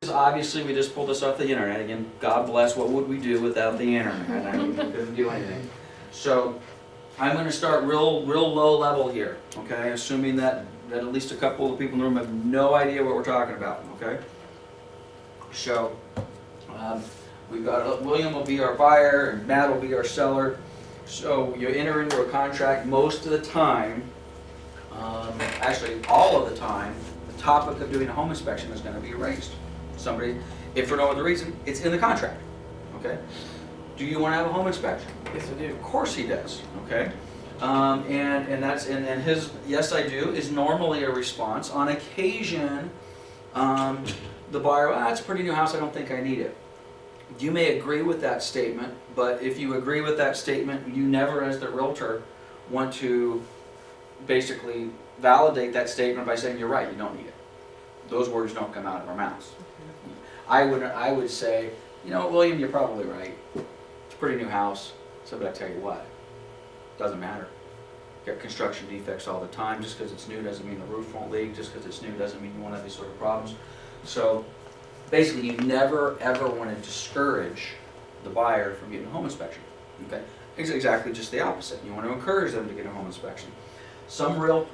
obviously, we just pulled this off the internet. Again, God bless, what would we do without the internet? I mean, we couldn't do anything. So I'm going to start real low level here, okay? Assuming that at least a couple of the people in the room have no idea what we're talking about, okay? So we've got, William will be our buyer and Matt will be our seller. So you enter into a contract most of the time, actually all of the time, the topic of doing a home inspection is going to be raised. Somebody, if for no other reason, it's in the contract, okay? Do you want to have a home inspection? Yes, I do. Of course he does, okay? And his yes I do is normally a response. On occasion, the buyer, well, it's a pretty new house, I don't think I need it. You may agree with that statement, but if you agree with that statement, you never as the realtor want to basically validate that statement by saying you're right, you don't need it. Those words don't come out of our mouths. I would say, you know, William, you're probably right. It's a pretty new house, so but I tell you what, doesn't matter. You got construction defects all the time. Just because it's new doesn't mean the roof won't leak. Just because it's new doesn't mean you won't have these sort of problems. So basically, you never ever want to discourage the buyer from getting a home inspection. Okay, it's exactly just the opposite. You want to encourage them to get a home inspection.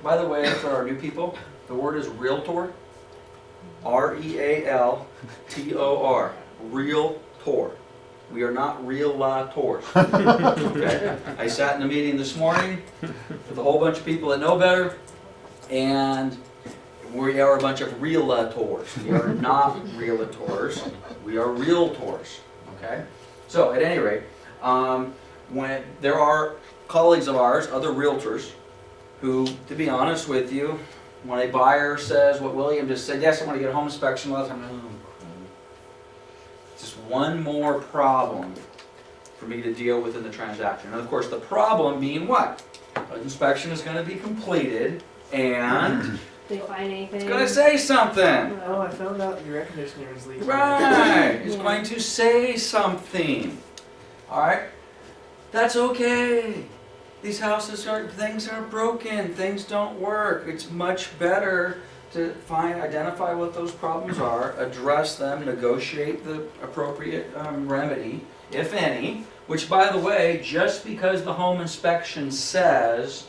By the way, for our new people, the word is realtor. R-E-A-L-T-O-R. Realtor. We are not realtors. Okay? I sat in a meeting this morning with a whole bunch of people that know better, and we are a bunch of realtors. We are not realtors. We are realtors. Okay? So, at any rate, when there are colleagues of ours, other realtors, who, to be honest with you, when a buyer says what William just said, yes, I want to get a home inspection, a lot of times, just one more problem for me to deal with in the transaction. And of course, the problem being what? An inspection is going to be completed, and Did they find anything? it's going to say something. Oh, I found out your air conditioner is leaking. Right. It's Yeah. going to say something. All right? That's okay. These things are broken. Things don't work. It's much better to identify what those problems are, address them, negotiate the appropriate remedy, if any, which, by the way, just because the home inspection says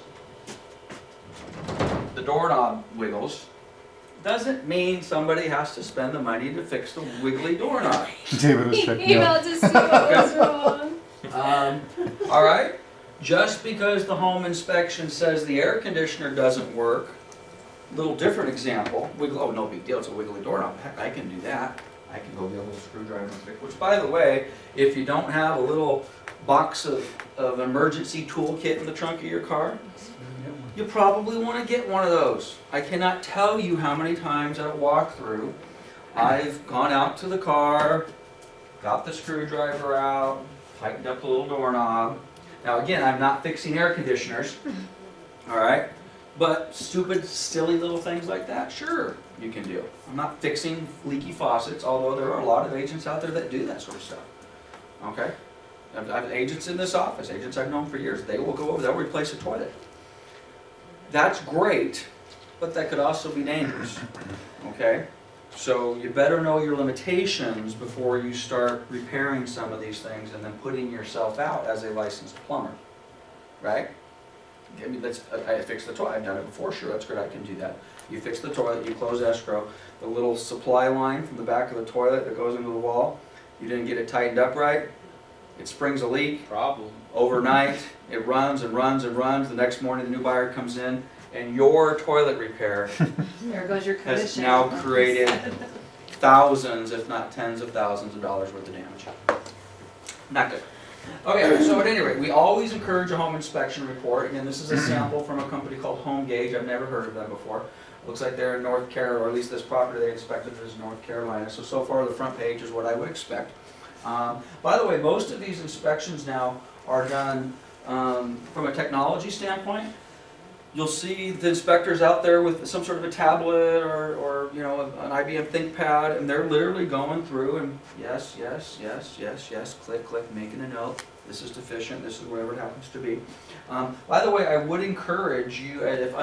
the doorknob wiggles, doesn't mean somebody has to spend the money to fix the wiggly doorknob. David is checking out. Email to see what was wrong. All right? Just because the home inspection says the air conditioner doesn't work, little different example, oh, no big deal, it's a wiggly doorknob. Heck, I can do that. I can go get a little screwdriver and fix, which, by the way, if you don't have a little box of emergency toolkit in the trunk of your car, you probably want to get one of those. I cannot tell you how many times at a walkthrough I've gone out to the car, got the screwdriver out, tightened up the little doorknob. Now again, I'm not fixing air conditioners, all right? But stupid, silly little things like that, sure, you can do. I'm not fixing leaky faucets, although there are a lot of agents out there that do that sort of stuff, okay? I've agents in this office, agents I've known for years, they will go over, they'll replace a toilet. That's great, but that could also be dangerous, okay? So you better know your limitations before you start repairing some of these things and then putting yourself out as a licensed plumber, right? I mean, I fixed the toilet, I've done it before, sure, that's good, I can do that. You fix the toilet, you close escrow, the little supply line from the back of the toilet that goes into the wall, you didn't get it tightened up right, it springs a leak. Problem. Overnight, it runs and runs and runs, the next morning the new buyer comes in, and your toilet repair There goes your has commission. now created thousands, if not tens of thousands of dollars worth of damage. Not good. Okay, so at any rate, we always encourage a home inspection report. Again, this is a sample from a company called Home Gauge. I've never heard of them before. Looks like they're in North Carolina, or at least this property they inspected is North Carolina. So far the front page is what I would expect. By the way, most of these inspections now are done from a technology standpoint. You'll see the inspectors out there with some sort of a tablet or you know, an IBM ThinkPad, and they're literally going through and yes, yes, yes, yes, yes, click, click, making a note. This is deficient. This is whatever it happens to be. By the way, I would encourage you, if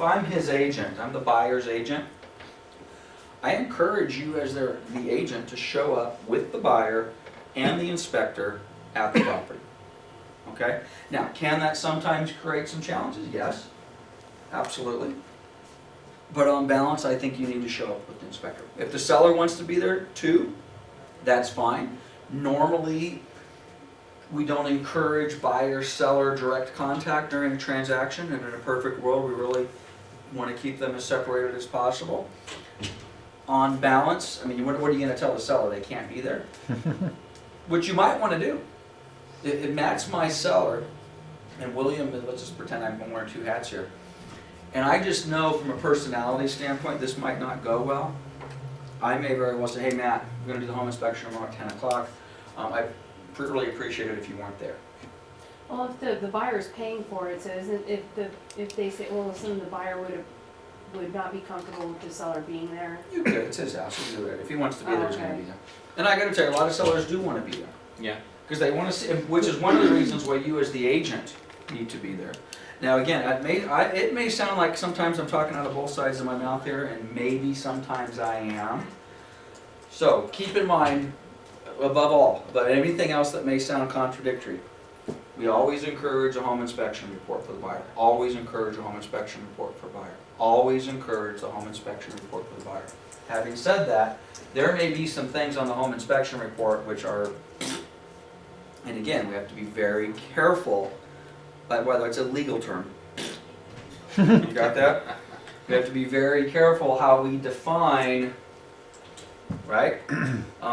I'm his agent, I'm the buyer's agent. I encourage you as the agent to show up with the buyer and the inspector at the property. Okay? Now, can that sometimes create some challenges? Yes, absolutely. But on balance, I think you need to show up with the inspector. If the seller wants to be there too, that's fine. Normally, we don't encourage buyer-seller direct contact during a transaction, and in a perfect world, we really want to keep them as separated as possible. On balance, I mean, what are you going to tell the seller? They can't be there? Which you might want to do. If Matt's my seller, and William, let's just pretend I'm wearing two hats here, and I just know from a personality standpoint this might not go well, I may very well say, hey Matt, we're going to do the home inspection tomorrow at 10 o'clock. I really appreciate it if you weren't there. Well, if the buyer's paying for it, so isn't, if they say, well, listen, the buyer would not be comfortable with the seller being there. You could, it's his house, you can do it. If he wants to be there, he's going to Okay. be there. And I got to tell you, a lot of sellers do want to be there. Yeah. Because they want to see, which is one of the reasons why you as the agent need to be there. Now again, it may sound like sometimes I'm talking out of both sides of my mouth here, and maybe sometimes I am. So keep in mind, above all, but anything else that may sound contradictory, we always encourage a home inspection report for the buyer. Always encourage a home inspection report for the buyer. Always encourage the home inspection report for the buyer. Having said that, there may be some things on the home inspection report which are, and again, we have to be very careful, but whether it's a legal term. You got that? We have to be very careful how we define, right?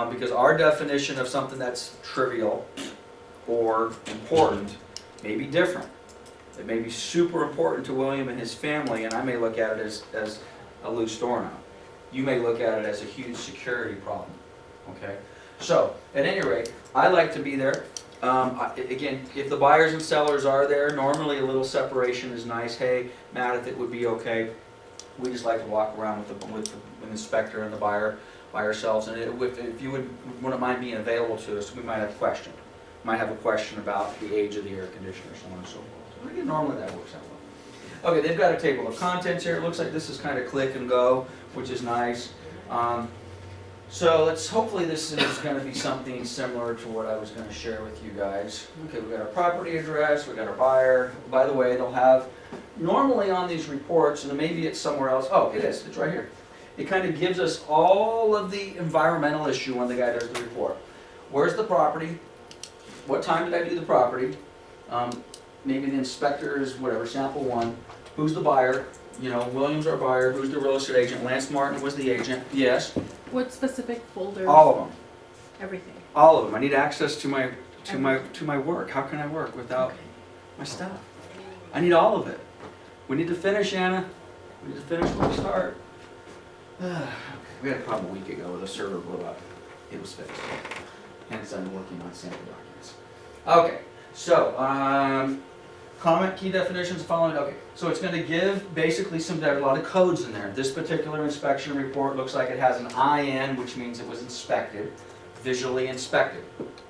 Because our definition of something that's trivial or important may be different. It may be super important to William and his family, and I may look at it as a loose doorknob. You may look at it as a huge security problem, okay? So, at any rate, I like to be there. Again, if the buyers and sellers are there, normally a little separation is nice. Hey, Matt, if it would be okay, we just like to walk around with the inspector and the buyer by ourselves. And if you wouldn't mind being available to us, we might have a question. Might have a question about the age of the air conditioner, so on and so forth. So again, normally that works out well. Okay, they've got a table of contents here. It looks like this is kind of click and go, which is nice. So hopefully this is going to be something similar to what I was going to share with you guys. Okay, we got our property address, we got our buyer. By the way, they'll have, normally on these reports, and maybe it's somewhere else, oh, it is, it's right here. It kind of gives us all of the environmental issue when the guy does the report. Where's the property? What time did I do the property? Maybe the inspector is whatever, sample one. Who's the buyer? You know, William's our buyer. Who's the real estate agent? Lance Martin was the agent. Yes. What specific folders? All of them. Everything. All of them. I need access to my work. How can I work without my stuff? I need all of it. We need to finish, Anna. We need to finish when we start. We had a problem a week ago where the server blew up. It was fixed. Hence I'm working on sample documents. Okay, so comment key definitions following. Okay, so it's going to give basically there are a lot of codes in there. This particular inspection report looks like it has an IN, which means it was inspected, visually inspected.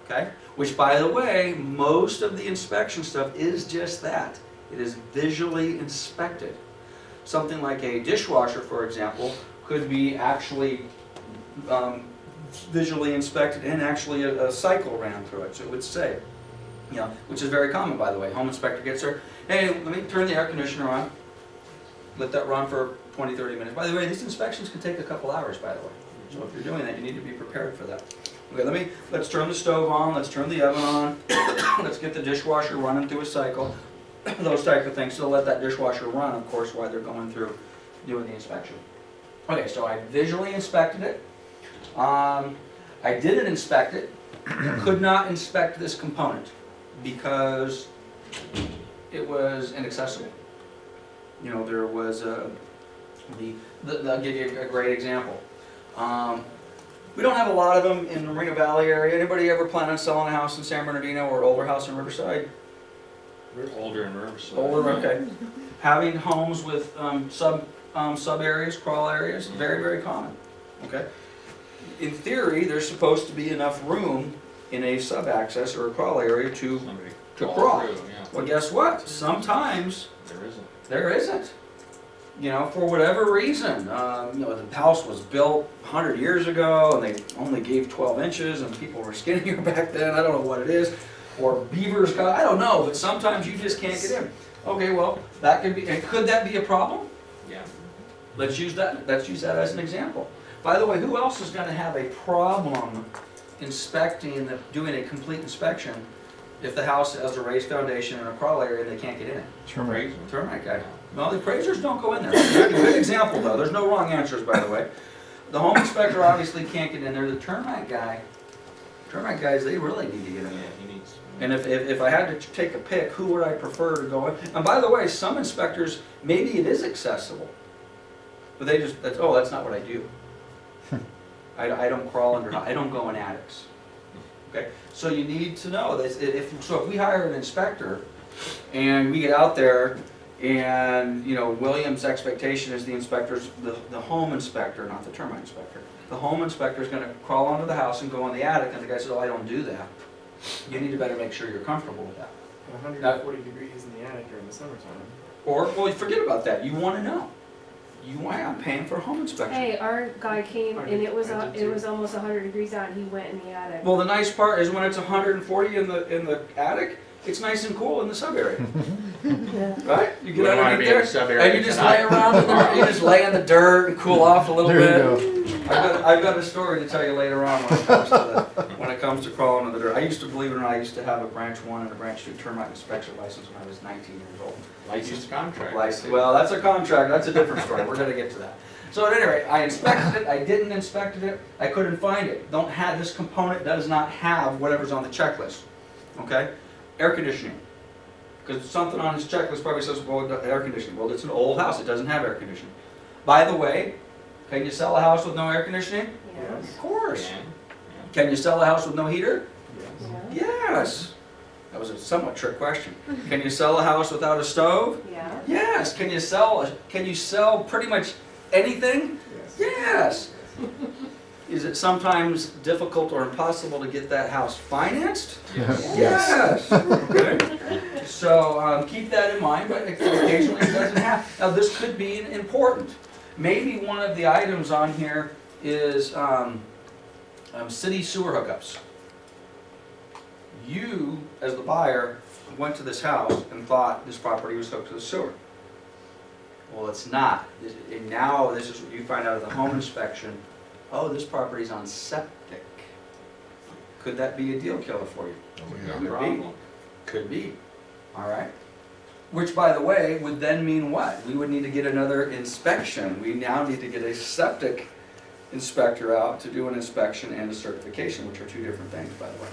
Okay, which by the way, most of the inspection stuff is just that. It is visually inspected. Something like a dishwasher, for example, could be actually visually inspected and actually a cycle ran through it. So it would say, you know, which is very common, by the way. Home inspector gets there, hey, let me turn the air conditioner on. Let that run for 20, 30 minutes. By the way, these inspections can take a couple hours, by the way. So if you're doing that, you need to be prepared for that. Okay, let's turn the stove on, let's turn the oven on, let's get the dishwasher running through a cycle, those type of things. So let that dishwasher run, of course, while they're going through doing the inspection. Okay, so I visually inspected it. I didn't inspect it. Could not inspect this component because it was inaccessible. You know, there was I'll give you a great example. We don't have a lot of them in the Moreno Valley area. Anybody ever plan on selling a house in San Bernardino or an older house in Riverside? We're older in Riverside. Older, okay. Having homes with sub areas, crawl areas, very, very common. Okay. In theory, there's supposed to be enough room in a sub-access or a crawl area to crawl. Through, yeah. Well, guess what? Sometimes There isn't. there isn't. you know, for whatever reason, you know, the house was built 100 years ago and they only gave 12 inches and people were skinnier back then, I don't know what it is. Or beavers got, I don't know, but sometimes you just can't get in. Okay, well, that could be, and could that be a problem? Yeah. Let's use that as an example. By the way, who else is gonna have a problem inspecting, doing a complete inspection if the house has a raised foundation and a crawl area and they can't get in it? Crazy. Termite guy. Well, the appraisers don't go in there. Good example though, there's no wrong answers, by the way. The home inspector obviously can't get in there, the termite guys, they really need to get in Yeah, there. he needs. And if I had to take a pick, who would I prefer to go in? And by the way, some inspectors, maybe it is accessible. But they just, that's not what I do. I don't crawl under, I don't go in attics. Okay, so you need to know this, if we hire an inspector and we get out there and, you know, William's expectation is the inspector's, the home inspector, not the termite inspector. The home inspector is gonna crawl onto the house and go in the attic and the guy says, oh, I don't do that. You need to better make sure you're comfortable with that. 140 degrees in the attic during the summertime. Or, well, forget about that, you wanna know. I'm paying for a home inspection. Hey, our guy came I and did- it was, I did it too. was almost 100 degrees out and he went in the attic. Well, the nice part is when it's 140 in the attic, it's nice and cool in the sub area, Yeah. right? You We get don't wanna underneath be in there, the sub-area and you just tonight. lay around in the, you just lay in the dirt and cool off a little There bit. you go. I've got a story to tell you later on when it comes to crawling in the dirt. I used to, believe it or not, I used to have a branch 1 and a branch 2 termite inspection license when I was 19 years old. Licensed contract. Well, that's a contract, that's a different story, we're gonna get to that. So at any rate, I inspected it, I didn't inspect it, I couldn't find it. Don't have, this component does not have whatever's on the checklist, okay? Air conditioning. Because something on his checklist probably says, well, air conditioning. Well, it's an old house, it doesn't have air conditioning. By the way, can you sell a house with no air conditioning? Yeah. Of course. Yeah. Can you sell a house with no heater? Yes. Yeah. Yes. That was a somewhat trick question. Can you sell a house without a stove? Yeah. Yes. Can you sell pretty much anything? Yes. Yes. Is it sometimes difficult or impossible to get that house financed? Yes. Okay. So keep that in mind, but occasionally it doesn't have. Now this could be important. Maybe one of the items on here is city sewer hookups. You, as the buyer, went to this house and thought this property was hooked to the sewer. Well, it's not. And now this is what you find out of the home inspection. Oh, this property's on septic. Could that be a deal killer for you? No problem. Could be. All right. Which, by the way, would then mean what? We would need to get another inspection. We now need to get a septic inspector out to do an inspection and a certification, which are two different things, by the way.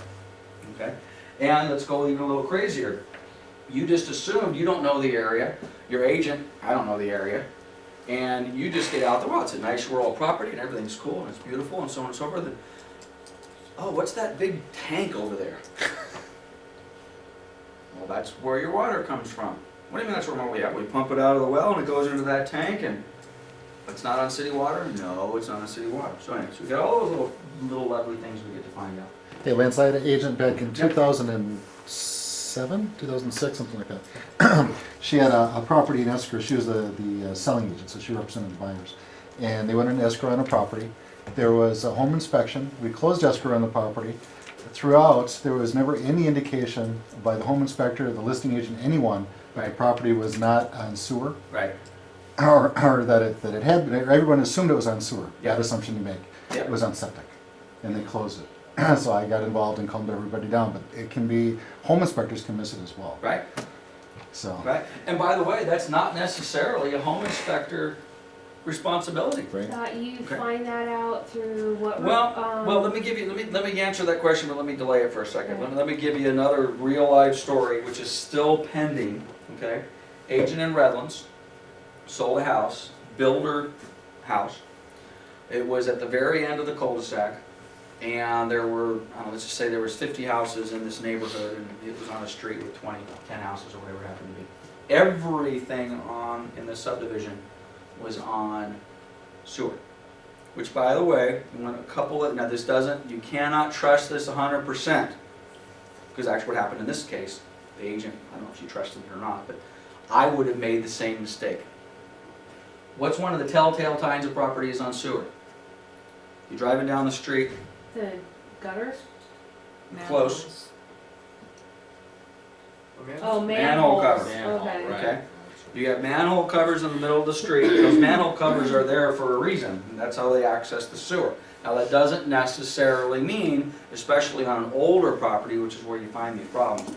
Okay? And let's go even a little crazier. You just assumed you don't know the area. Your agent, I don't know the area. And you just get out there, well, it's a nice rural property and everything's cool and it's beautiful and so on and so forth. And, oh, what's that big tank over there? Well, that's where your water comes from. What do you mean that's where we pump it out of the well and it goes into that tank and it's not on city water? No, it's not on city water. So anyways, we got all those little lovely things we get to find out. Hey, Lance, I had an agent back in 2007, 2006, something like that. She had a property in escrow. She was the selling agent, so she represented the buyers. And they went in escrow on a property. There was a home inspection. We closed escrow on the property. Throughout, there was never any indication by the home inspector, the listing agent, anyone, that the Right. property was not on sewer, Right. or that it had, everyone assumed it was on sewer. Yeah. That assumption you make. Yeah. It was on septic, and they closed it. So I got involved and calmed everybody down, but it can be, home inspectors can miss it as well, Right. so. Right. And by the way, that's not necessarily a home inspector responsibility. Right. You Okay. find that out through what? Well, let me answer that question, but let me delay it for a second. Let me give you another real life story, which is still pending, okay? Agent in Redlands sold a house, builder house. It was at the very end of the cul-de-sac, and there were, let's just say there was 50 houses in this neighborhood, and it was on a street with 10 houses or whatever it happened to be. Everything in the subdivision was on sewer. Which, by the way, now this doesn't, you cannot trust this 100%, because actually what happened in this case, the agent, I don't know if she trusted it or not, but I would have made the same mistake. What's one of the telltale signs of property is on sewer? You're driving down the street, The gutters? Close. Oh, Manhole manholes, cover. okay. Right. okay? You got manhole covers in the middle of the street. Those manhole covers are there for a reason, and that's how they access the sewer. Now, that doesn't necessarily mean, especially on an older property, which is where you find these problems,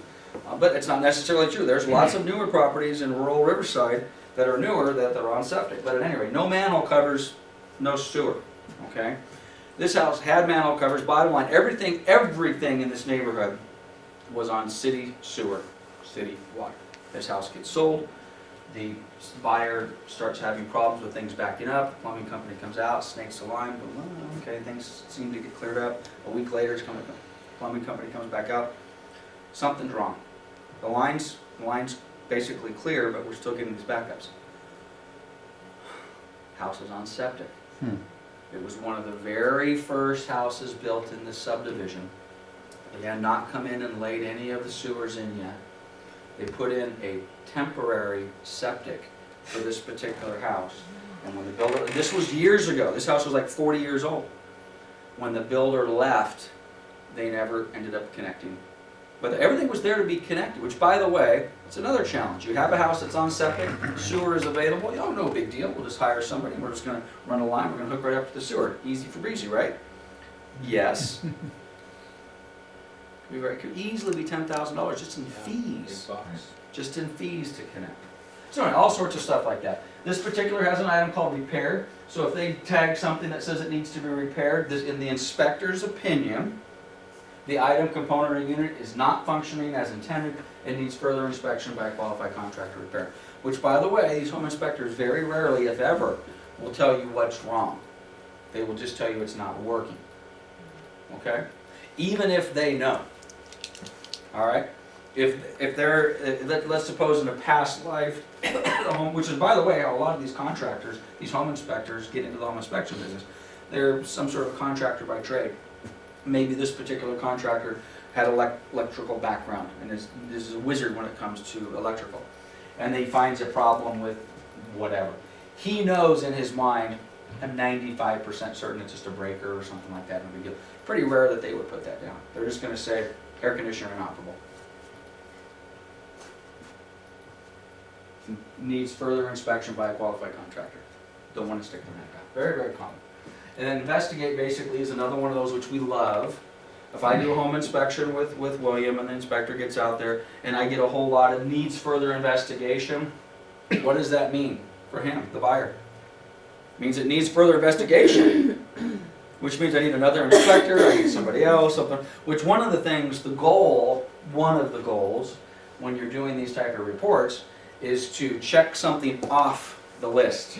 but it's not necessarily true. There's lots of newer properties in rural Riverside that are newer that are on septic. But at any rate, no manhole covers, no sewer, okay? This house had manhole covers. Bottom line, everything in this neighborhood was on city sewer, city water. This house gets sold, the buyer starts having problems with things backing up, plumbing company comes out, snakes the line, boom, okay, things seem to get cleared up. A week later, plumbing company comes back out, something's wrong. The line's basically clear, but we're still getting these backups. House is on septic. It was one of the very first houses built in this subdivision. They had not come in and laid any of the sewers in yet. They put in a temporary septic for this particular house. And when the builder, this was years ago, this house was like 40 years old. When the builder left, they never ended up connecting. But everything was there to be connected, which, by the way, it's another challenge. You have a house that's on septic, sewer is available, no big deal, we'll just hire somebody, we're just gonna run a line, we're gonna hook right up to the sewer. Easy for breezy, right? Yes. Could easily be $10,000 just in fees. Big bucks. Just in fees to connect. So anyway, all sorts of stuff like that. This particular has an item called repair, so if they tag something that says it needs to be repaired, in the inspector's opinion, the item, component, or unit is not functioning as intended and needs further inspection by a qualified contractor repair. Which, by the way, these home inspectors very rarely, if ever, will tell you what's wrong. They will just tell you it's not working. Okay? Even if they know. All right? If they're, let's suppose in a past life, the home, which is, by the way, how a lot of these contractors, these home inspectors get into the home inspection business. They're some sort of contractor by trade. Maybe this particular contractor had electrical background and is a wizard when it comes to electrical. And he finds a problem with whatever. He knows in his mind, I'm 95% certain it's just a breaker or something like that, no big deal. Pretty rare that they would put that down. They're just going to say, air conditioner inoperable. Needs further inspection by a qualified contractor. Don't want to stick their neck out. Very, very common. And then investigate basically is another one of those which we love. If I do a home inspection with William and the inspector gets out there and I get a whole lot of needs further investigation, what does that mean for him, the buyer? It means it needs further investigation, which means I need another inspector, I need somebody else, something. Which one of the things, one of the goals when you're doing these type of reports is to check something off the list.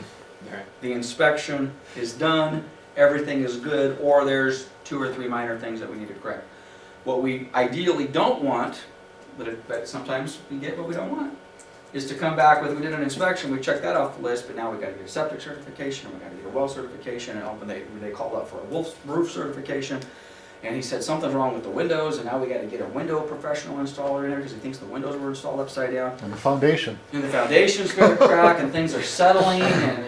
Right. The inspection is done, everything is good, or there's 2 or 3 minor things that we need to correct. What we ideally don't want, but sometimes we get what we don't want, is to come back with, we did an inspection, we checked that off the list, but now we got to get a septic certification, and we got to get a well certification, and they called up for a roof certification, and he said something's wrong with the windows, and now we got to get a window professional installer in there because he thinks the windows were installed upside down. And the foundation. And the foundation's going to crack, and things are settling, and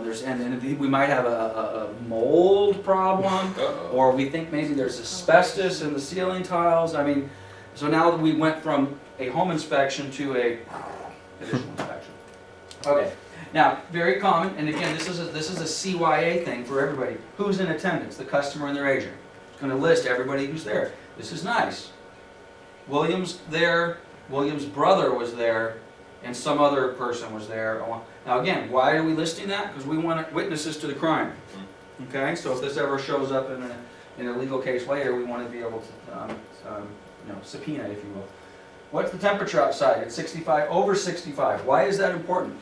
there's and we might have a mold problem, or we think maybe there's asbestos in the ceiling tiles. I mean, so now that we went from a home inspection to a additional inspection. Okay. Now, very common, and again, this is a CYA thing for everybody. Who's in attendance? The customer and their agent. It's going to list everybody who's there. This is nice. William's there. William's brother was there, and some other person was there. Now again, why are we listing that? Because we want witnesses to the crime. Okay, so if this ever shows up in a legal case later, we want to be able to subpoena, if you will. What's the temperature outside? It's 65, over 65. Why is that important?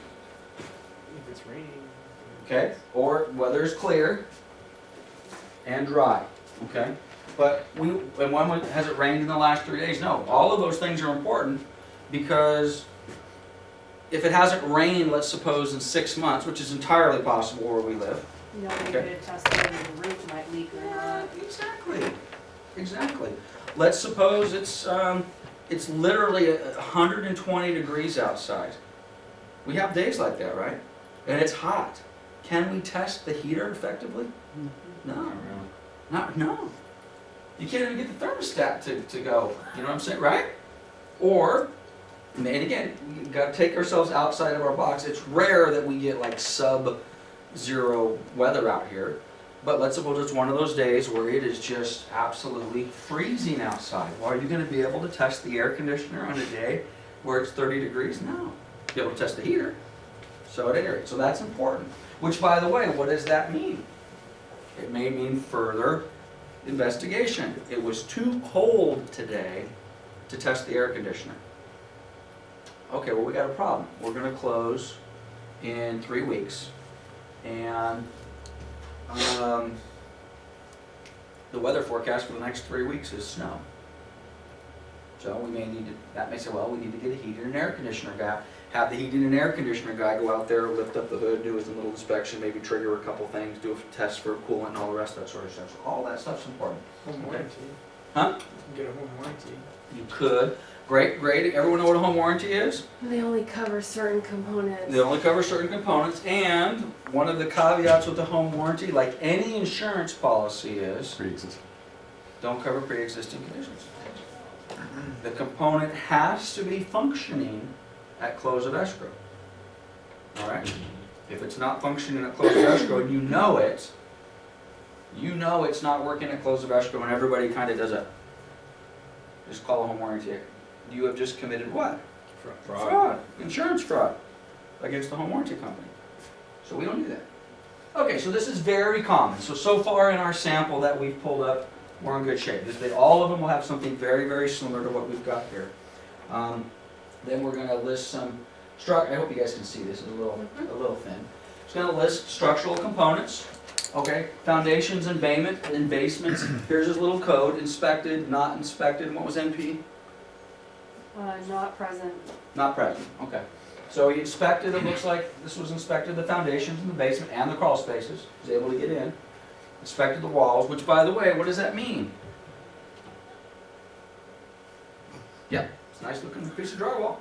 If it's raining. Okay, or weather is clear and dry. Okay, but has it rained in the last 3 days? No, all of those things are important because if it hasn't rained, let's suppose in 6 months, which is entirely possible where we live. Nobody could attest whether the roof might leak or not. Exactly. Let's suppose it's literally 120 degrees outside. We have days like that, right? and it's hot. Can we test the heater effectively? No, no. You can't even get the thermostat to go, you know what I'm saying, right? Or, and again, we gotta take ourselves outside of our box. It's rare that we get like sub-zero weather out here. But let's suppose it's one of those days where it is just absolutely freezing outside. Well, are you gonna be able to test the air conditioner on a day where it's 30 degrees? No. Be able to test the heater. So at any rate, so that's important. Which, by the way, what does that mean? It may mean further investigation. It was too cold today to test the air conditioner. Okay, well, we got a problem. We're gonna close in 3 weeks, and the weather forecast for the next 3 weeks is snow. So we may need to, that may say, well, we need to get a heater and air conditioner guy, have the heating and air conditioner guy go out there, lift up the hood, do his little inspection, maybe trigger a couple things, do a test for coolant and all the rest of that sort of stuff. So all that stuff's important. Home warranty. Huh? You can get a home warranty. You could. Great. Everyone know what a home warranty is? They only cover certain components. They only cover certain components, and one of the caveats with the home warranty, like any insurance policy is, Pre-existing. don't cover pre-existing conditions. The component has to be functioning at close of escrow. All right? If it's not functioning at close of escrow and you know it's not working at close of escrow, and everybody kind of does a, just call a home warranty. You have just committed what? Fraud. Insurance fraud against the home warranty company. So we don't do that. Okay, so this is very common. So far in our sample that we've pulled up, we're in good shape. All of them will have something very, very similar to what we've got here. Then we're going to list some, I hope you guys can see this, it's a little thin. It's going to list structural components, okay, foundations and basements. Here's his little code, inspected, not inspected, and what was NP? Not present. Not present, okay. So he inspected, it looks like this was inspected, the foundations in the basement and the crawl spaces, was able to get in. Inspected the walls, which, by the way, what does that mean? Yep, it's a nice looking piece of drywall.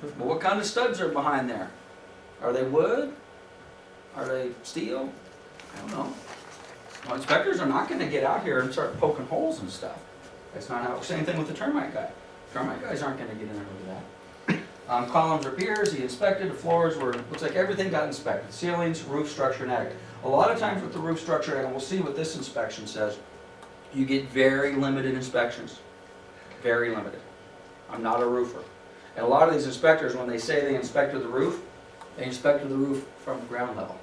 But what kind of studs are behind there? Are they wood? Are they steel? I don't know. Well, inspectors are not gonna get out here and start poking holes and stuff. That's not how, same thing with the termite guy. Termite guys aren't gonna get in there with that. Columns or piers, he inspected, the floors were, looks like everything got inspected. Ceilings, roof structure, and attic. A lot of times with the roof structure, and we'll see what this inspection says, you get very limited inspections. Very limited. I'm not a roofer. And a lot of these inspectors, when they say they inspected the roof, they inspected the roof from ground level.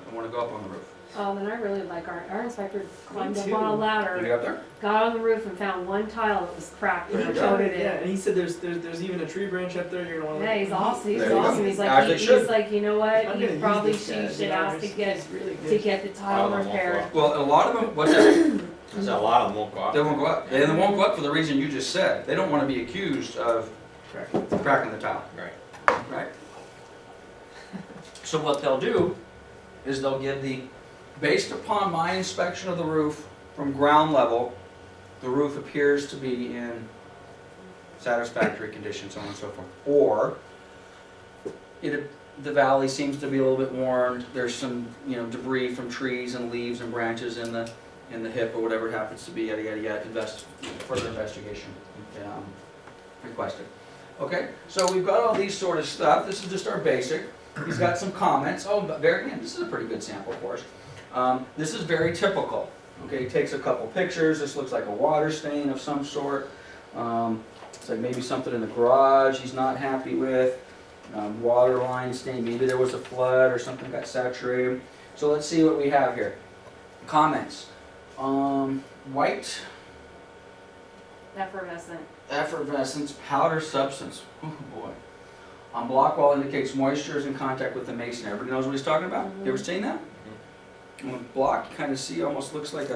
They want to go up on the roof. Oh, then I really like our inspector climbed up too. on a You ladder, get up there? got on the roof and found one tile that was cracked and Yeah. coated Yeah, it. and he said there's even a tree branch up there. You're gonna want to. Yeah, he's awesome. He's There you go. awesome. He's As like, they should. he's like, you know what? I'm You gonna probably use this guy, should you know, ask to he's get really to good. get the tile repaired. Well, a lot of them, what's that? I said a lot of them won't go up. They won't go up. They won't go up for the reason you just said. They don't want to be accused of Correct. cracking the tile. Right. Right. So what they'll do is they'll give based upon my inspection of the roof from ground level, the roof appears to be in satisfactory condition, so on and so forth. Or the valley seems to be a little bit worn. There's some, debris from trees and leaves and branches in the hip or whatever it happens to be. Yada yada yada. Further investigation requested. Okay, so we've got all these sort of stuff. This is just our basic. He's got some comments. Oh, but again, this is a pretty good sample for us. This is very typical. Okay, he takes a couple pictures. This looks like a water stain of some sort. It's like maybe something in the garage he's not happy with. Water line stain. Maybe there was a flood or something got saturated. So let's see what we have here. Comments. White effervescence powder substance. Oh boy. On block wall indicates moisture is in contact with the masonry. Everybody knows what he's talking about? You ever seen that? On the block, you kind of see almost looks like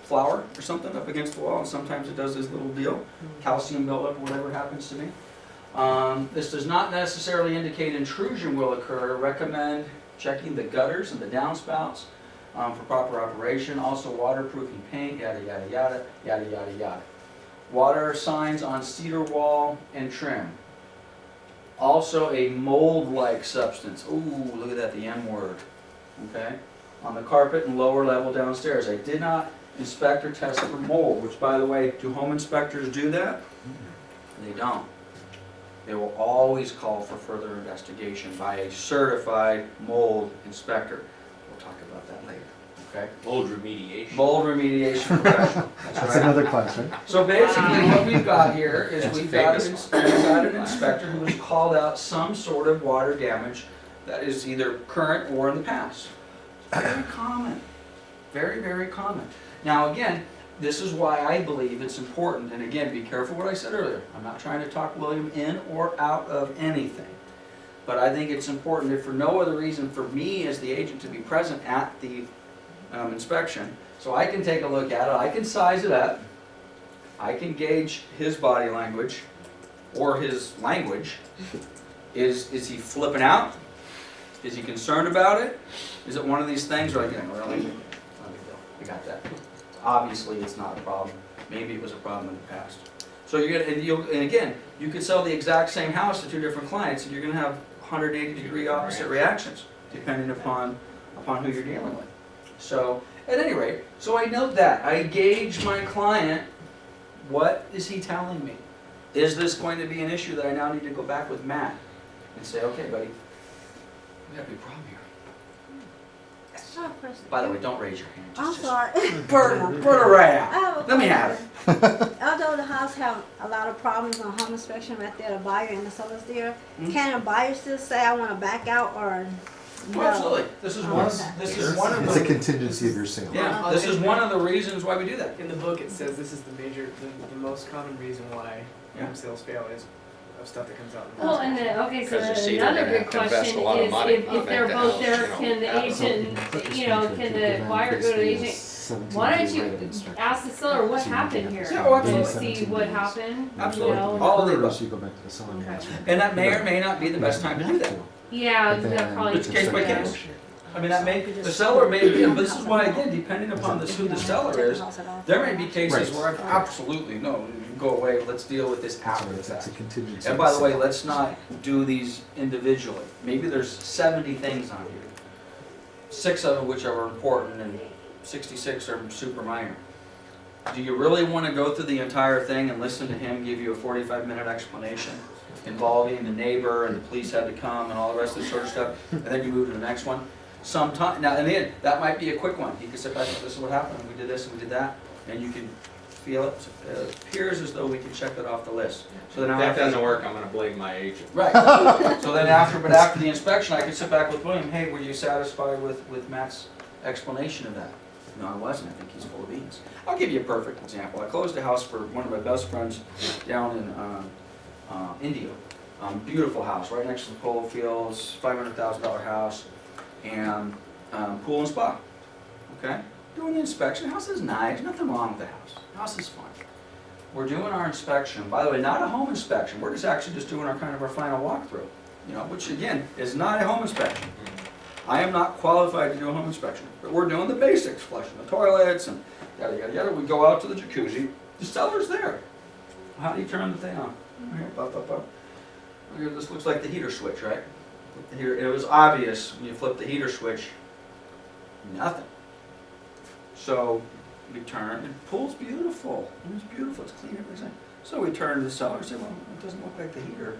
flour or something up against the wall, and sometimes it does this little deal, calcium buildup or whatever it happens to be. This does not necessarily indicate intrusion will occur. Recommend checking the gutters and the downspouts for proper operation. Also waterproofing paint, yada yada yada, yada yada yada. Water signs on cedar wall and trim. Also a mold-like substance. Ooh, look at that, the M word, okay? On the carpet and lower level downstairs. I did not inspect or test for mold, which by the way, do home inspectors do that? They don't. They will always call for further investigation by a certified mold inspector. We'll talk about that later, okay? Mold remediation. Mold remediation professional. That's right. another class, right? So basically, what we've got here is That's we've got famous. an inspector who has called out some sort of water damage that is either current or in the past. Very common, very, very common. Now, again, this is why I believe it's important, and again, be careful what I said earlier. I'm not trying to talk William in or out of anything. But I think it's important, if for no other reason, for me as the agent to be present at the inspection, so I can take a look at it, I can size it up, I can gauge his body language, or his language. Is he flipping out? Is he concerned about it? Is it one of these things where I go, really? No big deal. We got that. Obviously, it's not a problem. Maybe it was a problem in the past. So you're gonna, and again, you could sell the exact same house to two different clients, and you're gonna have 180-degree opposite reactions, depending upon who you're dealing with. So, at any rate, so I note that. I gauge my client. What is he telling me? Is this going to be an issue that I now need to go back with Matt and say, okay, buddy, we got a big problem here. Oh, question. By the way, don't raise your hand. I'm Just sorry. burn it right out. I have a Let me have it. question. Although the house have a lot of problems on home inspection right there, the buyer and the seller's there, Mhm. can a buyer still say, I wanna back out, or no? Well, absolutely. This is one. Okay. This is one of It's a the. contingency of your sale. Yeah. This is one of the reasons why we do that. In the book, it says this is the most common reason why Yeah. home sales fail is of stuff that comes out. in the Well, book. and then, okay, so Because you see they're another gonna good have to invest question a lot of is money if to they're make the both house, there, you know, can the absolutely. agent, you know, can the buyer go to the agent? Why don't you ask the seller what happened here? Yeah, oh, absolutely. And see what happened, you Absolutely. know? All of the Or above. you go back to the seller and ask. And that may or may not be the best time to do that. Yeah, that probably. It's case by yeah. case. I mean, that may, the seller may be, but this is why, again, depending upon who the seller is, there may be cases where I'm absolutely, no, you go away, let's deal with this after the It's fact. a contingency. And by the way, let's not do these individually. Maybe there's 70 things on here, 6 of which are important and 66 are super minor. Do you really want to go through the entire thing and listen to him give you a 45-minute explanation involving the neighbor and the police had to come and all the rest of this sort of stuff, and then you move to the next one? Sometime, now, and then, that might be a quick one. You can sit back and this is what happened, we did this and we did that, and you can feel it. It appears as though we can check that off the list. So then If now that doesn't work, I'm gonna blame my agent. Right. So then after the inspection, I could sit back with William, hey, were you satisfied with Matt's explanation of that? No, I wasn't. I think he's full of beans. I'll give you a perfect example. I closed a house for one of my best friends down in Indio. Beautiful house, right next to the polo fields, $500,000 house, and pool and spa. Okay? Doing the inspection. The house is nice. Nothing wrong with the house. The house is fine. We're doing our inspection. By the way, not a home inspection. We're actually just doing our final walkthrough. You know, which again is not a home inspection. I am not qualified to do a home inspection, but we're doing the basics, flushing the toilets and yada yada yada. We go out to the jacuzzi. The seller's there. How do you turn the thing on? Here, up, up, up. Okay, this looks like the heater switch, right? Flip the heater. It was obvious when you flip the heater switch. Nothing. So we turn. And the pool's beautiful. It was beautiful. It's clean. Everything. So we turn to the seller and say, "Well, it doesn't look like the heater.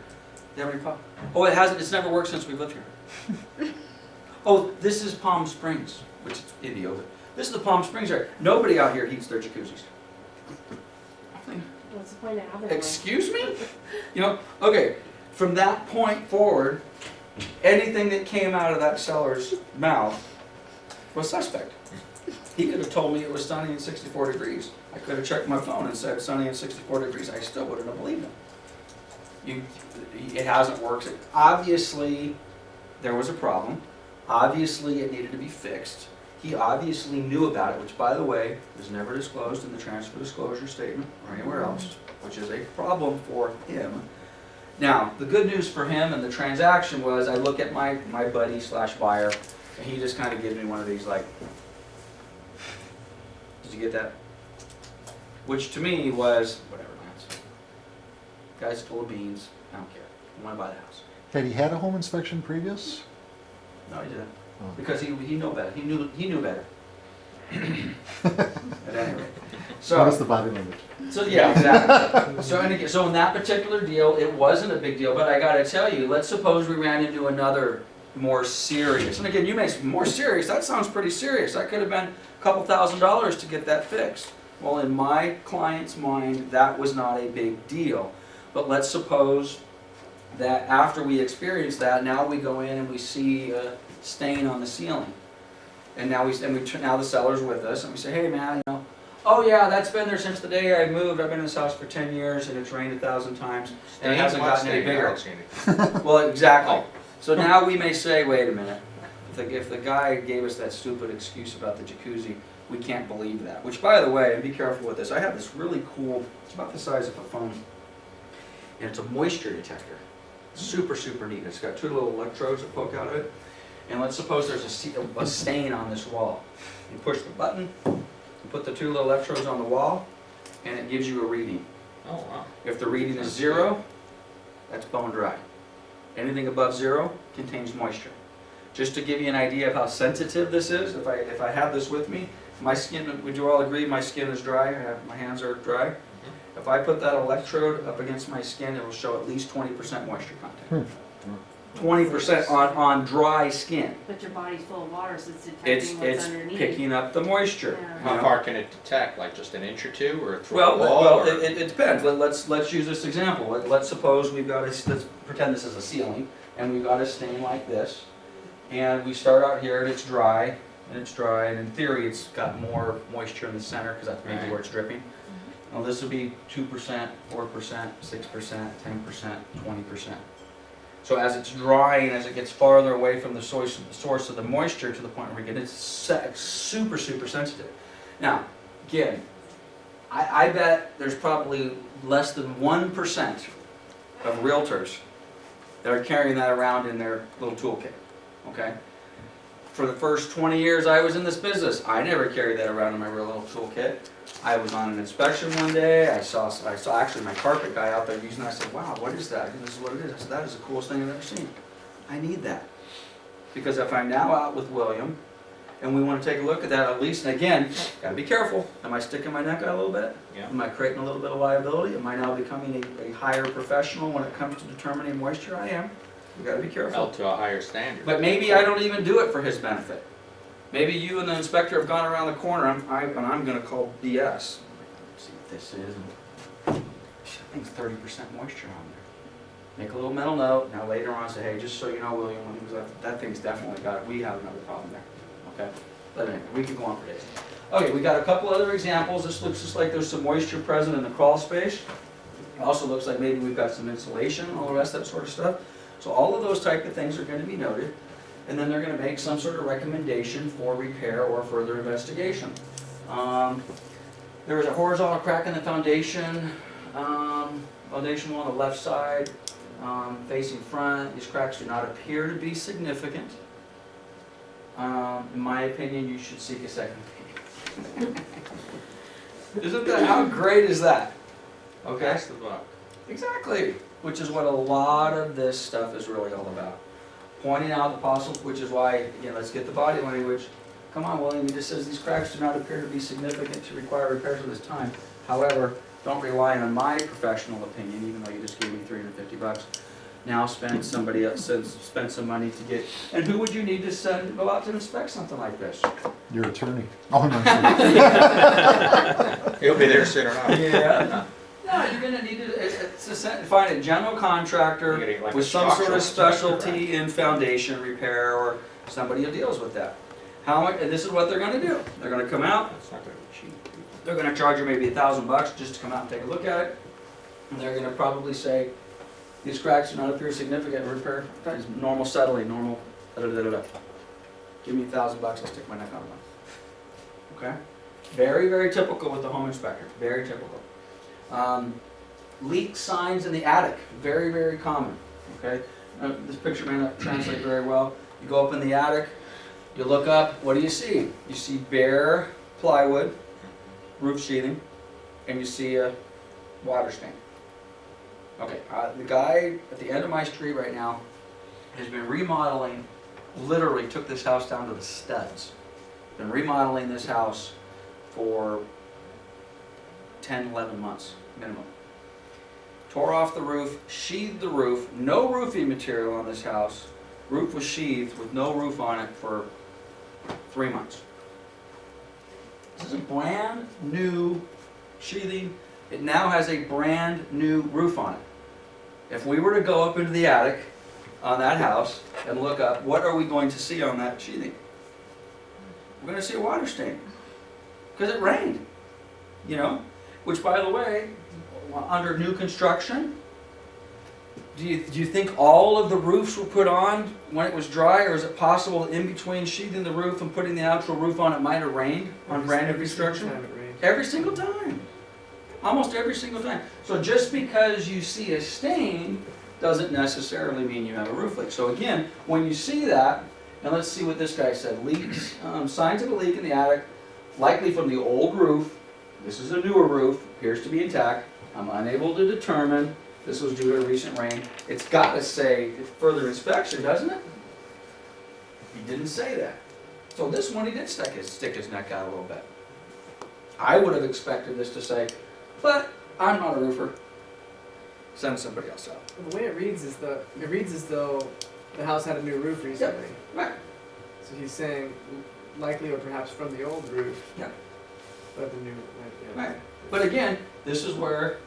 Do you have any problem?" "Oh, it hasn't. It's never worked since we've lived here." "Oh, this is Palm Springs," which is Indio, but this is the Palm Springs area. Nobody out here heats their jacuzzis. What's the point of having one? Excuse me? You know, okay, from that point forward, anything that came out of that seller's mouth was suspect. He could have told me it was sunny and 64 degrees. I could have checked my phone and said sunny and 64 degrees. I still wouldn't have believed him. It hasn't worked. Obviously, there was a problem. Obviously, it needed to be fixed. He obviously knew about it, which, by the way, was never disclosed in the transfer disclosure statement or anywhere else, which is a problem for him. Now, the good news for him and the transaction was I look at my buddy / buyer, and he just kind of gives me one of these like, did you get that? Which to me was, whatever, Lance. Guy's full of beans, I don't care. I wanna buy the house. Had he had a home inspection previous? No, he didn't, Oh. because he knew better, he knew better. At any rate, Notice so, the body language. so yeah, exactly. So, and again, so in that particular deal, it wasn't a big deal, but I gotta tell you, let's suppose we ran into another more serious, and again, you may say, more serious, that sounds pretty serious, that could have been a couple $1,000s to get that fixed. Well, in my client's mind, that was not a big deal, but let's suppose that after we experience that, now we go in and we see a stain on the ceiling. And now now the seller's with us, and we say, hey man, oh yeah, that's been there since the day I moved, I've been in this house for 10 years, and it's rained 1,000 times, and it hasn't gotten any bigger. Well, exactly. So now we may say, wait a minute, if the guy gave us that stupid excuse about the jacuzzi, we can't believe that. Which, by the way, and be careful with this, I have this really cool, it's about the size of a phone, and it's a moisture detector. Super, super neat. It's got two little electrodes that poke out of it. And let's suppose there's a stain on this wall. You push the button, you put the two little electrodes on the wall, and it gives you a reading. Oh, wow. If the reading is 0, that's bone dry. Anything above 0 contains moisture. Just to give you an idea of how sensitive this is, if I have this with me, my skin, would you all agree my skin is dry? My hands are dry. If I put that electrode up against my skin, it will show at least 20% moisture content. 20% on dry skin. But your body's full of water, so it's It's detecting what's underneath. picking up the moisture. Yeah. you How know? far can it detect? Like just an inch or two, or through Well, a wall? well, or- it depends. Let's use this example. Let's suppose we've got let's pretend this is a ceiling, and we've got a stain like this, and we start out here and it's dry, and in theory it's got more moisture in the center because that's maybe Right. where it's dripping. Now this would be 2%, 4%, 6%, 10%, 20%. So as it's drying, as it gets farther away from the source of the moisture to the point where we get it's super, super sensitive. Now, again, I bet there's probably less than 1% of realtors that are carrying that around in their little toolkit, okay? For the first 20 years I was in this business, I never carried that around in my real little toolkit. I was on an inspection one day, I saw actually my carpet guy out there using it, I said, wow, what is that? This is what it is. I said, that is the coolest thing I've ever seen. I need that. Because if I'm now out with William, and we want to take a look at that at least, and again, gotta be careful, am I sticking my neck out a little bit? Yeah. Am I creating a little bit of liability? Am I now becoming a higher professional when it comes to determining moisture? I am. We gotta be careful. Held to a higher standard. But maybe I don't even do it for his benefit. Maybe you and the inspector have gone around the corner, and I'm gonna call BS. Let's see what this is. I think it's 30% moisture on there. Make a little mental note, now later on say, hey, just so you know, William, when he was up, that thing's definitely got it, we have another problem there, okay? But anyway, we can go on for days. Okay, we got a couple other examples. This looks just like there's some moisture present in the crawl space. It also looks like maybe we've got some insulation and all the rest of that sort of stuff. So all of those type of things are going to be noted, and then they're going to make some sort of recommendation for repair or further investigation. There was a horizontal crack in the foundation, foundation wall on the left side, facing front. These cracks do not appear to be significant. In my opinion, you should seek a second opinion. Isn't that, how great is that? Okay? Pass the buck. Exactly, which is what a lot of this stuff is really all about. Pointing out the possible, which is why, again, let's get the body language. Come on, William, he just says these cracks do not appear to be significant to require repairs at this time. However, don't rely on my professional opinion, even though you just gave me $350. Now spend some money to get, and who would you need to go out to inspect something like this? Your attorney. Oh, no, sorry. He'll be there soon enough. Yeah. No, you're gonna need to find a general contractor You're getting like with a some sort of structural inspector, specialty in foundation repair or somebody who deals with that. How much, and this is what they're gonna do. They're gonna come out, That's not gonna be cheap. they're gonna charge you maybe $1,000 just to come out and take a look at it. And they're gonna probably say, these cracks do not appear significant, repair, normal settling, normal, da-da-da-da-da. Give me $1,000, I'll stick my neck out of it. Okay? Very, very typical with the home inspector, very typical. Leak signs in the attic, very, very common, okay? This picture may not translate very well. You go up in the attic, you look up, what do you see? You see bare plywood, roof sheathing, and you see a water stain. Okay, the guy at the end of my street right now has been remodeling, literally took this house down to the studs. Been remodeling this house for 10, 11 months minimum. Tore off the roof, sheathed the roof, no roofing material on this house. Roof was sheathed with no roof on it for 3 months. This is a brand new sheathing. It now has a brand new roof on it. If we were to go up into the attic on that house and look up, what are we going to see on that sheathing? We're going to see a water stain. Because it rained, you know? Which, by the way, under new construction, do you think all of the roofs were put on when it was dry, or is it possible that in between sheathing the roof and putting the actual roof on, it might have rained on brand new Every single construction? time it rains. Every single time. Almost every single time. So just because you see a stain doesn't necessarily mean you have a roof leak. So again, when you see that, and let's see what this guy said, leaks, signs of a leak in the attic, likely from the old roof. This is a newer roof, appears to be intact. I'm unable to determine. This was due to recent rain. It's got to say further inspection, doesn't it? He didn't say that. So this one, he did stick his neck out a little bit. I would have expected this to say, but I'm not a roofer. Send somebody else out. The way it reads is as though the house had a new roof recently. Right. So he's saying likely or perhaps from the old roof. Yeah. But the new, yeah. Right. But again, you're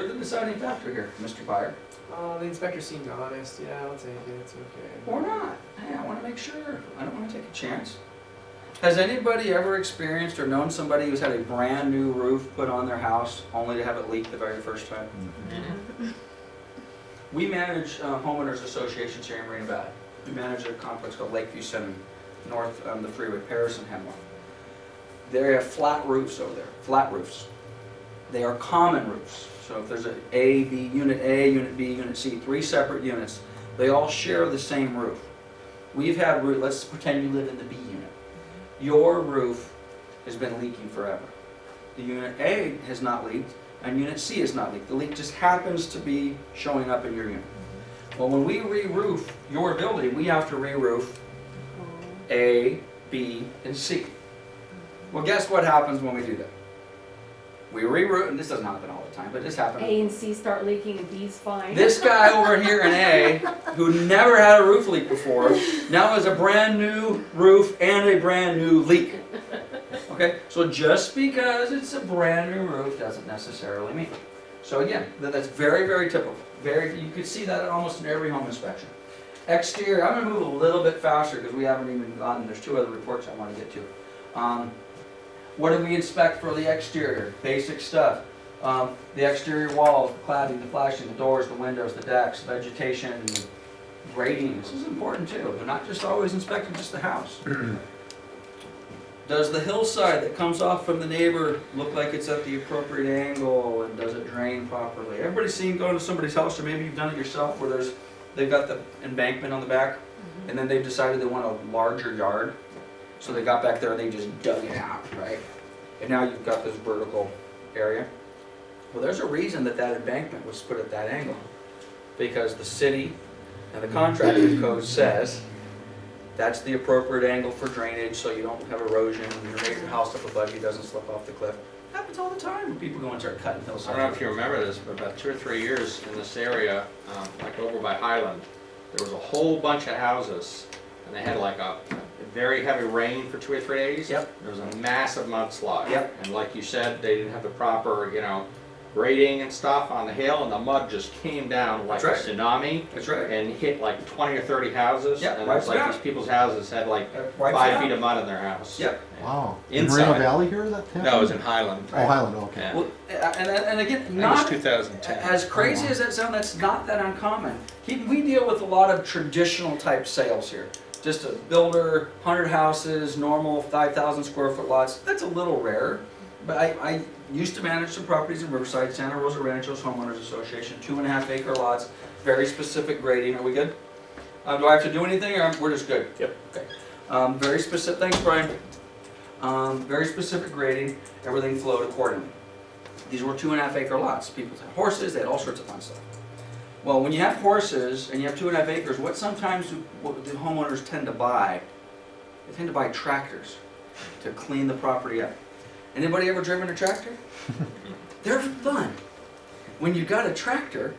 the deciding factor here, Mr. Buyer. The inspector seemed honest. Yeah, I'll take it. It's okay. Or not. Hey, I want to make sure. I don't want to take a chance. Has anybody ever experienced or known somebody who's had a brand new roof put on their house only to have it leak the very first time? We manage homeowners associations here in Marina Valley. We manage a complex called Lakeview Center, north on the freeway, Paris and Hemlock. They have flat roofs over there, flat roofs. They are common roofs. So if there's Unit A, Unit B, Unit C, 3 separate units, they all share the same roof. We've had let's pretend you live in the B unit. Your roof has been leaking forever. The Unit A has not leaked, and Unit C has not leaked. The leak just happens to be showing up in your unit. Well, when we re-roof your building, we have to re-roof A, B, and C. Well, guess what happens when we do that? We re-roof, and this doesn't happen all the time, but this happens. A and C start leaking and B's fine. This guy over here in A, who never had a roof leak before, now has a brand new roof and a brand new leak. Okay, so just because it's a brand new roof doesn't necessarily mean. So again, that's very, very typical. You could see that almost in every home inspection. Exterior, I'm gonna move a little bit faster because we haven't even gotten, there's 2 other reports I want to get to. What do we inspect for the exterior? Basic stuff. The exterior walls, the cladding, the flashing, the doors, the windows, the decks, vegetation, grading. This is important too. They're not just always inspecting just the house. Does the hillside that comes off from the neighbor look like it's at the appropriate angle, and does it drain properly? Everybody's seen going to somebody's house, or maybe you've done it yourself, where they've got the embankment on the back, and then they've decided they want a larger yard. So they got back there and they just dug it out, right? And now you've got this vertical area. Well, there's a reason that embankment was put at that angle. Because the city and the contractor's code says that's the appropriate angle for drainage, so you don't have erosion, you raise your house up above you, doesn't slip off the cliff. It happens all the time when people go and start cutting I hillsides. don't know if you remember this, but about 2 or 3 years in this area, like over by Highland, there was a whole bunch of houses, and they had like a very heavy rain for 2 or 3 days. Yep. There was a massive mudslide. Yep. And like you said, they didn't have the proper, grading and stuff on the hill, and the mud just came down like That's a tsunami That's right. and hit like 20 or 30 houses. Yep, And it wipes was it like out. these people's houses had like Wipes it 5 out. feet of mud in their house. Yep. Wow. In Inside. Marina Valley here, that happened? No, it was in Highland. Oh, Highland, okay. Yeah. Well, and again, I think it was not 2010. as crazy as that sounds, that's not that uncommon. We deal with a lot of traditional type sales here. Just a builder, 100 houses, normal 5,000 square foot lots. That's a little rare. But I used to manage some properties in Riverside, Santa Rosa Ranchos Homeowners Association, 2.5 acre lots, very specific grading. Are we good? Do I have to do anything, or we're just good? Yep. Okay. Very specific. Thanks, Brian. Very specific grading. Everything flowed accordingly. These were 2.5 acre lots. People had horses, they had all sorts of fun stuff. Well, when you have horses and you have 2.5 acres, what sometimes what the homeowners tend to buy, they tend to buy tractors to clean the property up. Anybody ever driven a tractor? They're fun. When you got a tractor,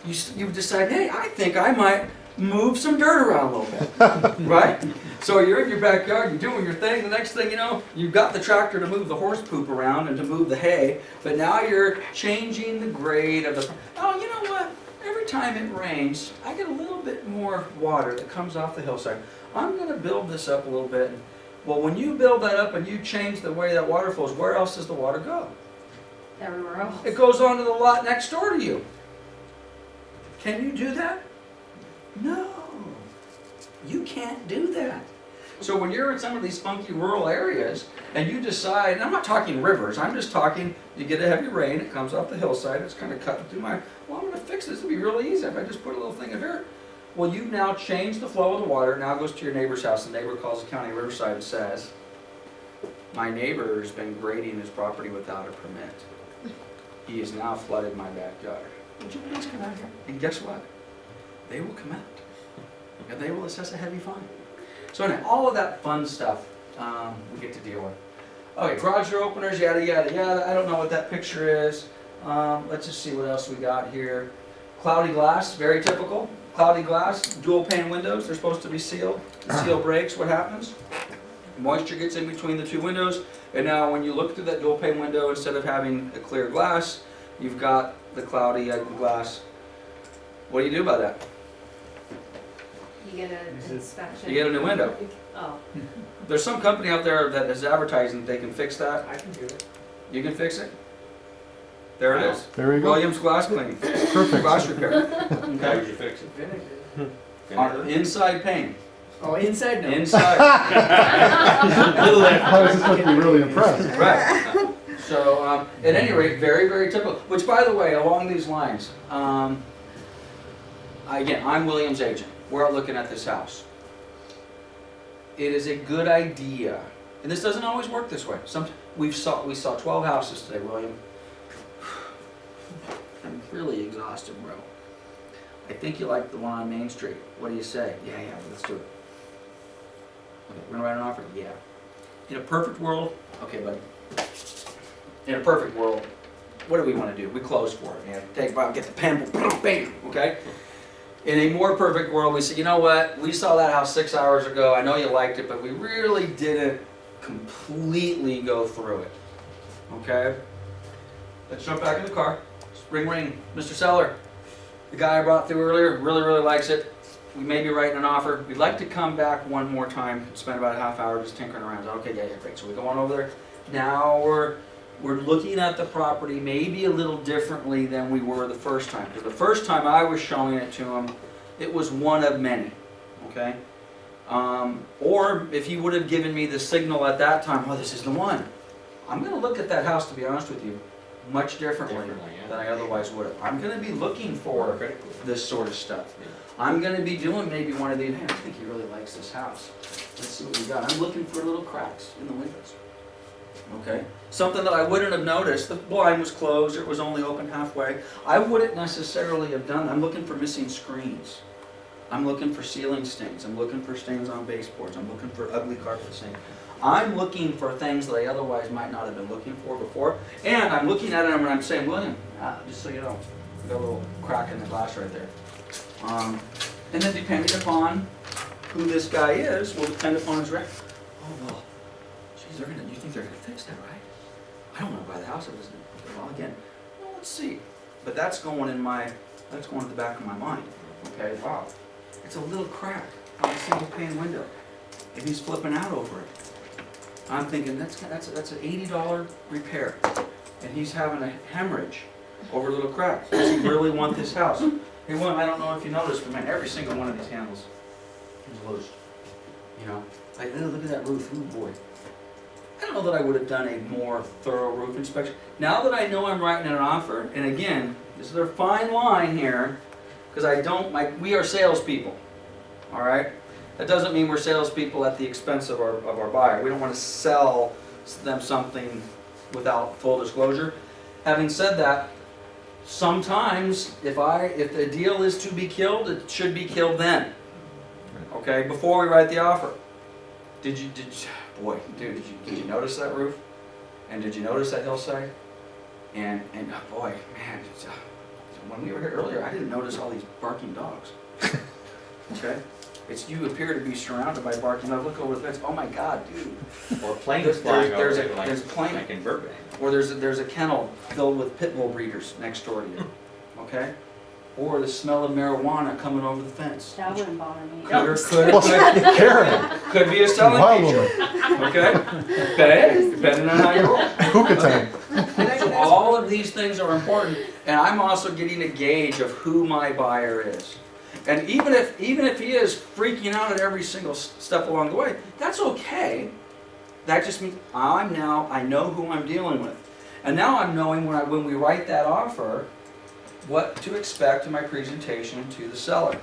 you decide, hey, I think I might move some dirt around a little bit, right? So you're in your backyard, you're doing your thing, the next thing you know, you've got the tractor to move the horse poop around and to move the hay, but now you're changing the grade of the, oh, you know what? Every time it rains, I get a little bit more water that comes off the hillside. I'm gonna build this up a little bit. Well, when you build that up and you change the way that water flows, where else does the water go? Everywhere else. It goes onto the lot next door to you. Can you do that? No. You can't do that. So when you're in some of these funky rural areas and you decide, and I'm not talking rivers, I'm just talking, you get a heavy rain, it comes off the hillside, it's kind of cutting through my, well, I'm going to fix this, it'll be really easy if I just put a little thing of dirt. Well, you've now changed the flow of the water, now it goes to your neighbor's house, the neighbor calls the county Riverside and says, my neighbor's been grading his property without a permit. He has now flooded my backyard. Would you please come out here? And guess what? They will come out. And they will assess a heavy fine. So anyway, all of that fun stuff we get to deal with. Okay, garage door openers, yada, yada, yada. I don't know what that picture is. Let's just see what else we got here. Cloudy glass, very typical. Cloudy glass, dual pane windows, they're supposed to be sealed. The seal breaks, what happens? Moisture gets in between the two windows, and now when you look through that dual pane window, instead of having a clear glass, you've got the cloudy glass. What do you do about that? You get an inspection. You get a new window. Oh, There's some company out there that is advertising they can fix that. I can do it. You can fix it? There it is. There you go. Williams Glass Cleaning, Perfect. glass repair. How would Okay. you fix it? Vinegar. On inside pane, Oh, inside no. inside. I was just supposed to be really impressed. Right. So, at any rate, very, very typical. Which, by the way, along these lines, again, I'm Williams' agent. We're out looking at this house. It is a good idea, and this doesn't always work this way. We saw 12 houses today, William. I'm really exhausted, bro. I think you like the one on Main Street. What do you say? Yeah, let's do it. Okay, we're gonna write an offer? Yeah. In a perfect world, okay, buddy. In a perfect world, what do we want to do? We close for it, man. Take Bob, get the pen, bam, okay? In a more perfect world, we say, you know what? We saw that house 6 hours ago. I know you liked it, but we really didn't completely go through it. Okay? Let's jump back in the car. Spring ring, Mr. Seller. The guy I brought through earlier really, really likes it. We may be writing an offer. We'd like to come back one more time, spend about a half hour just tinkering around. Okay, yeah, great. So we go on over there. Now we're looking at the property maybe a little differently than we were the first time. Because the first time I was showing it to him, it was one of many. Okay? Or if he would have given me the signal at that time, oh, this is the one. I'm going to look at that house, to be honest with you, much differently Yeah. than I otherwise would have. I'm going to be looking for Critically. this sort of stuff. Yeah. I'm going to be doing maybe one of these, hey, I think he really likes this house. Let's see what we got. I'm looking for little cracks in the windows. Okay? Something that I wouldn't have noticed. The blind was closed, it was only open halfway. I wouldn't necessarily have done that. I'm looking for missing screens. I'm looking for ceiling stains. I'm looking for stains on baseboards. I'm looking for ugly carpet stains. I'm looking for things that I otherwise might not have been looking for before. And I'm looking at it and I'm saying, William, just so you know, got a little crack in the glass right there. And then depending upon who this guy is, will depend upon his record. Oh, well, geez, you think they're gonna fix that, right? I don't want to buy the house if it isn't. Well, again, well, let's see. But that's going to the back of my mind. Okay, wow. It's a little crack on a single pane window. And he's flipping out over it. I'm thinking that's an $80 repair. And he's having a hemorrhage over a little crack. Does he really want this house? Hey, William, I don't know if you noticed, but man, every single one of these handles is loose. You know, like, oh, look at that roof. Oh boy. I don't know that I would have done a more thorough roof inspection. Now that I know I'm writing an offer, and again, this is a fine line here, because we are salespeople, all right? That doesn't mean we're salespeople at the expense of our buyer. We don't want to sell them something without full disclosure. Having said that, sometimes if the deal is to be killed, it should be killed then. Okay, before we write the offer. Did you notice that roof? And did you notice that hillside? And oh boy, man, when we were here earlier, I didn't notice all these barking dogs. Okay? You appear to be surrounded by barking dogs. Look over the fence. Oh my God, dude. Or planes There's- flying there's over a- it, like, there's a plane. like in Burbank. Or there's a kennel filled with pit bull breeders next door to you. Okay? Or the smell of marijuana coming over the fence. That wouldn't bother me. Well, Karen, Could be a selling wild feature. woman, Okay? But hey, depending on how you roll. hookah time. So all of these things are important, and I'm also getting a gauge of who my buyer is. And even if he is freaking out at every single step along the way, that's okay. That just means I know who I'm dealing with. And now I'm knowing when we write that offer, what to expect in my presentation to the seller.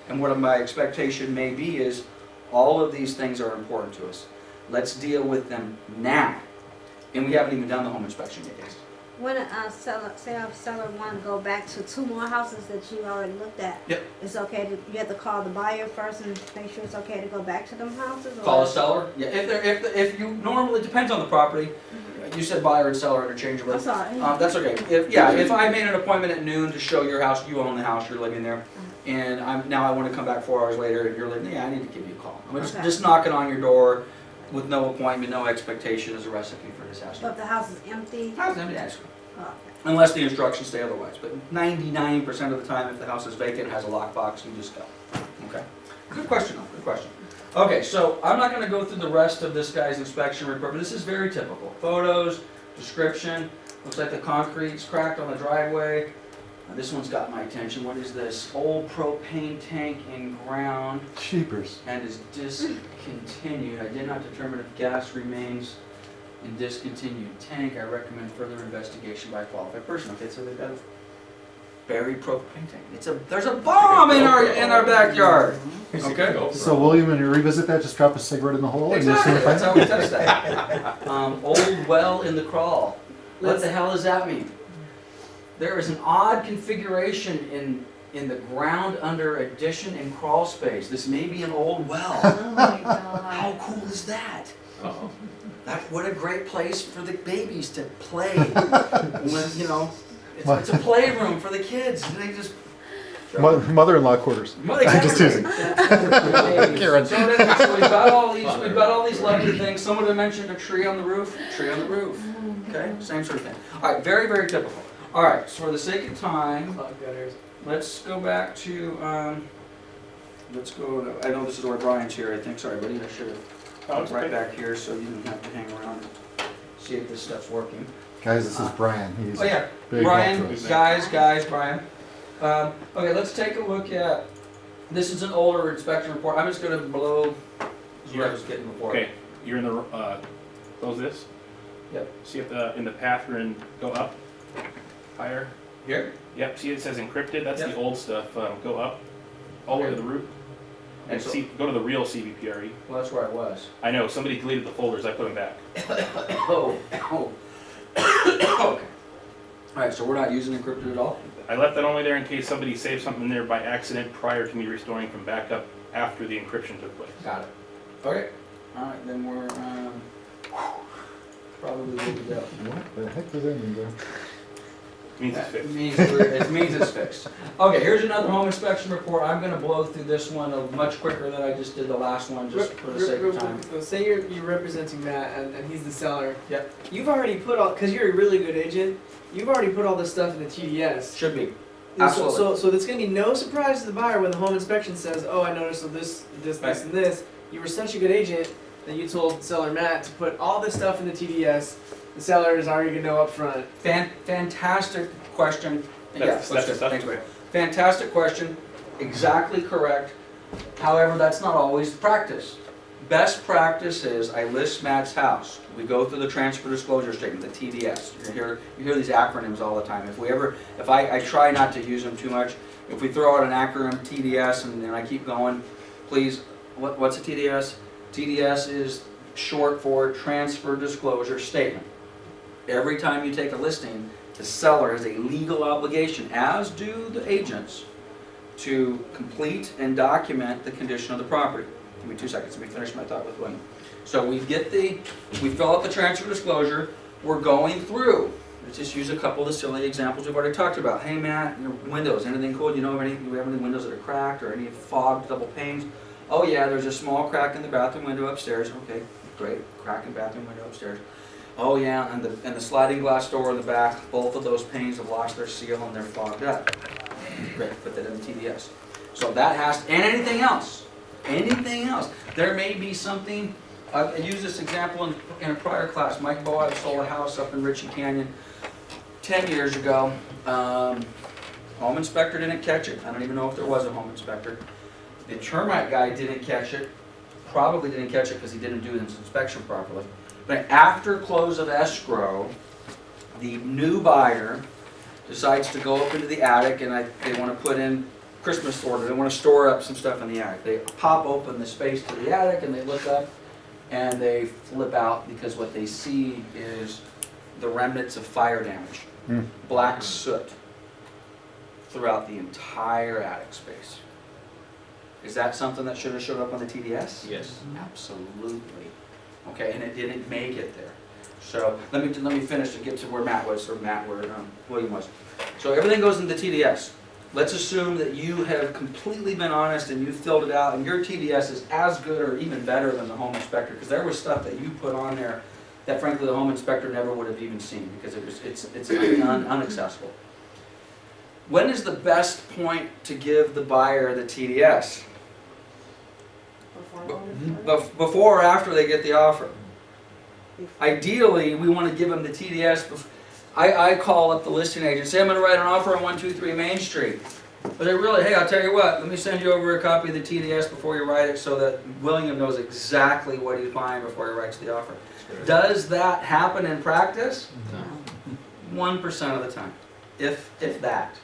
And what my expectation may be is, all of these things are important to us. Let's deal with them now. And we haven't even done the home inspection yet. When a seller want to go back to 2 more houses that you already looked at, Yep. it's okay to, you have to call the buyer first and make sure it's okay to go back to them houses? Or? Call a seller? Yeah, if you, normally, it depends on the property. You said buyer and seller interchangeably. I'm sorry. That's okay. If I made an appointment at noon to show your house, you own the house, you're living there, and I want to come back 4 hours later, and you're like, yeah, I need to give you a call. I'm Okay. just knocking on your door with no appointment, no expectation as a recipe for disaster. But if the house is empty? How's that? Yes. Oh, okay. Unless the instructions say otherwise. But 99% of the time, if the house is vacant, has a lockbox, you just go. Okay. Good question, though. Good question. Okay, so I'm not going to go through the rest of this guy's inspection report, but this is very typical. Photos, description. Looks like the concrete's cracked on the driveway. This one's got my attention. What is this? Old propane tank in ground Sheepers. and is discontinued. I did not determine if gas remains in discontinued tank. I recommend further investigation by a qualified person. Okay, so they've got a buried propane tank. There's a bomb in our backyard. Okay. So William, when you revisit that, just drop a cigarette in the hole and you'll see Exactly. if That's how we test that. Old well in the crawl. What the hell does that mean? There is an odd configuration in the ground under addition and crawl space. This may be an old well. Oh my God. How cool is that? Uh-oh. What a great place for the babies to play. When, it's a playroom for the kids. And they just Mother-in-law quarters. I'm just teasing. Karen. So we've got all these lovely things. Someone had mentioned a tree on the roof. Tree on the roof. Okay, same sort of thing. All right, very, very typical. All right, so for the sake of time, Clog gutters. let's go back to, I know this is where Brian's here, I think. Sorry, buddy, I should have right back here so you didn't have to hang around and see if this stuff's working. Guys, this is Brian. He's Oh yeah, big Brian, help to us. guys, Brian. Okay, let's take a look at, this is an older inspection report. I'm just gonna blow what I was getting before. Okay, you're in the, close this. Yep. See if in the path we're in, go up, higher. Here? Yep, see it says encrypted, that's Yep. the old stuff, go up, all the way to Okay. the root. And And so, go to the real CVPRE. well, that's where I was. I know, somebody deleted the folders, I put them back. Oh. Okay. Alright, so we're not using encrypted at all? I left that only there in case somebody saved something in there by accident prior to me restoring from backup after the encryption took place. Got it. Okay. Alright, then we're, probably good to go. What the heck does that mean, though? Means it's It fixed. means it's fixed. Okay, here's another home inspection report. I'm gonna blow through this one much quicker than I just did the last one, just for the sake of time. Say you're representing Matt and he's the seller. Yep. You've already put all, because you're a really good agent, you've already put all this stuff in the TDS. Should be. And so- Absolutely. So there's gonna be no surprise to the buyer when the home inspection says, oh, I noticed this, Right. and this. You were such a good agent that you told seller Matt to put all this stuff in the TDS. The seller is already gonna know up front. Fantastic question. That's Yes, the stuff. thanks, Ray. Fantastic question, exactly correct. However, that's not always practice. Best practice is I list Matt's house. We go through the transfer disclosure statement, the TDS. You hear these acronyms all the time. If I try not to use them too much. If we throw out an acronym TDS and then I keep going, please, what's a TDS? TDS is short for transfer disclosure statement. Every time you take a listing, the seller has a legal obligation, as do the agents, to complete and document the condition of the property. Give me 2 seconds, let me finish my thought with William. So we fill out the transfer disclosure, we're going through. Let's just use a couple of the silly examples we've already talked about. Hey Matt, your windows, anything cool? Do we have any windows that are cracked or any fogged double panes? Oh yeah, there's a small crack in the bathroom window upstairs. Okay, great, crack in bathroom window upstairs. Oh yeah, and the sliding glass door in the back, both of those panes have lost their seal and they're fogged up. Great, put that in the TDS. So that has, and anything else. There may be something, I used this example in a prior class. Mike Boab sold a house up in Ritchie Canyon 10 years ago. Home inspector didn't catch it. I don't even know if there was a home inspector. The termite guy didn't catch it. Probably didn't catch it because he didn't do his inspection properly. But after close of escrow, the new buyer decides to go up into the attic and they want to put in Christmas order. They want to store up some stuff in the attic. They pop open the space to the attic and they look up and they flip out because what they see is the remnants of fire damage. Black soot throughout the entire attic space. Is that something that should have showed up on the TDS? Yes. Absolutely. Okay, and it didn't make it there. So let me finish to get to where William was. So everything goes into the TDS. Let's assume that you have completely been honest and you filled it out and your TDS is as good or even better than the home inspector, because there was stuff that you put on there that frankly the home inspector never would have even seen because it's unaccessible. When is the best point to give the buyer the TDS? Before or after they get the offer? Ideally, we want to give them the TDS. I call up the listing agent, say I'm going to write an offer on 123 Main Street. But they really, hey, I'll tell you what, let me send you over a copy of the TDS before you write it so that William knows exactly what he's buying before he writes the offer. Does that happen in practice? No. 1% of the time, if that.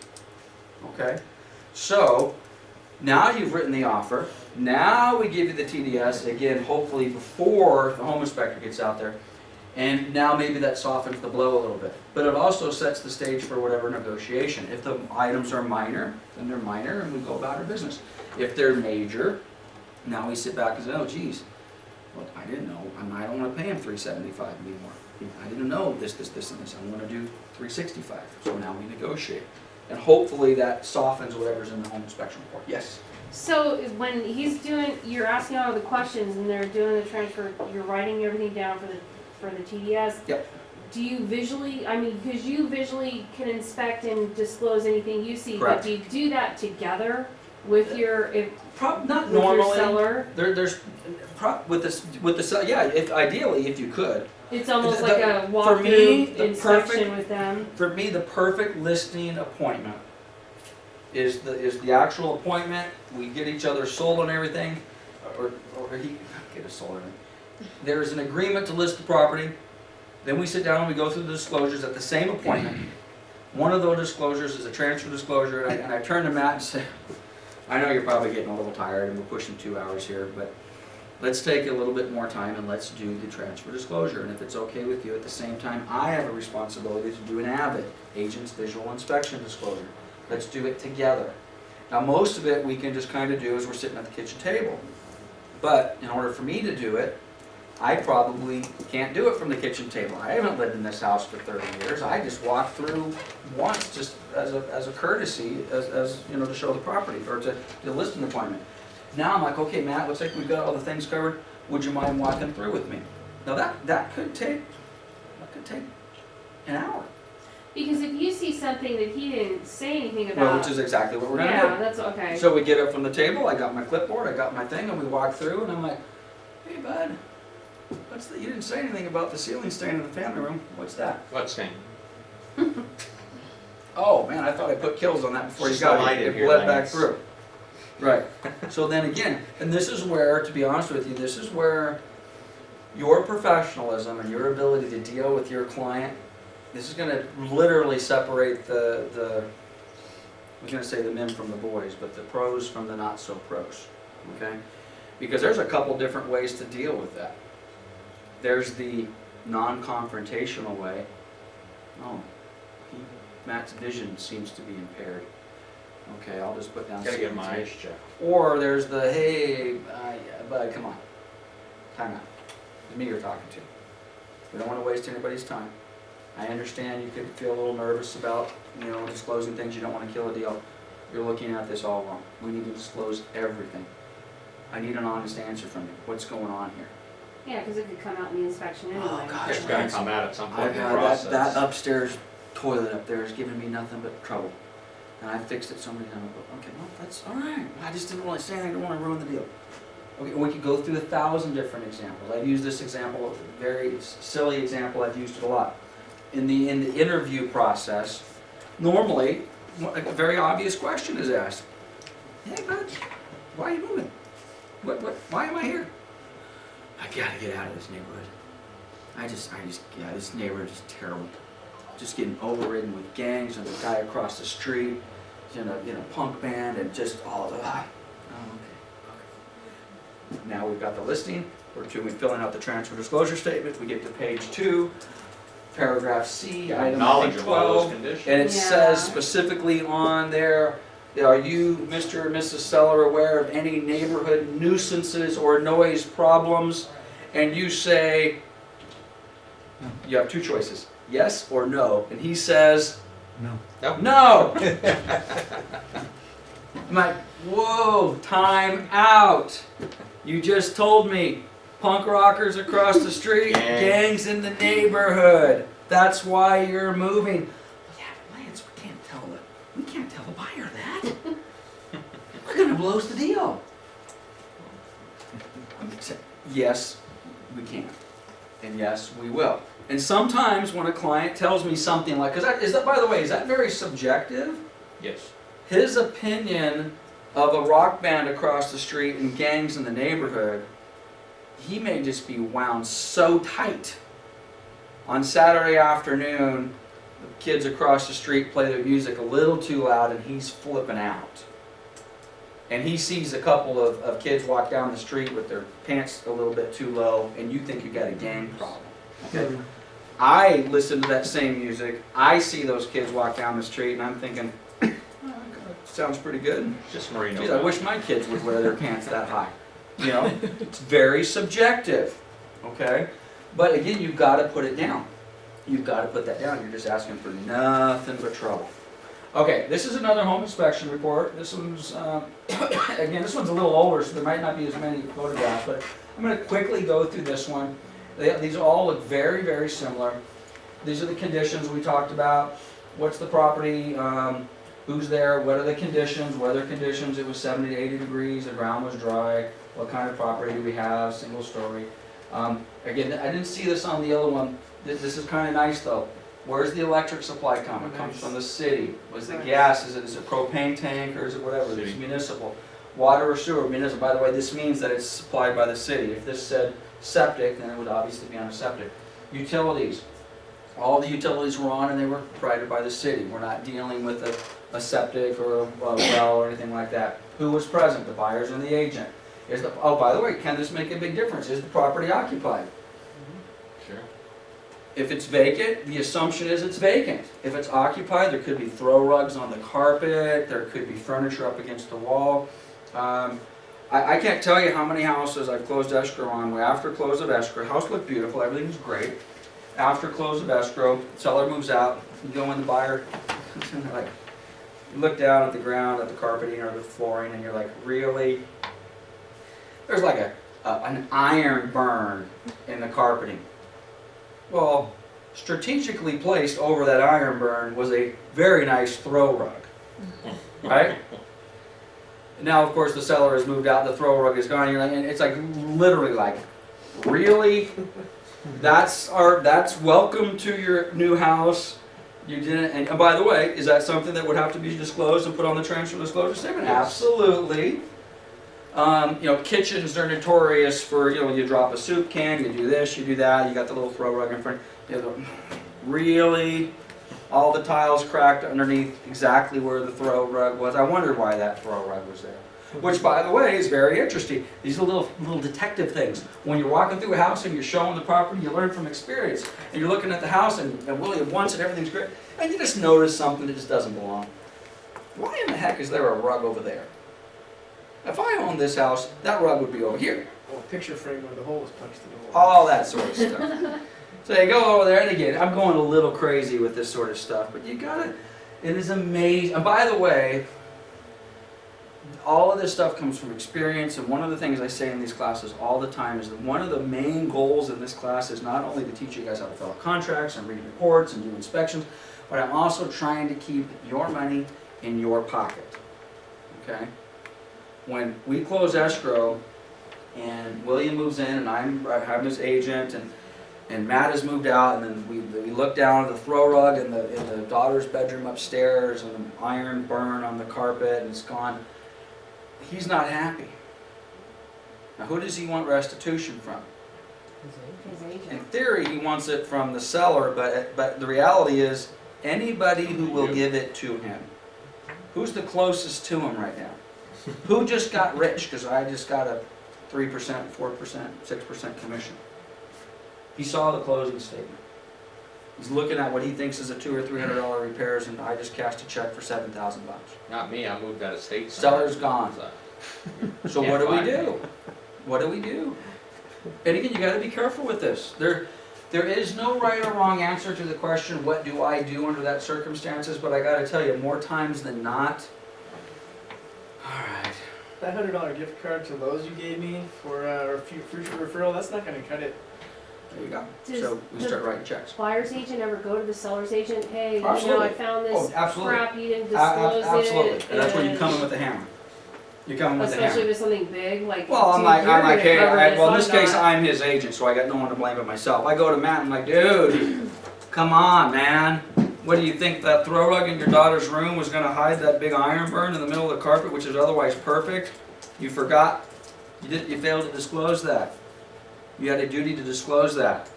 Okay? So, now you've written the offer. Now we give you the TDS, again, hopefully before the home inspector gets out there. And now maybe that softens the blow a little bit. But it also sets the stage for whatever negotiation. If the items are minor, then they're minor and we go about our business. If they're major, now we sit back and say, oh geez, well, I didn't know, I don't want to pay him $375 anymore. I didn't know this, and this. I want to do $365. So now we negotiate. And hopefully that softens whatever's in the home inspection report. Yes? So when you're asking all the questions and they're doing the transfer, you're writing everything down for the TDS. Yep. Do you visually, because you visually can inspect and disclose anything you see, Correct. but do you do that together with your, Not with your normally. seller? With the seller, yeah, ideally if you could. It's almost The- like the- a for me, walkthrough the inspection perfect- with them. For me, the perfect listing appointment is the actual appointment. We get each other sold on everything, or he get us sold on everything. There's an agreement to list the property. Then we sit down and we go through the disclosures at the same appointment. One of those disclosures is a transfer disclosure, and I turn to Matt and say, I know you're probably getting a little tired and we're pushing 2 hours here, but let's take a little bit more time and let's do the transfer disclosure. And if it's okay with you, at the same time, I have a responsibility to do an AVID, Agent's Visual Inspection Disclosure. Let's do it together. Now most of it we can just kind of do as we're sitting at the kitchen table. But in order for me to do it, I probably can't do it from the kitchen table. I haven't lived in this house for 30 years. I just walked through once just as a courtesy, as you know, to show the property or to list an appointment. Now I'm like, okay, Matt, looks like we've got all the things covered. Would you mind walking through with me? Now that could take an hour. Because if you see something that he didn't say anything Well, about. which is exactly what we're gonna Yeah, do. that's okay. So we get up from the table, I got my clipboard, I got my thing, and we walk through, and I'm like, hey bud, you didn't say anything about the ceiling stain in the family room. What's that? What stain? Oh man, I thought I put kills on that before you Just got the light it. in It here, bled back Lance. through. Right. So then again, and this is where, to be honest with you, this is where your professionalism and your ability to deal with your client, this is gonna literally separate I was gonna say the men from the boys, but the pros from the not so pros, okay? Because there's a couple different ways to deal with that. There's the non-confrontational way. Oh, Matt's vision seems to be impaired. Okay, I'll just put down Gotta get my CMT. eyes checked. Or there's the, hey, bud, come on. Time out. It's me you're talking to. We don't want to waste anybody's time. I understand you could feel a little nervous about, disclosing things. You don't want to kill a deal. You're looking at this all wrong. We need to disclose everything. I need an honest answer from you. What's going on here? Yeah, because it could come out in the inspection anyway. Oh, gosh. It's gonna come out at some point in the that process. upstairs toilet up there is giving me nothing but trouble. And I fixed it so many times. Okay, well, that's all right. I just didn't really say anything. I didn't want to ruin the deal. Okay, we could go through 1,000 different examples. I've used this example, a very silly example. I've used it a lot. In the interview process, normally a very obvious question is asked. Hey, bud, why are you moving? Why am I here? I gotta get out of this neighborhood. This neighborhood is terrible. Just getting overridden with gangs and the guy across the street, in a punk band and just all of that. Oh, okay. Now we've got the listing. We're filling out the transfer disclosure statement. We get to page 2, paragraph C, item Knowledge of all 12. those conditions. And it Yeah. says specifically on there, are you, Mr. and Mrs. Seller, aware of any neighborhood nuisances or noise problems? And you say, you have 2 choices, yes or no. And he says, No. no! I'm like, whoa, time out. You just told me punk rockers across the street, gangs in the neighborhood. That's why you're moving. Well, yeah, but Lance, we can't tell the buyer that. We're gonna blows the deal. Yes, we can. And yes, we will. And sometimes when a client tells me something like, by the way, is that very subjective? Yes. His opinion of a rock band across the street and gangs in the neighborhood, he may just be wound so tight. On Saturday afternoon, the kids across the street play their music a little too loud and he's flipping out. And he sees a couple of kids walk down the street with their pants a little bit too low and you think you got a gang problem. Okay? I listen to that same music, I see those kids walk down the street and I'm thinking, oh, that sounds pretty good. Just Marino. Geez, I wish my kids would wear their pants that high. It's very subjective, okay? But again, you've got to put it down. You've got to put that down. You're just asking for nothing but trouble. Okay, this is another home inspection report. This one's, again, this one's a little older, so there might not be as many photographs, but I'm going to quickly go through this one. These all look very, very similar. These are the conditions we talked about. What's the property? Who's there? What are the conditions? Weather conditions? It was 70 to 80 degrees. The ground was dry. What kind of property do we have? Single story. Again, I didn't see this on the other one. This is kind of nice though. Where's the electric supply come? It comes from the city. Was the gas? Is it a propane tank or is it whatever? It's City. municipal. Water or sewer, municipal. By the way, this means that it's supplied by the city. If this said septic, then it would obviously be on a septic. Utilities. All the utilities were on and they were provided by the city. We're not dealing with a septic or a well or anything like that. Who was present? The buyers and the agent. Oh, by the way, can this make a big difference? Is the property occupied? Sure. If it's vacant, the assumption is it's vacant. If it's occupied, there could be throw rugs on the carpet, there could be furniture up against the wall. I can't tell you how many houses I've closed escrow on where after close of escrow, house looked beautiful, everything was great. After close of escrow, seller moves out, you go in, the buyer, like, you look down at the ground, at the carpeting or the flooring, and you're like, really? There's like an iron burn in the carpeting. Well, strategically placed over that iron burn was a very nice throw rug, right? Now, of course, the seller has moved out, the throw rug is gone, and it's like literally like, really? That's welcome to your new house. You didn't, and by the way, is that something that would have to be disclosed and put on the transfer disclosure statement? Absolutely. Kitchens are notorious for, you drop a soup can, you do this, you do that, you got the little throw rug in front. Really? All the tiles cracked underneath exactly where the throw rug was. I wonder why that throw rug was there. Which, by the way, is very interesting. These are little detective things. When you're walking through a house and you're showing the property, you learn from experience. And you're looking at the house and William wants it, everything's great. and you just notice something that just doesn't belong. Why in the heck is there a rug over there? If I owned this house, that rug would be over here. Well, picture frame where the hole was punched in the wall. All that sort of stuff. So you go over there, and again, I'm going a little crazy with this sort of stuff, but you gotta, it is amazing. And by the way, all of this stuff comes from experience, and one of the things I say in these classes all the time is that one of the main goals in this class is not only to teach you guys how to fill out contracts and read reports and do inspections, but I'm also trying to keep your money in your pocket, okay? When we close escrow, and William moves in, and I'm his agent, and Matt has moved out, and then we look down at the throw rug in the daughter's bedroom upstairs, and the iron burn on the carpet, and it's gone. He's not happy. Now, who does he want restitution from? His In agent. theory, he wants it from the seller, but the reality is, anybody who will give it to him. Who's the closest to him right now? Who just got rich because I just got a 3%, 4%, 6% commission? He saw the closing statement. He's looking at what he thinks is a $200 or $300 repairs, and I just cashed a check for $7,000. Not me, I moved out of state. Seller's gone. So, So what do we do? What do we do? And again, you got to be careful with this. There is no right or wrong answer to the question, what do I do under that circumstances? But I got to tell you, more times than not. All right. That $100 gift card to Lowe's you gave me for our future referral, that's not gonna cut it. There you go. Does So we the start writing checks. Buyer's agent ever go to the seller's agent, hey, you know, Absolutely. I found Oh, this absolutely. crap, you didn't disclose it. Absolutely. And that's where you come in with the hammer. You come in with the hammer. Especially if it's something big, like. Well, I'm dude, like, you're gonna hey, cover this, well, in I'm this case, not. I'm his agent, so I got no one to blame but myself. I go to Matt and I'm like, dude, come on, man. What do you think, that throw rug in your daughter's room was gonna hide that big iron burn in the middle of the carpet, which is otherwise perfect? You forgot? You failed to disclose that. You had a duty to disclose that.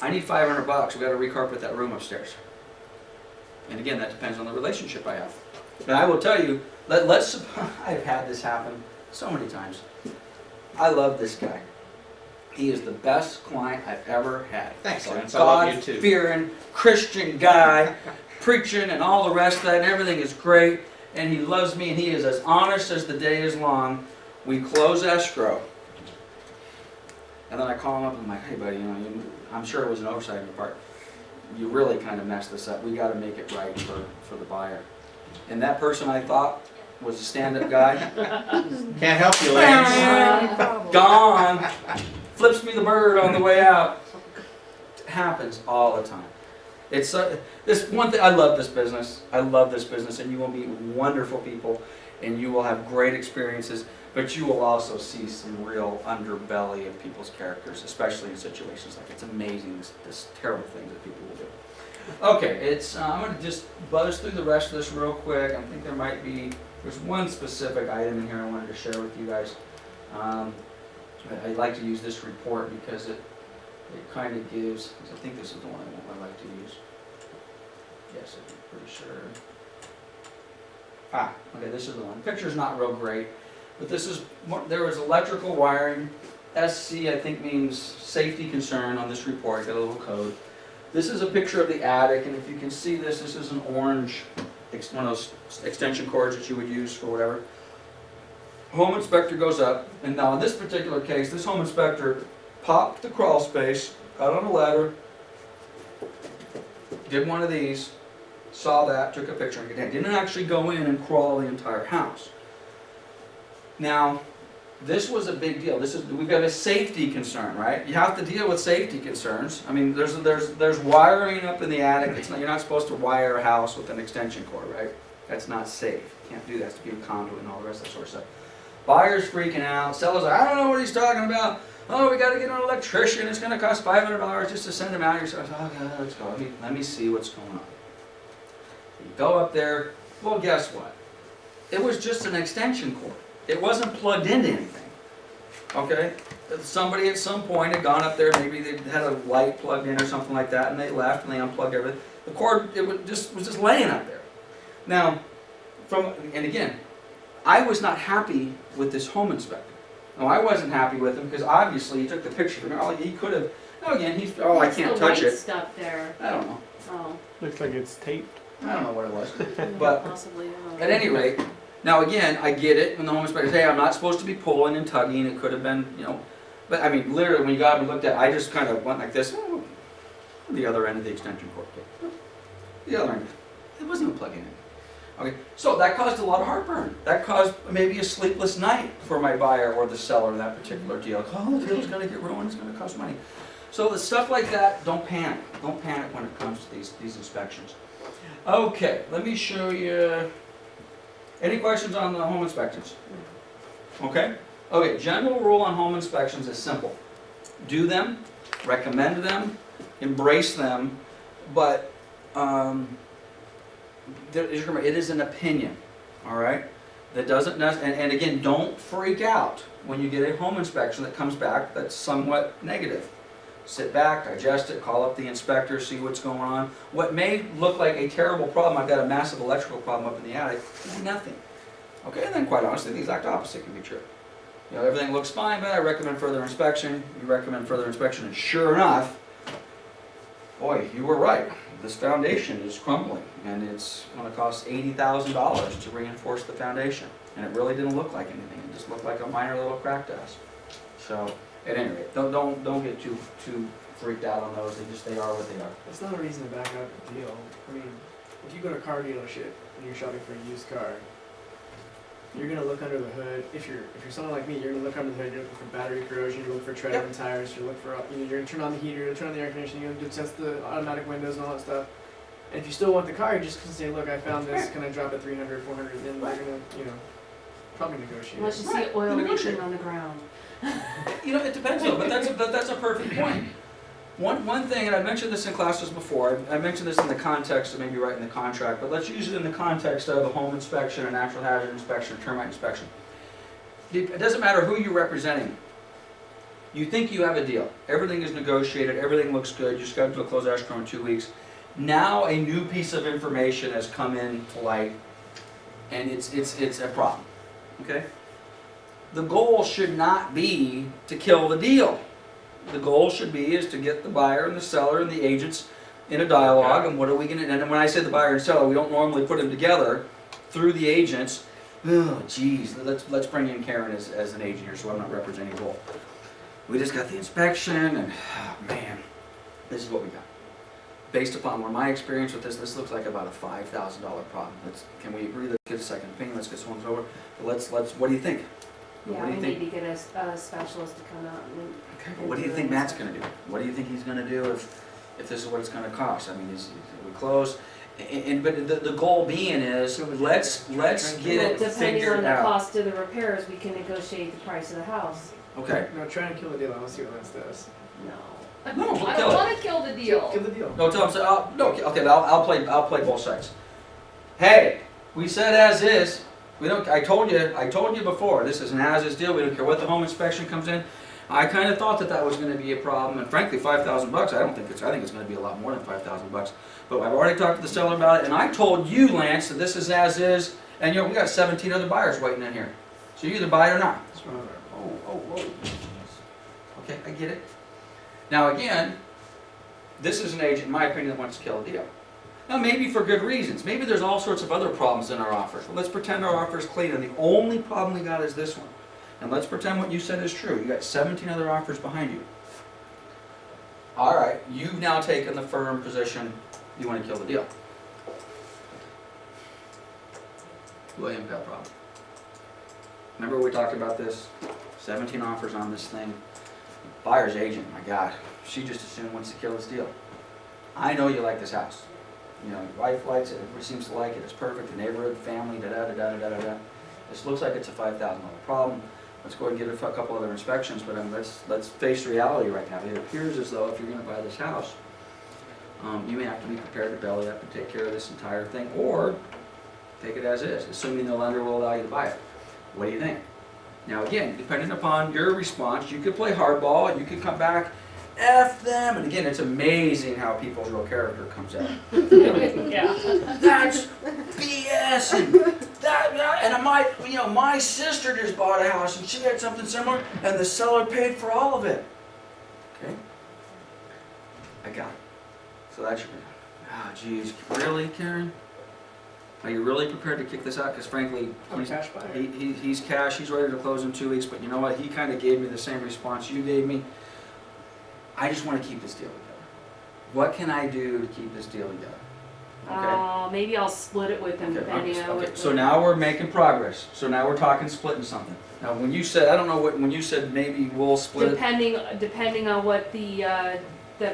I need $500, we gotta recarpet that room upstairs. And again, that depends on the relationship I have. And I will tell you, let's, I've had this happen so many times. I love this guy. He is the best client I've ever had. Thanks, A Lance. I love you too. God-fearing Christian guy, preaching and all the rest of that, and everything is great. And he loves me, and he is as honest as the day is long. We close escrow. And then I call him up and I'm like, hey buddy, I'm sure it was an oversight on your part. You really kind of messed this up. We got to make it right for the buyer. And that person I thought was a stand-up guy, Can't help you, Lance. gone, flips me the bird on the way out. It happens all the time. It's this one thing. I love this business. I love this business, and you will meet wonderful people, and you will have great experiences. But you will also see some real underbelly of people's characters, especially in situations like it's amazing this terrible things that people will do. Okay, I'm going to just buzz through the rest of this real quick. I think there's one specific item in here I wanted to share with you guys. I'd like to use this report because it kind of gives, I think this is the one I like to use. Yes, I'm pretty sure. Okay, this is the one. The picture's not real great, but there was electrical wiring. SC, I think, means safety concern on this report. Got a little code. This is a picture of the attic, and if you can see this is an orange, one of those extension cords that you would use for whatever. Home inspector goes up, and now in this particular case, this home inspector popped the crawl space, got on a ladder, did one of these, saw that, took a picture, and didn't actually go in and crawl the entire house. Now, this was a big deal. We've got a safety concern, right? You have to deal with safety concerns. I mean, there's wiring up in the attic. You're not supposed to wire a house with an extension cord, right? That's not safe. You can't do that. It's to be a conduit and all the rest of that sort of stuff. Buyer's freaking out. Seller's like, I don't know what he's talking about. Oh, we got to get an electrician. It's going to cost $500 just to send him out here. So, okay, let's go. Let me see what's going on. So you go up there. Well, guess what? It was just an extension cord. It wasn't plugged into anything. Okay? Somebody at some point had gone up there, maybe they had a light plugged in or something like that, and they left and they unplugged everything. The cord was just laying up there. Now, and again, I was not happy with this home inspector. No, I wasn't happy with him because obviously he took the picture. He could have. No, again, I can't touch What's the white it. stuff there? I don't know. Oh, Looks like it's taped. I don't know what it was. yeah, But possibly, I don't know. at any rate, now again, I get it when the home inspector says, hey, I'm not supposed to be pulling and tugging, it could have been, you know. But I mean, literally, when you got up and looked at it, I just kind of went like this, oh, the other end of the extension cord. Okay. The other end. It wasn't even plugging in. Okay, so that caused a lot of heartburn. That caused maybe a sleepless night for my buyer or the seller of that particular deal. Oh, the deal's gonna get ruined, it's gonna cost money. So the stuff like that, don't panic. Don't panic when it comes to these inspections. Okay, let me show you. Any questions on the home inspections? Okay? Okay, general rule on home inspections is simple. Do them, recommend them, embrace them, but it is an opinion, all right? That doesn't, and again, don't freak out when you get a home inspection that comes back that's somewhat negative. Sit back, digest it, call up the inspector, see what's going on. What may look like a terrible problem, I've got a massive electrical problem up in the attic, nothing. Okay, and then quite honestly, the exact opposite can be true. You know, everything looks fine, but I recommend further inspection. You recommend further inspection, and sure enough, boy, you were right. This foundation is crumbling, and it's going to cost $80,000 to reinforce the foundation. And it really didn't look like anything. It just looked like a minor little crack to us. So, at any rate, don't get too freaked out on those. They are what they are. It's not a reason to back out the deal. I mean, if you go to a car dealership and you're shopping for a used car, you're gonna look under the hood. If you're someone like me, you're gonna look under the hood. You're looking for battery corrosion. You're looking for tread on the tires. You're looking for you're gonna turn on the heater. You're gonna turn on the air conditioning. You're gonna test the automatic windows and all that stuff. And if you still want the car, you're just gonna say, look, I found this. Can I drop it 300, 400? And then they're gonna, probably negotiate. Unless you see Right, oil negotiate. leaking on the ground. You know, it depends though, but that's a perfect point. One thing, and I've mentioned this in classes before, I mentioned this in the context of maybe writing the contract, but let's use it in the context of a home inspection, a natural hazard inspection, a termite inspection. It doesn't matter who you're representing. You think you have a deal. Everything is negotiated, everything looks good, you're scheduled to close escrow in 2 weeks. Now a new piece of information has come into light, and it's a problem, okay? The goal should not be to kill the deal. The goal should be is to get the buyer and the seller and the agents in a dialogue, and what are we gonna, and when I say the buyer and seller, we don't normally put them together through the agents. Oh, geez, let's bring in Karen as an agent here, so I'm not representing both. We just got the inspection, and oh, man, this is what we got. Based upon my experience with this looks like about a $5,000 problem. Can we agree? Let's get a second opinion, let's get someone's over. But what do you think? Yeah, What do we you need think? to get a specialist to come out and. Okay, but what do you think Matt's gonna do? What do you think he's gonna do if this is what it's gonna cost? I mean, we close, but the goal being is, let's get it Depending on figured the out. cost of the repairs, we can negotiate the price of the house. Okay, No, try and kill the deal. I want to see what Lance does. No. No, we'll I kill don't it. wanna kill the deal. Kill the deal. no, tell him, no, okay, I'll play both sides. Hey, we said as is, we don't, I told you before, this is an as is deal, we don't care what the home inspection comes in. I kind of thought that was going to be a problem, and frankly, $5,000, I think it's going to be a lot more than $5,000. But I've already talked to the seller about it, and I told you, Lance, that this is as is, and we got 17 other buyers waiting in here. So you either buy it or not. What's wrong with her? Oh. Okay, I get it. Now again, this is an agent, in my opinion, that wants to kill a deal. Now maybe for good reasons. Maybe there's all sorts of other problems in our offer. But let's pretend our offer is clean, and the only problem we got is this one. And let's pretend what you said is true. You got 17 other offers behind you. All right, you've now taken the firm position you want to kill the deal. William got a problem. Remember we talked about this? 17 offers on this thing. Buyer's agent, my God, she just as soon wants to kill this deal. I know you like this house. You know, your wife likes it, everybody seems to like it, it's perfect, the neighborhood, family, da-da-da-da-da-da-da. This looks like it's a $5,000 problem. Let's go ahead and get a couple other inspections, but let's face reality right now. It appears as though if you're going to buy this house, you may have to be prepared to belly up and take care of this entire thing, or take it as is, assuming the lender will allow you to buy it. What do you think? Now again, depending upon your response, you could play hardball, you could come back, F them, and again, it's amazing how people's real character comes out. Yeah. That's BS, and my sister just bought a house and she had something similar, and the seller paid for all of it. Okay, I got it. So that's your. Oh, geez, really, Karen? Are you really prepared to kick this out? Because frankly, I'm a cash buyer. he's cash, he's ready to close in 2 weeks, but you know what? He kind of gave me the same response you gave me. I just want to keep this deal together. What can I do to keep this deal together? Okay? Maybe I'll split it with him Okay, depending on okay, what. so now we're making progress. So now we're talking splitting something. Now, when you said, I don't know what, when you said maybe we'll split it. Depending on what the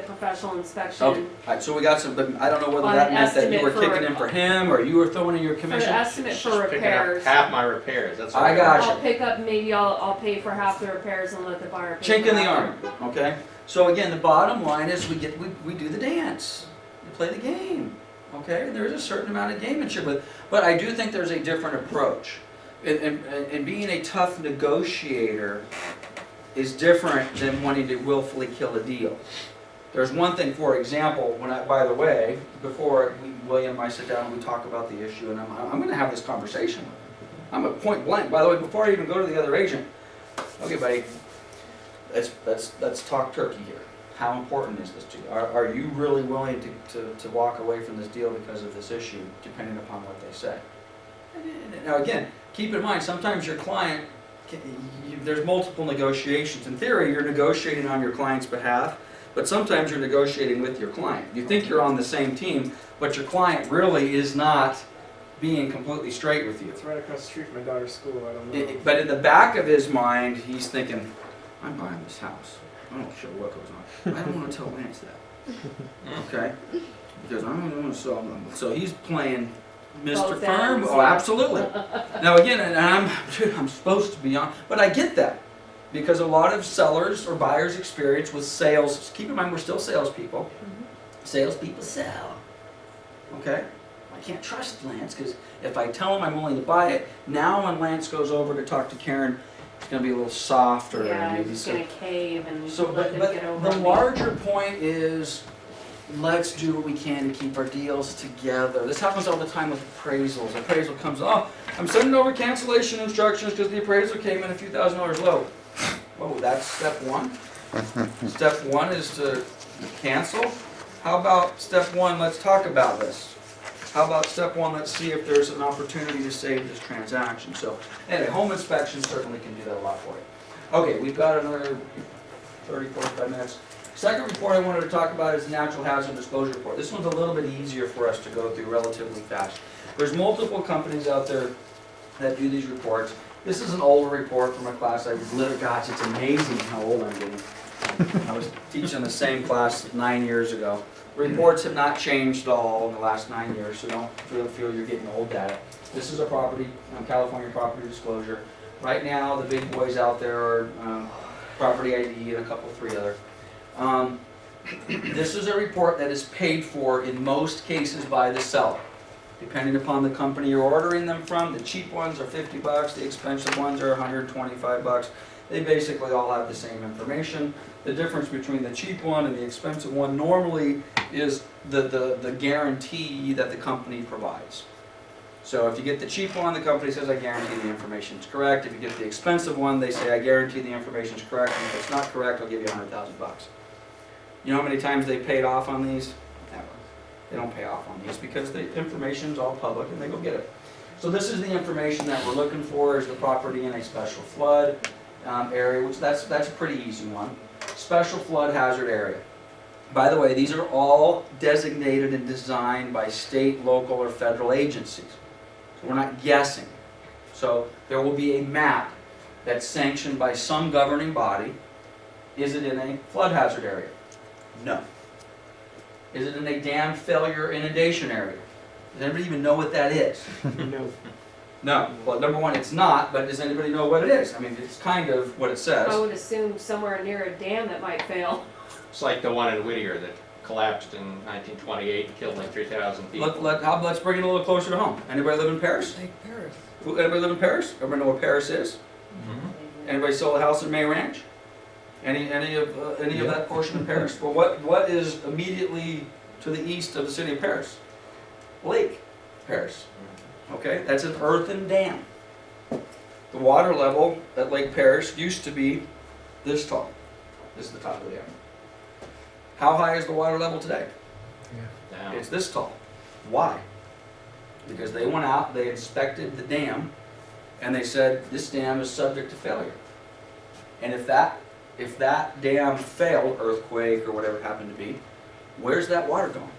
professional Okay, inspection. alright, so we got some, but I don't know whether On that an meant that you were estimate for- kicking in for him, or you were throwing in your For the commission. estimate for Just picking up repairs. half my repairs, that's all. I got I'll you. pick up, maybe I'll pay for half the repairs and let the buyer pay Chink for in the half. armor, okay? So again, the bottom line is we do the dance. We play the game, okay? There is a certain amount of gamemanship, but I do think there's a different approach. And being a tough negotiator is different than wanting to willfully kill a deal. There's one thing, for example, by the way, before William and I sit down and we talk about the issue, and I'm gonna have this conversation with him. I'm at point blank, by the way, before I even go to the other agent. Okay, buddy, let's talk turkey here. How important is this to you? Are you really willing to walk away from this deal because of this issue, depending upon what they say? Now again, keep in mind, sometimes your client, there's multiple negotiations. In theory, you're negotiating on your client's behalf, but sometimes you're negotiating with your client. You think you're on the same team, but your client really is not being completely straight with you. It's right across the street from my daughter's school. I don't know. But in the back of his mind, he's thinking, I'm buying this house. I don't care what goes on. I don't want to tell Lance that. Okay? Because I don't want to sell them. So he's playing Mr. Both Firm. ends, Oh, yeah. absolutely. Now again, and I'm supposed to be on, but I get that. Because a lot of sellers or buyers experience with sales, keep in mind we're still salespeople. Salespeople sell. Okay? I can't trust Lance because if I tell him I'm willing to buy it, now when Lance goes over to talk to Karen, it's going to be a little softer. Yeah, and I'm maybe just so- gonna cave and so, let them but get over the me. larger point is, let's do what we can to keep our deals together. This happens all the time with appraisals. Appraisal comes, oh, I'm sending over cancellation instructions because the appraisal came in a few $1,000s low. Whoa, that's step one? Step one is to cancel? How about step one, let's talk about this. How about step one, let's see if there's an opportunity to save this transaction. So, anyway, home inspection certainly can do that a lot for you. Okay, we've got another 30, 45 minutes. Second report I wanted to talk about is the natural hazard disclosure report. This one's a little bit easier for us to go through relatively fast. There's multiple companies out there that do these reports. This is an older report from a class I literally, gosh, it's amazing how old I'm getting. I was teaching the same class 9 years ago. Reports have not changed at all in the last 9 years, so don't feel you're getting old at it. This is a property, California property disclosure. Right now, the big boys out there are Property ID and a couple, 3 other. This is a report that is paid for in most cases by the seller. Depending upon the company you're ordering them from, the cheap ones are $50, the expensive ones are $125. They basically all have the same information. The difference between the cheap one and the expensive one normally is the guarantee that the company provides. So if you get the cheap one, the company says, I guarantee the information is correct. If you get the expensive one, they say, I guarantee the information is correct, and if it's not correct, I'll give you $100,000. You know how many times they paid off on these? Never. They don't pay off on these because the information's all public and they go get it. So this is the information that we're looking for, is the property in a special flood area, which that's a pretty easy one. Special flood hazard area. By the way, these are all designated and designed by state, local, or federal agencies. So we're not guessing. So there will be a map that's sanctioned by some governing body. Is it in a flood hazard area? No. Is it in a dam failure inundation area? Does anybody even know what that is? No. No. Well, number one, it's not, but does anybody know what it is? I mean, it's kind of what it says. I would assume somewhere near a dam that might fail. It's like the one in Whittier that collapsed in 1928 and killed like 3,000 people. Let's bring it a little closer to home. Anybody live in Paris? Paris. Anybody live in Paris? Everybody know what Paris is? Anybody sold a house in May Ranch? Any of that portion of Paris? Well, what is immediately to the east of the city of Paris? Lake Paris. Okay, that's an earthen dam. The water level at Lake Paris used to be this tall. This is the top of the dam. How high is the water level today? down. It's this tall. Why? Because they went out, they inspected the dam, and they said, this dam is subject to failure. And if that dam failed, earthquake or whatever it happened to be, where's that water going?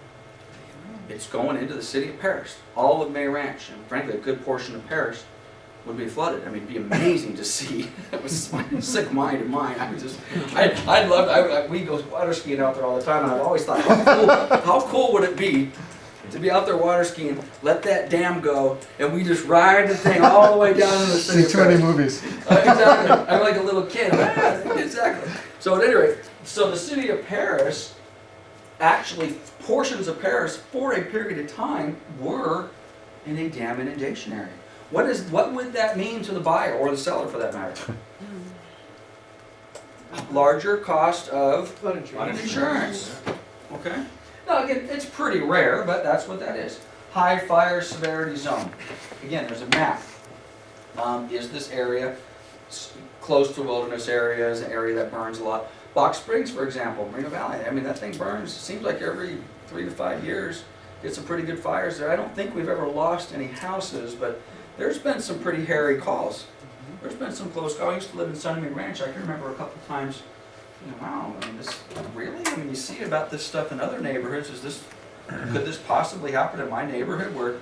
It's going into the city of Paris, all of May Ranch, and frankly, a good portion of Paris would be flooded. I mean, it'd be amazing to see. It was my sick mind of mine. I'd love, we go water skiing out there all the time, and I've always thought, how cool would it be to be out there water skiing, let that dam go, and we just ride the thing all the way down to the city See of too many Paris. movies. Exactly. I'm like a little kid. Exactly. So at any rate, so the city of Paris, actually portions of Paris for a period of time were in a dam inundation area. What would that mean to the buyer or the seller for that matter? Larger cost of Flood insurance. insurance. Okay? Now again, it's pretty rare, but that's what that is. High fire severity zone. Again, there's a map. Is this area close to wilderness areas, an area that burns a lot? Box Springs, for example, Moreno Valley, I mean, that thing burns, it seems like every 3 to 5 years, get some pretty good fires there. I don't think we've ever lost any houses, but there's been some pretty hairy calls. There's been some close calls. I used to live in Sunnymead Ranch. I can remember a couple times, you know, wow, I mean, this, really? I mean, you see about this stuff in other neighborhoods. Could this possibly happen in my neighborhood where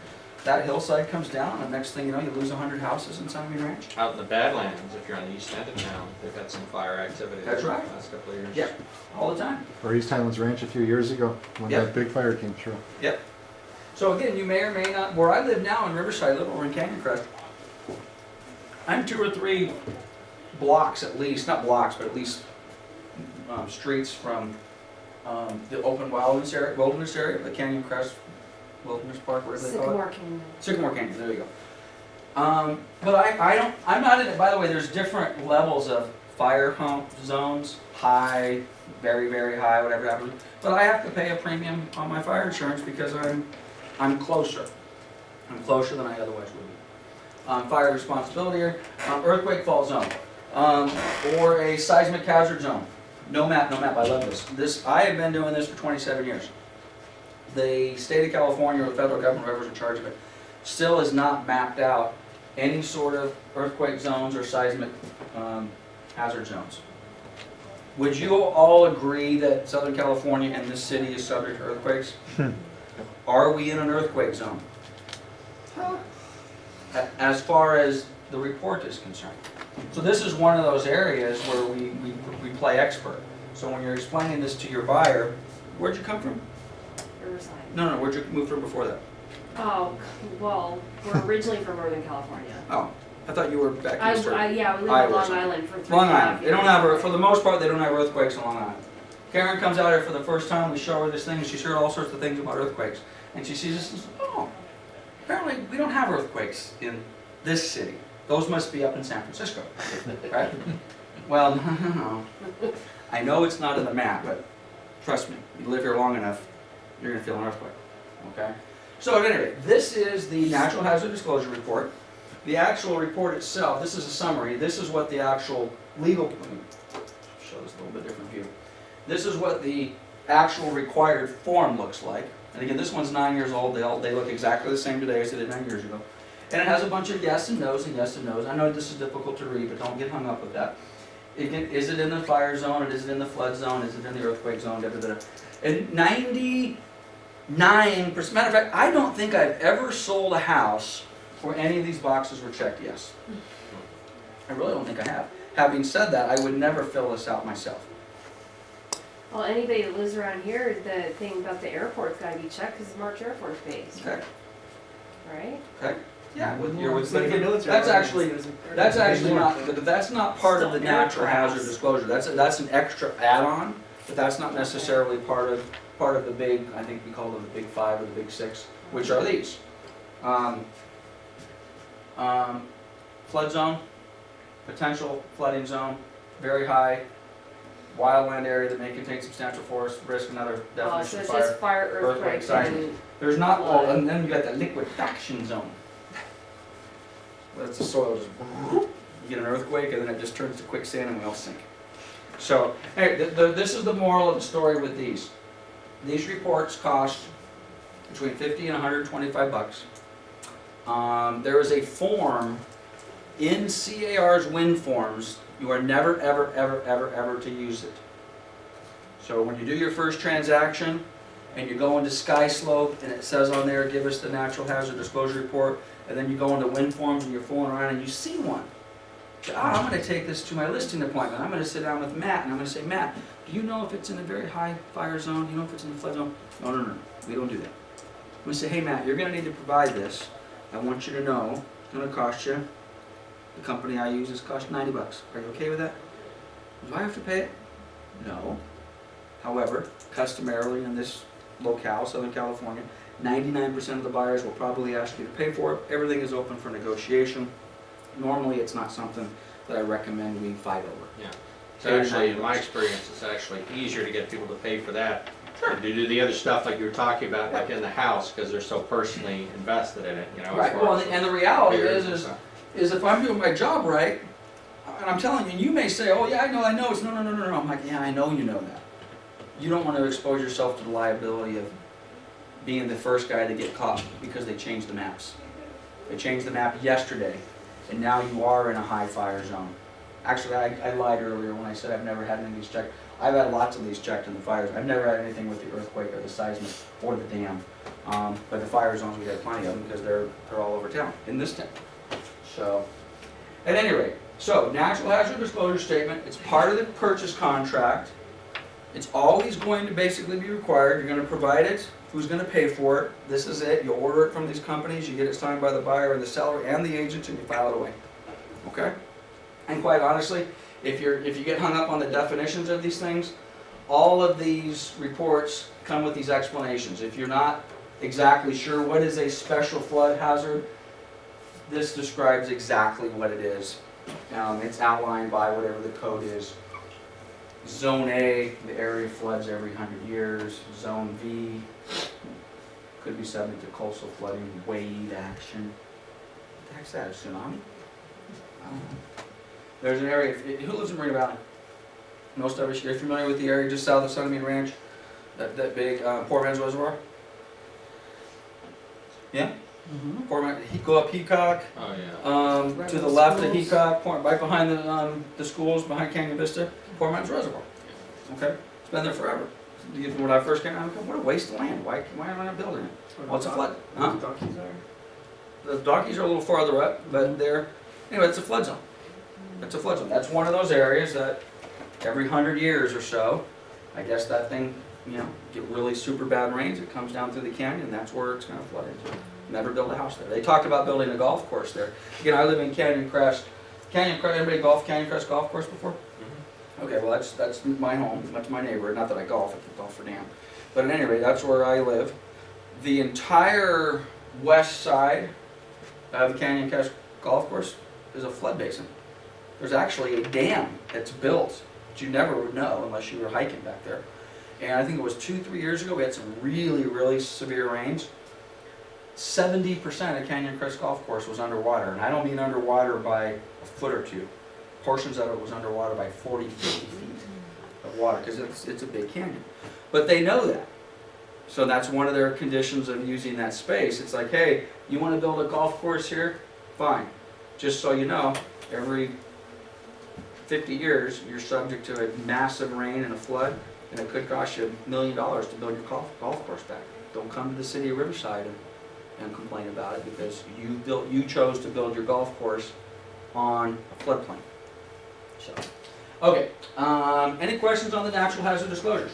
that hillside comes down and the next thing you know, you lose 100 houses in Sunnymead Ranch? Out in the Badlands, if you're on the east end of town, they've had some fire activity That's there right. the last couple of years. Yep, all the time. Or East Highlands Ranch a few years ago, when Yep. that big fire came through. Yep. So again, you may or may not, where I live now in Riverside, I live over in Canyon Crest. I'm 2 or 3 blocks at least, not blocks, but at least streets from the open wilderness area, the Canyon Crest Wilderness Park, whatever they call it. Sycamore Canyon. Sycamore Canyon, there you go. But I'm not in it, by the way, there's different levels of fire hump zones, high, very, very high, whatever happens. But I have to pay a premium on my fire insurance because I'm closer. I'm closer than I otherwise would be. Fire responsibility area, earthquake fault zone, or a seismic hazard zone. No map, I love this. I have been doing this for 27 years. The state of California, or the federal government, whoever's in charge of it, still has not mapped out any sort of earthquake zones or seismic hazard zones. Would you all agree that Southern California and this city is subject to earthquakes? Are we in an earthquake zone? As far as the report is concerned. So this is one of those areas where we play expert. So when you're explaining this to your buyer, where'd you come from? Riverside. No, where'd you move from before that? Oh, well, we're originally from Northern California. Oh, I thought you were back east. Yeah, we live Iowa in or Long something. Island for 3.5 Long Island. They don't years. have, for the most part, they don't have earthquakes in Long Island. Karen comes out here for the first time, we show her this thing, and she's heard all sorts of things about earthquakes. And she sees this and says, oh, apparently we don't have earthquakes in this city. Those must be up in San Francisco, right? Well, no. I know it's not in the map, but trust me, you live here long enough, you're gonna feel an earthquake, okay? So at any rate, this is the Natural Hazard Disclosure Report. The actual report itself, this is a summary, this is what the actual legal, let me show this a little bit different view. This is what the actual required form looks like. And again, this one's 9 years old, they look exactly the same today as they did 9 years ago. And it has a bunch of yes and no's and yes and no's. I know this is difficult to read, but don't get hung up with that. Is it in the fire zone, or is it in the flood zone, is it in the earthquake zone, da, da, da. And 99%, matter of fact, I don't think I've ever sold a house where any of these boxes were checked yes. I really don't think I have. Having said that, I would never fill this out myself. Well, anybody that lives around here, the thing about the airport's gotta be checked, cause it's March Air Force Base, Okay, right? okay. Yeah, with your, It's like but the again, military that's ordinance. actually, There's that's a- actually not, but that's not part of the Still natural aircraft. hazard disclosure. That's an extra add-on, but that's not necessarily part of the big, I think we call them the big 5 or the big 6, which are these. Flood zone, potential flooding zone, very high, wildland area that may contain substantial forest risk and other Oh, so definition of it's fire. just fire, earthquake, earthquake, seismic. and, There's not, oh, and then you got the liquefaction zone. That's the soil just, you get an earthquake and then it just turns to quicksand and we all sink. So, hey, this is the moral of the story with these. These reports cost between 50 and 125 bucks. There is a form in CAR's wind forms, you are never, ever, ever, ever, ever to use it. So when you do your first transaction and you go into Sky Slope and it says on there, give us the natural hazard disclosure report, and then you go into wind forms and you're fooling around and you see one. I'm going to take this to my listing appointment. I'm going to sit down with Matt and I'm going to say, Matt, do you know if it's in a very high fire zone? Do you know if it's in a flood zone? No, no, no, we don't do that. We say, hey Matt, you're going to need to provide this. I want you to know it's going to cost you, the company I use is cost 90 bucks. Are you okay with that? Do I have to pay it? No. However, customarily in this locale, Southern California, 99% of the buyers will probably ask you to pay for it. Everything is open for negotiation. Normally, it's not something that I recommend we fight over. Yeah. It's actually, in my experience, it's actually easier to get people to pay for that than to do the other stuff like you were talking about, like in the house, because they're so personally invested in it, you know. as Right, far well, as and the reality repairs and is stuff. if I'm doing my job right, and I'm telling you, and you may say, oh yeah, I know, it's no, no, no, no, no. I'm like, yeah, I know you know that. You don't want to expose yourself to the liability of being the first guy to get caught because they changed the maps. They changed the map yesterday, and now you are in a high fire zone. Actually, I lied earlier when I said I've never had any of these checked. I've had lots of these checked in the fires. I've never had anything with the earthquake or the seismic or the dam. But the fire zones, we have plenty of them because they're all over town, in this town. So, at any rate, so natural hazard disclosure statement, it's part of the purchase contract. It's always going to basically be required. You're going to provide it. Who's going to pay for it? This is it. You order it from these companies. You get it signed by the buyer and the seller and the agent, and you file it away. Okay? And quite honestly, if you get hung up on the definitions of these things, all of these reports come with these explanations. If you're not exactly sure what is a special flood hazard, this describes exactly what it is. It's outlined by whatever the code is. Zone A, the area floods every 100 years. Zone V could be subject to coastal flooding, wave action. What the heck's that, a tsunami? I don't know. There's an area, who lives in Marina Valley? Most of us, you're familiar with the area just south of Sunbeam Ranch? That big Port Man's Reservoir? Yeah? Port Man, go up Heacock, Oh, yeah. to the left of Heacock, right behind the schools, behind Canyon Vista, Port Man's Reservoir. Okay? It's been there forever. When I first came out, what a waste of land. Why am I not building it? Well, it's a flood. Huh? The donkeys are? The donkeys are a little farther up, but anyway, it's a flood zone. It's a flood zone. That's one of those areas that every 100 years or so, I guess that thing, get really super bad rains, it comes down through the canyon, and that's where it's gonna flood into. Never build a house there. They talked about building a golf course there. Again, I live in Canyon Crest. Anybody golf Canyon Crest Golf Course before? Okay, well that's my home, that's my neighbor, not that I golf, I can golf for damn. But at any rate, that's where I live. The entire west side of the Canyon Crest Golf Course is a flood basin. There's actually a dam that's built that you never would know unless you were hiking back there. And I think it was 2-3 years ago, we had some really, really severe rains. 70% of Canyon Crest Golf Course was underwater, and I don't mean underwater by a foot or two. Portions of it was underwater by 40, 50 feet of water, because it's a big canyon. But they know that. So that's one of their conditions of using that space. It's like, hey, you want to build a golf course here? Fine. Just so you know, every 50 years, you're subject to a massive rain and a flood, and it could cost you $1 million to build your golf course back. Don't come to the city of Riverside and complain about it, because you chose to build your golf course on a floodplain. So, okay, any questions on the natural hazard disclosures?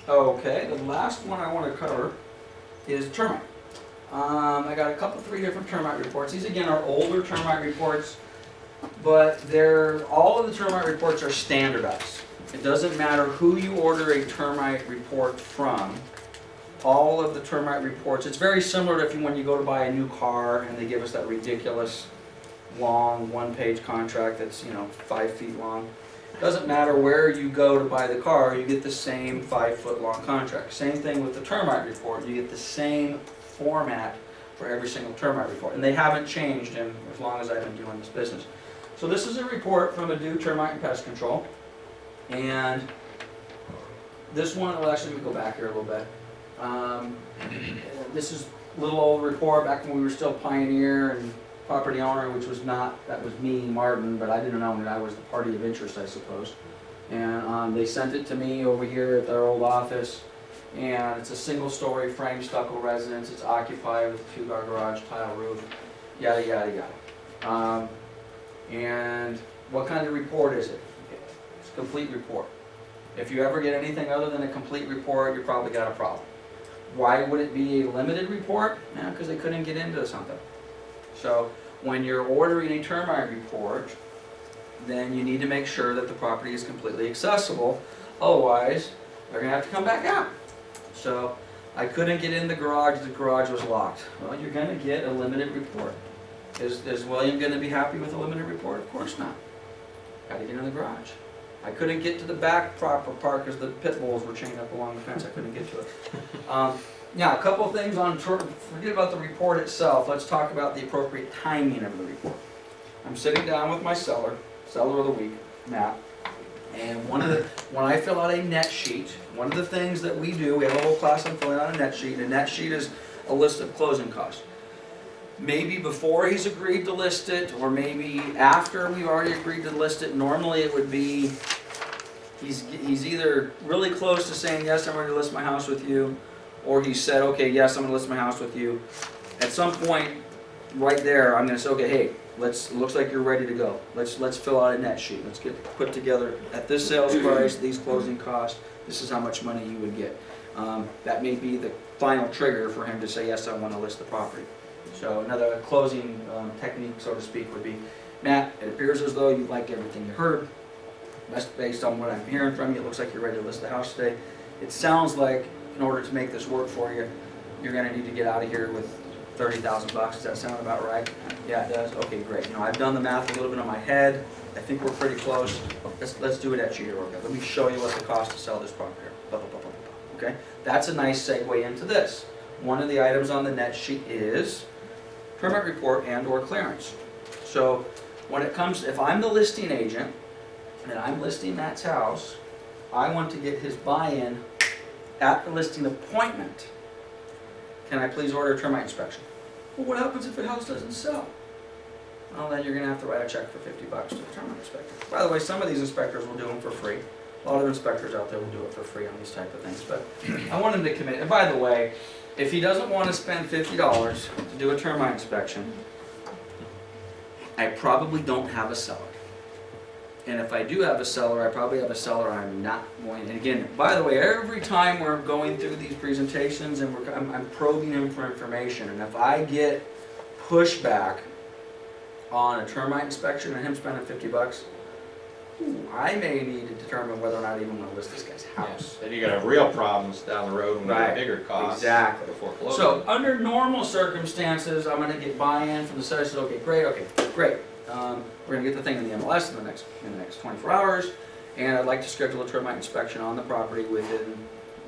Okay, the last one I want to cover is termite. I got a three different termite reports. These again are older termite reports, but all of the termite reports are standardized. It doesn't matter who you order a termite report from. All of the termite reports, it's very similar to when you go to buy a new car and they give us that ridiculous long one-page contract that's 5 feet long. Doesn't matter where you go to buy the car, you get the same 5-foot-long contract. Same thing with the termite report, you get the same format for every single termite report, and they haven't changed in as long as I've been doing this business. So this is a report from Adu Termite and Pest Control, and this one, well actually let me go back here a little bit. This is a little old report back when we were still Pioneer and property owner, which was not, that was me, Martin, but I didn't own it, I was the party of interest, I suppose. And they sent it to me over here at their old office, and it's a single-story frame stucco residence, it's occupied with a two-car garage, tile roof, yada, yada, yada. And what kind of report is it? It's a complete report. If you ever get anything other than a complete report, you probably got a problem. Why would it be a limited report? Because they couldn't get into something. So when you're ordering a termite report, then you need to make sure that the property is completely accessible. Otherwise, they're gonna have to come back out. So I couldn't get in the garage was locked. Well, you're gonna get a limited report. Is William gonna be happy with a limited report? Of course not. Gotta get in the garage. I couldn't get to the back proper part because the pit bulls were chained up along the fence. I couldn't get to it. Now, a couple things on, forget about the report itself. Let's talk about the appropriate timing of the report. I'm sitting down with my seller of the week, Matt, and when I fill out a net sheet, one of the things that we do, we have a whole class on filling out a net sheet. A net sheet is a list of closing costs. Maybe before he's agreed to list it, or maybe after we've already agreed to list it. Normally it would be, he's either really close to saying, yes, I'm ready to list my house with you, or he said, okay, yes, I'm gonna list my house with you. At some point, right there, I'm gonna say, okay, hey, looks like you're ready to go. Let's fill out a net sheet. Let's get put together at this sales price, these closing costs, this is how much money you would get. That may be the final trigger for him to say, yes, I wanna list the property. So another closing technique, so to speak, would be, Matt, it appears as though you like everything you heard. That's based on what I'm hearing from you. It looks like you're ready to list the house today. It sounds like in order to make this work for you, you're gonna need to get out of here with $30,000. Does that sound about right? Yeah, it does. Okay, great. I've done the math a little bit in my head. I think we're pretty close. Let's do it at sheet work. Let me show you what the cost to sell this property. Blah, blah, blah, blah, blah. Okay, that's a nice segue into this. One of the items on the net sheet is permit report and/or clearance. So when it comes, if I'm the listing agent and I'm listing Matt's house, I want to get his buy-in at the listing appointment. Can I please order a termite inspection? Well, what happens if the house doesn't sell? Well, then you're gonna have to write a check for $50 to the termite inspector. By the way, some of these inspectors will do them for free. A lot of inspectors out there will do it for free on these type of things, but I want him to commit. And by the way, if he doesn't want to spend $50 to do a termite inspection, I probably don't have a seller. And if I do have a seller, I probably have a seller I'm not going, and again, by the way, every time we're going through these presentations and I'm probing him for information, and if I get pushback on a termite inspection and him spending $50, I may need to determine whether or not I even want to list this guy's house. Then you're gonna have real problems down the road when you Right. have bigger costs. Exactly. Before closing. So under normal circumstances, I'm gonna get buy-in from the seller. Says, okay, great. We're gonna get the thing in the MLS in the next 24 hours, and I'd like to schedule a termite inspection on the property within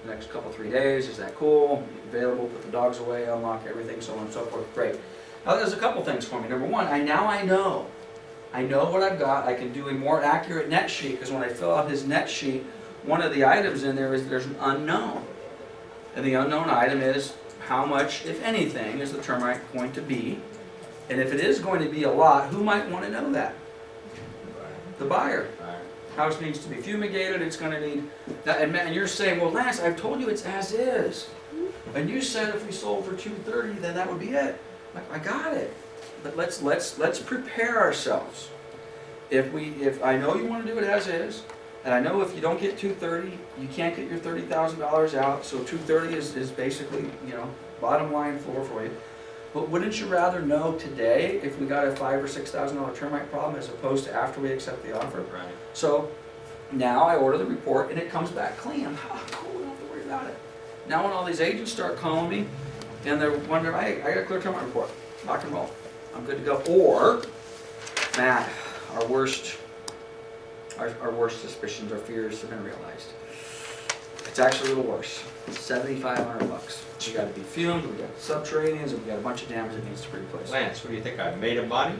the next couple, 3 days. Is that cool? Available, put the dogs away, unlock everything, so on and so forth. Great. Now there's a couple things for me. Number one, I know what I've got. I can do a more accurate net sheet, because when I fill out his net sheet, one of the items in there is there's an unknown. And the unknown item is how much, if anything, is the termite going to be? And if it is going to be a lot, who might want to know that? The buyer. Alright. House needs to be fumigated, it's gonna need, that, and you're saying, well, Lance, I've told you it's as is. And you said if we sold for $230, then that would be it. Like, I got it. But let's prepare ourselves. If I know you want to do it as is, and I know if you don't get $230, you can't get your $30,000 out, so $230 is basically, bottom line floor for you. But wouldn't you rather know today if we got a $5,000 or $6,000 termite problem as opposed to after we accept the offer? Right. So now I order the report and it comes back clean. Cool, we don't have to worry about it. Now when all these agents start calling me and they're wondering, hey, I got a clear termite report, rock and roll, I'm good to go. Or, Matt, our worst suspicions or fears have been realized. It's actually a little worse. It's $7,500. We got to be fumed, we got subterraneans, and we got a bunch of damage that needs to be replaced. Lance, what do you think? I made of money?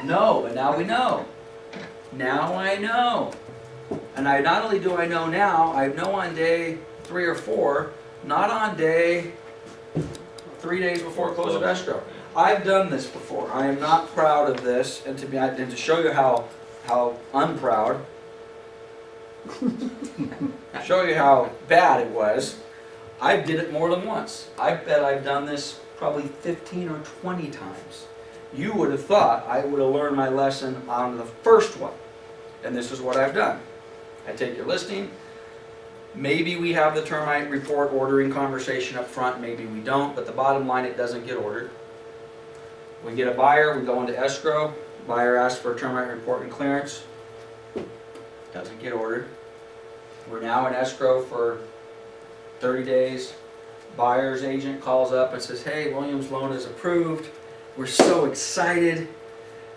No, but now we know. Now I know. And not only do I know now, I know on day 3 or 4 not on day, 3 days before close of escrow. I've done this before. I am not proud of this, and to show you how unproud, show you how bad it was, I did it more than once. I bet I've done this probably 15 or 20 times. You would have thought I would have learned my lesson on the first one. And this is what I've done. I take your listing. Maybe we have the termite report ordering conversation up front, maybe we don't, but the bottom line, it doesn't get ordered. We get a buyer, we go into escrow, buyer asks for a termite report and clearance, doesn't get ordered. We're now in escrow for 30 days. Buyer's agent calls up and says, hey, Williams' loan is approved. We're so excited.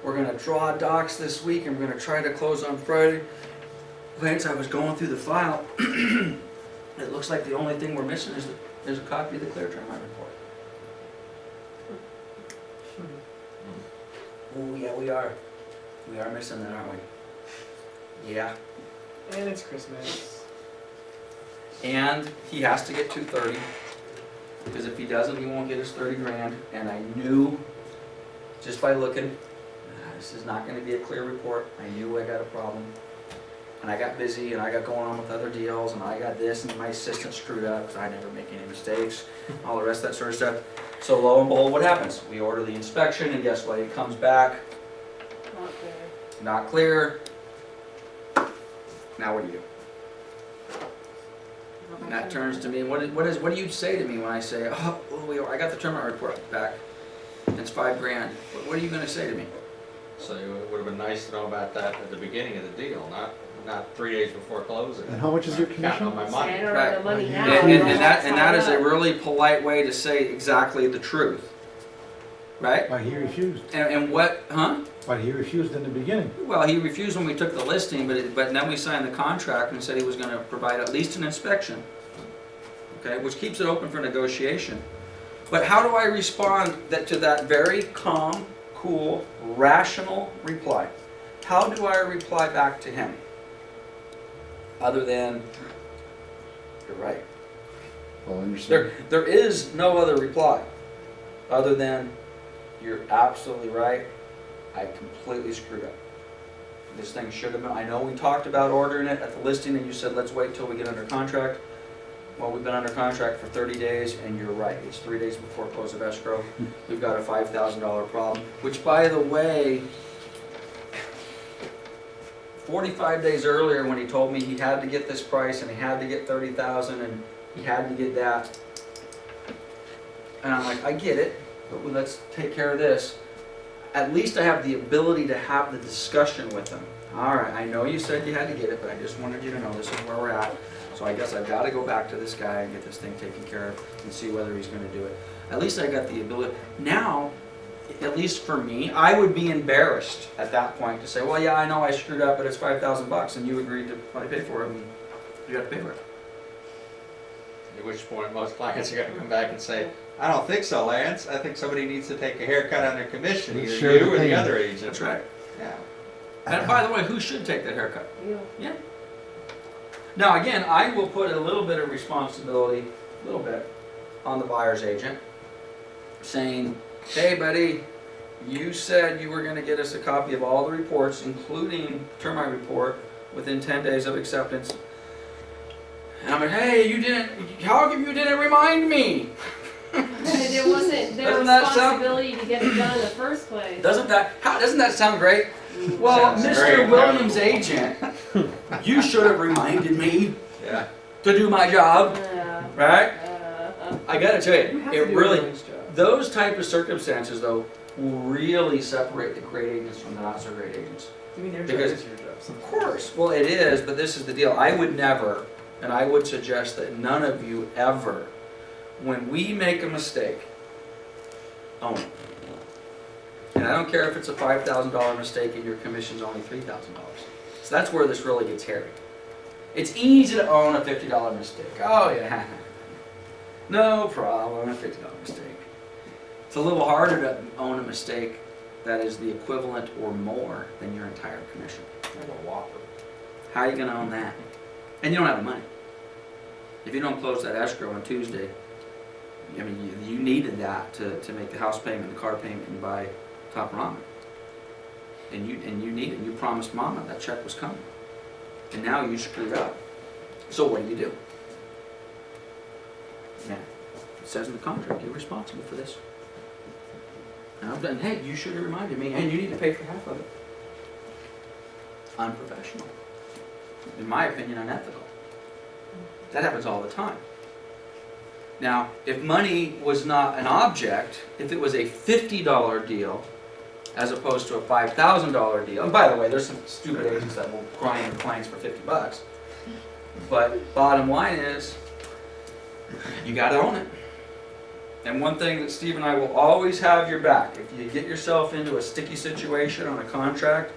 We're gonna draw docs this week and we're gonna try to close on Friday. Lance, I was going through the file. It looks like the only thing we're missing is a copy of the clear termite report. Oh, yeah, we are. We are missing that, aren't we? Yeah. And it's Christmas. And he has to get 230, because if he doesn't, he won't get his 30 grand. And I knew, just by looking, this is not gonna be a clear report. I knew I got a problem. And I got busy, and I got going on with other deals, and I got this, and my assistant screwed up, because I never make any mistakes, all the rest of that sort of stuff. So lo and behold, what happens? We order the inspection, and guess what? It comes back, Not there. not clear. Now what do you do? And that turns to me, what do you say to me when I say, oh, I got the termite report back, it's 5 grand. What are you gonna say to me? So it would have been nice to know about that at the beginning of the deal, not 3 days before closing. And how much is your Counting commission? on my I money. don't Right. have the money And- now. And that's that is a tied up. really polite way to say exactly the truth, right? But he refused. And what, huh? But he refused in the beginning. Well, he refused when we took the listing, but then we signed the contract and said he was gonna provide at least an inspection. Okay, which keeps it open for negotiation. But how do I respond to that very calm, cool, rational reply? How do I reply back to him? Other than, you're right. Well, understand. There is no other reply, other than, you're absolutely right, I completely screwed up. This thing should have been, I know we talked about ordering it at the listing and you said, let's wait till we get under contract. Well, we've been under contract for 30 days and you're right, it's 3 days before close of escrow. We've got a $5,000 problem, which by the way, 45 days earlier when he told me he had to get this price and he had to get 30,000 and he had to get that. And I'm like, I get it, but let's take care of this. At least I have the ability to have the discussion with him. All right, I know you said you had to get it, but I just wanted you to know this is where we're at. So I guess I've got to go back to this guy and get this thing taken care of and see whether he's going to do it. At least I got the ability. Now, at least for me, I would be embarrassed at that point to say, well, yeah, I know I screwed up, but it's $5,000 and you agreed to pay for it and you got to pay for it. At which point most clients are gonna come back and say, I don't think so, Lance. I think somebody needs to take a haircut on their commission, Let's either share you the or the pain. other agent. That's right. Yeah. And by the way, who should take that haircut? You. Yeah. Now, again, I will put a little bit of responsibility, a little bit, on the buyer's agent, saying, hey, buddy, you said you were gonna get us a copy of all the reports, including termite report, within 10 days of acceptance. And I'm like, hey, you didn't, how come you didn't remind me? It wasn't their Doesn't that sound- responsibility to get it done in the first place. Doesn't that sound great? Well, Sounds Mr. great. Williams' agent, you should have reminded me Yeah. to do my job, right? Uh, I gotta tell You you, have it to do really, everyone's job. those type of circumstances though, will really separate the great agents from the not so great agents. I mean, their job Because- is your job. Of course, well it is, but this is the deal, I would never, and I would suggest that none of you ever, when we make a mistake, own it. And I don't care if it's a $5,000 mistake and your commission's only $3,000. So that's where this really gets hairy. It's easy to own a $50 mistake. Oh yeah, no problem, a $50 mistake. It's a little harder to own a mistake that is the equivalent or more than your entire commission. Like a whopper. How are you gonna own that? And you don't have the money. If you don't close that escrow on Tuesday, I mean, you needed that to make the house payment, the car payment, and buy top ramen. And you needed, you promised Mama that check was coming. And now you screwed up. So what do? Now, it says in the contract, you're responsible for this. And I've done, hey, you should have reminded me, and you need to pay for half of it. Unprofessional. In my opinion, unethical. That happens all the time. Now, if money was not an object, if it was a $50 deal, as opposed to a $5,000 deal, and by the way, there's some stupid agents that will grind their clients for $50. But bottom line is, you gotta own it. And one thing that Steve and I will always have your back, if you get yourself into a sticky situation on a contract,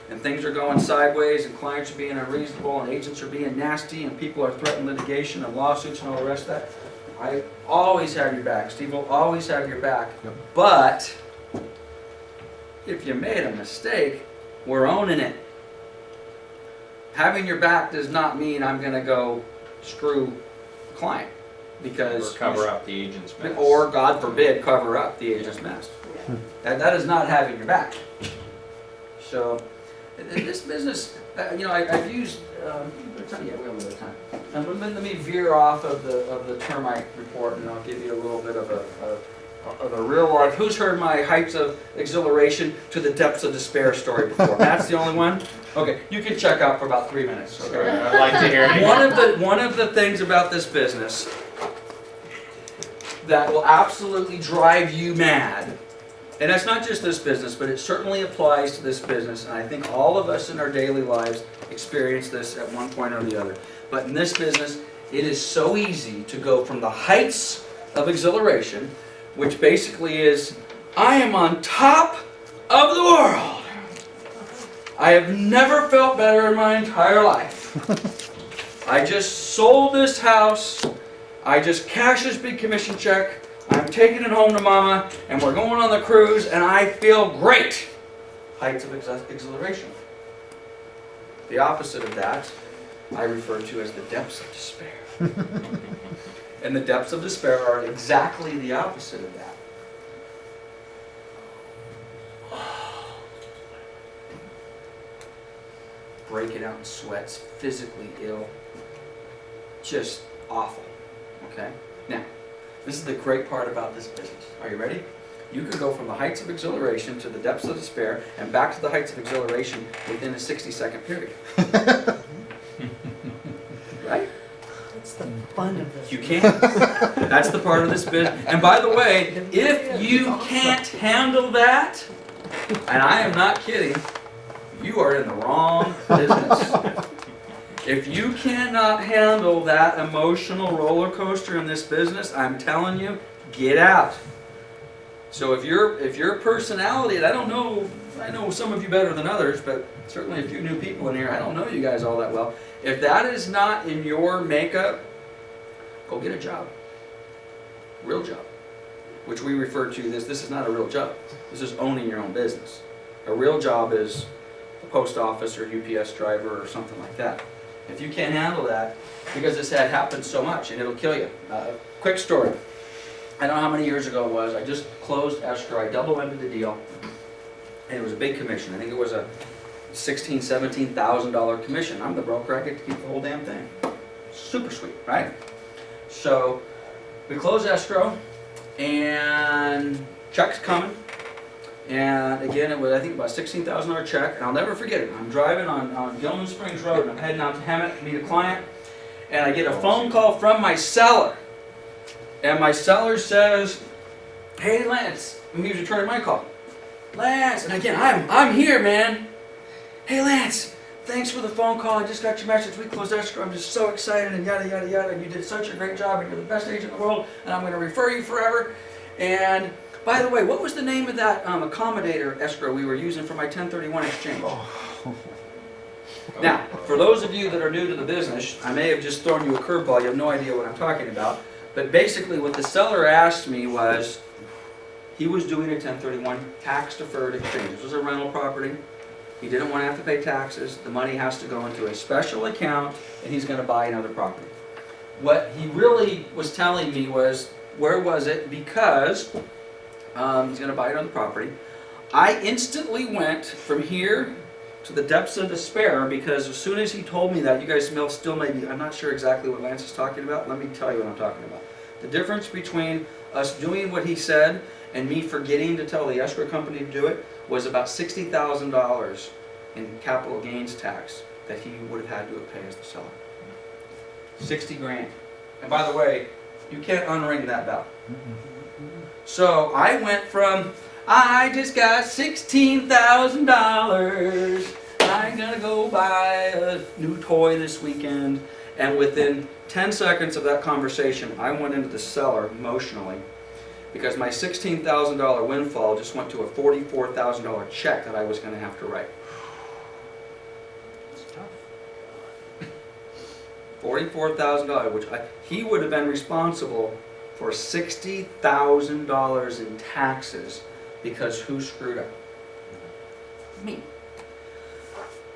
and things are going sideways, and clients are being unreasonable, and agents are being nasty, and people are threatening litigation and lawsuits and all the rest of that, I always have your back. Steve will always have your back. Yep. But if you made a mistake, we're owning it. Having your back does not mean I'm going to go screw the client because Or cover up the agent's mess. or God forbid cover up the agent's mess. That is not having your back. So in this business, I've used. Yeah, we have a little time. And let me veer off of the termite report, and I'll give you a little bit of a real life. Who's heard my heights of exhilaration to the depths of despair story before? That's the only one. Okay, you can check out for about 3 minutes. Okay? Sorry, I'd like to hear it. One of the things about this business that will absolutely drive you mad, and that's not just this business, but it certainly applies to this business, and I think all of us in our daily lives experience this at one point or the other. But in this business, it is so easy to go from the heights of exhilaration, which basically is, I am on top of the world. I have never felt better in my entire life. I just sold this house. I just cashed this big commission check. I'm taking it home to Mama, and we're going on the cruise, and I feel great. Heights of exhilaration. The opposite of that, I refer to as the depths of despair. And the depths of despair are exactly the opposite of that. Breaking out in sweats, physically ill, just awful. Okay? Now, this is the great part about this business. Are you ready? You could go from the heights of exhilaration to the depths of despair and back to the heights of exhilaration within a 60-second period. Right? That's the fun of this. You can't. That's the part of this business. And by the way, if you can't handle that, and I am not kidding, you are in the wrong business. If you cannot handle that emotional roller coaster in this business, I'm telling you, get out. So if your personality, and I know some of you better than others, but certainly a few new people in here, I don't know you guys all that well. If that is not in your makeup, go get a job. Real job. Which we refer to this is not a real job. This is owning your own business. A real job is a post office or UPS driver or something like that. If you can't handle that, because this had happened so much and it'll kill you. Quick story. I don't know how many years ago it was. I just closed escrow. I double-ended the deal. And it was a big commission. I think it was a $16,000, $17,000 commission. I'm the broker. I get to keep the whole damn thing. Super sweet, right? So we closed escrow and check's coming. And again, it was, I think, about a $16,000 check. And I'll never forget it. I'm driving on Gilman Springs Road and I'm heading out to Hemet to meet a client. And I get a phone call from my seller. And my seller says, hey Lance, and he was returning my call. Lance, and again, I'm here, man. Hey Lance, thanks for the phone call. I just got your message. We closed escrow. I'm just so excited and yada, yada, yada. And you did such a great job and you're the best agent in the world and I'm going to refer you forever. And by the way, what was the name of that accommodator escrow we were using for my 1031 exchange? Now, for those of you that are new to the business, I may have just thrown you a curveball. You have no idea what I'm talking about. But basically what the seller asked me was, he was doing a 1031 tax-deferred exchange. This was a rental property. He didn't want to have to pay taxes. The money has to go into a special account, and he's going to buy another property. What he really was telling me was, where was it? Because he's gonna buy it on the property. I instantly went from here to the depths of despair, because as soon as he told me that, you guys still may be, I'm not sure exactly what Lance is talking about. Let me tell you what I'm talking about. The difference between us doing what he said and me forgetting to tell the escrow company to do it was about $60,000 in capital gains tax that he would have had to have paid as the seller. 60 grand. And by the way, you can't unring that bell. So I went from, I just got $16,000. I'm gonna go buy a new toy this weekend. And within 10 seconds of that conversation, I went into the cellar emotionally because my $16,000 windfall just went to a $44,000 check that I was gonna have to write. $44,000, which he would have been responsible for $60,000 in taxes, because who screwed up? Me.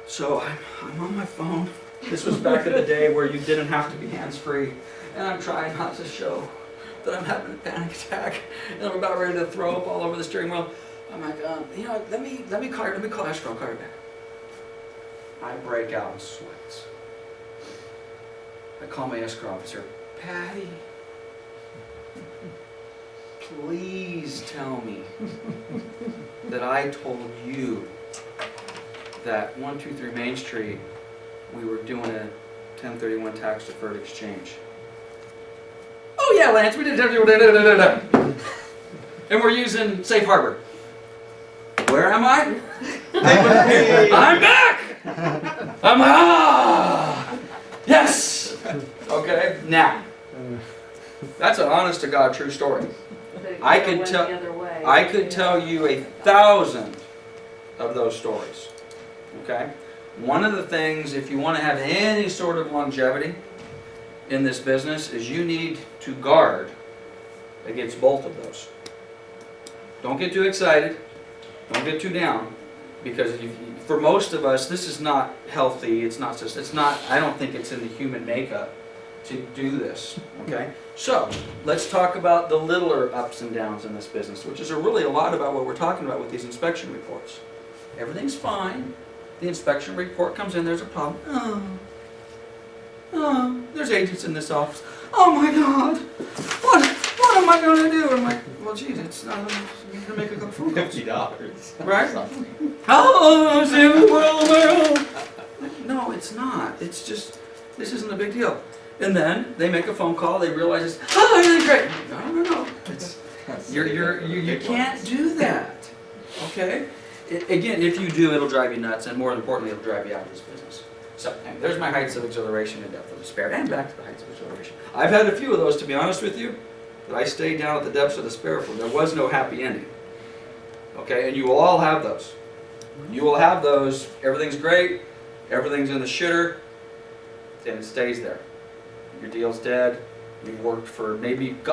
So I'm on my phone. This was back in the day where you didn't have to be hands-free, and I'm trying not to show that I'm having a panic attack, and I'm about ready to throw up all over the steering wheel. I'm like, you know, let me call escrow, I'll call you back. I break out in sweats. I call my escrow officer, Patty, please tell me that I told you that 123 Main Street, we were doing a 1031 tax deferred exchange. Oh yeah, Lance, we did. And we're using Safe Harbor. Where am I? I'm back! I'm yes! Okay, now, that's an honest to God true story. But it I could've could went the other way. I could tell you 1,000 of those stories. Okay? One of the things, if you want to have any sort of longevity in this business, is you need to guard against both of those. Don't get too excited. Don't get too down. Because for most of us, this is not healthy. It's not, I don't think it's in the human makeup to do this. Okay? So, let's talk about the littler ups and downs in this business, which is really a lot about what we're talking about with these inspection reports. Everything's fine. The inspection report comes in, there's a problem. Oh, there's agents in this office. Oh my God, what am I going to do? I'm like, well, geez, it's not, I'm going to make a couple phone calls. $50. Right? Oh, well. No, it's not. It's just, this isn't a big deal. And then they make a phone call, they realize it's, oh, everything's great. No. It's, you can't do that. Okay? Again, if you do, it'll drive you nuts, and more importantly, it'll drive you out of this business. So, there's my heights of exhilaration and depth of despair, and back to the heights of exhilaration. I've had a few of those, to be honest with you, that I stayed down at the depths of despair for. There was no happy ending. Okay, and you will all have those. You will have those. Everything's great, everything's in the shitter, and it stays there. Your deal's dead. You've worked for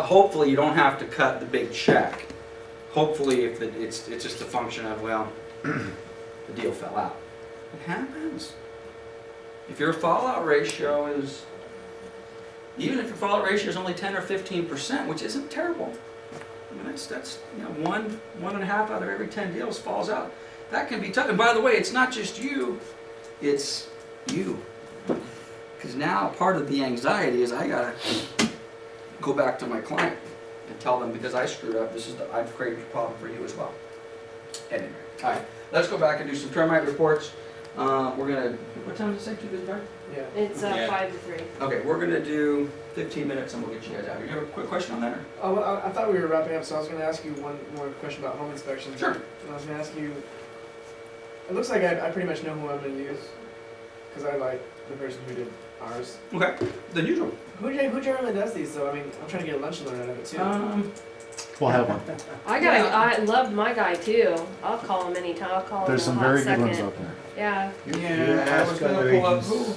hopefully you don't have to cut the big check. Hopefully, if it's just a function of, well, the deal fell out. It happens. If your fallout ratio is, even if your fallout ratio is only 10 or 15%, which isn't terrible. I mean, that's one and a half out of every 10 deals falls out. That can be tough. And by the way, it's not just you, it's you. Because now part of the anxiety is I gotta go back to my client and tell them, because I screwed up, I've created a problem for you as well. Anyway, all right, let's go back and do some termite reports. We're gonna, what time does it say, 2 to 5? Yeah. It's Yeah. 5 to 3. Okay, we're gonna do 15 minutes and we'll get you guys out. You have a quick question on that? Or? Oh, well, I thought we were wrapping up, so I was going to ask you one more question about home inspections. Sure. And I was going to ask you, it looks like I pretty much know who I'm going to use, because I like the person who did ours. Okay, the usual. Who generally does these, though? I mean, I'm trying to get a lunch and learn out of it, too. We'll have one. I loved my guy too. I'll call him anytime. I'll call him There's in a some hot very good second. ones out there. Yeah, I was gonna pull up who.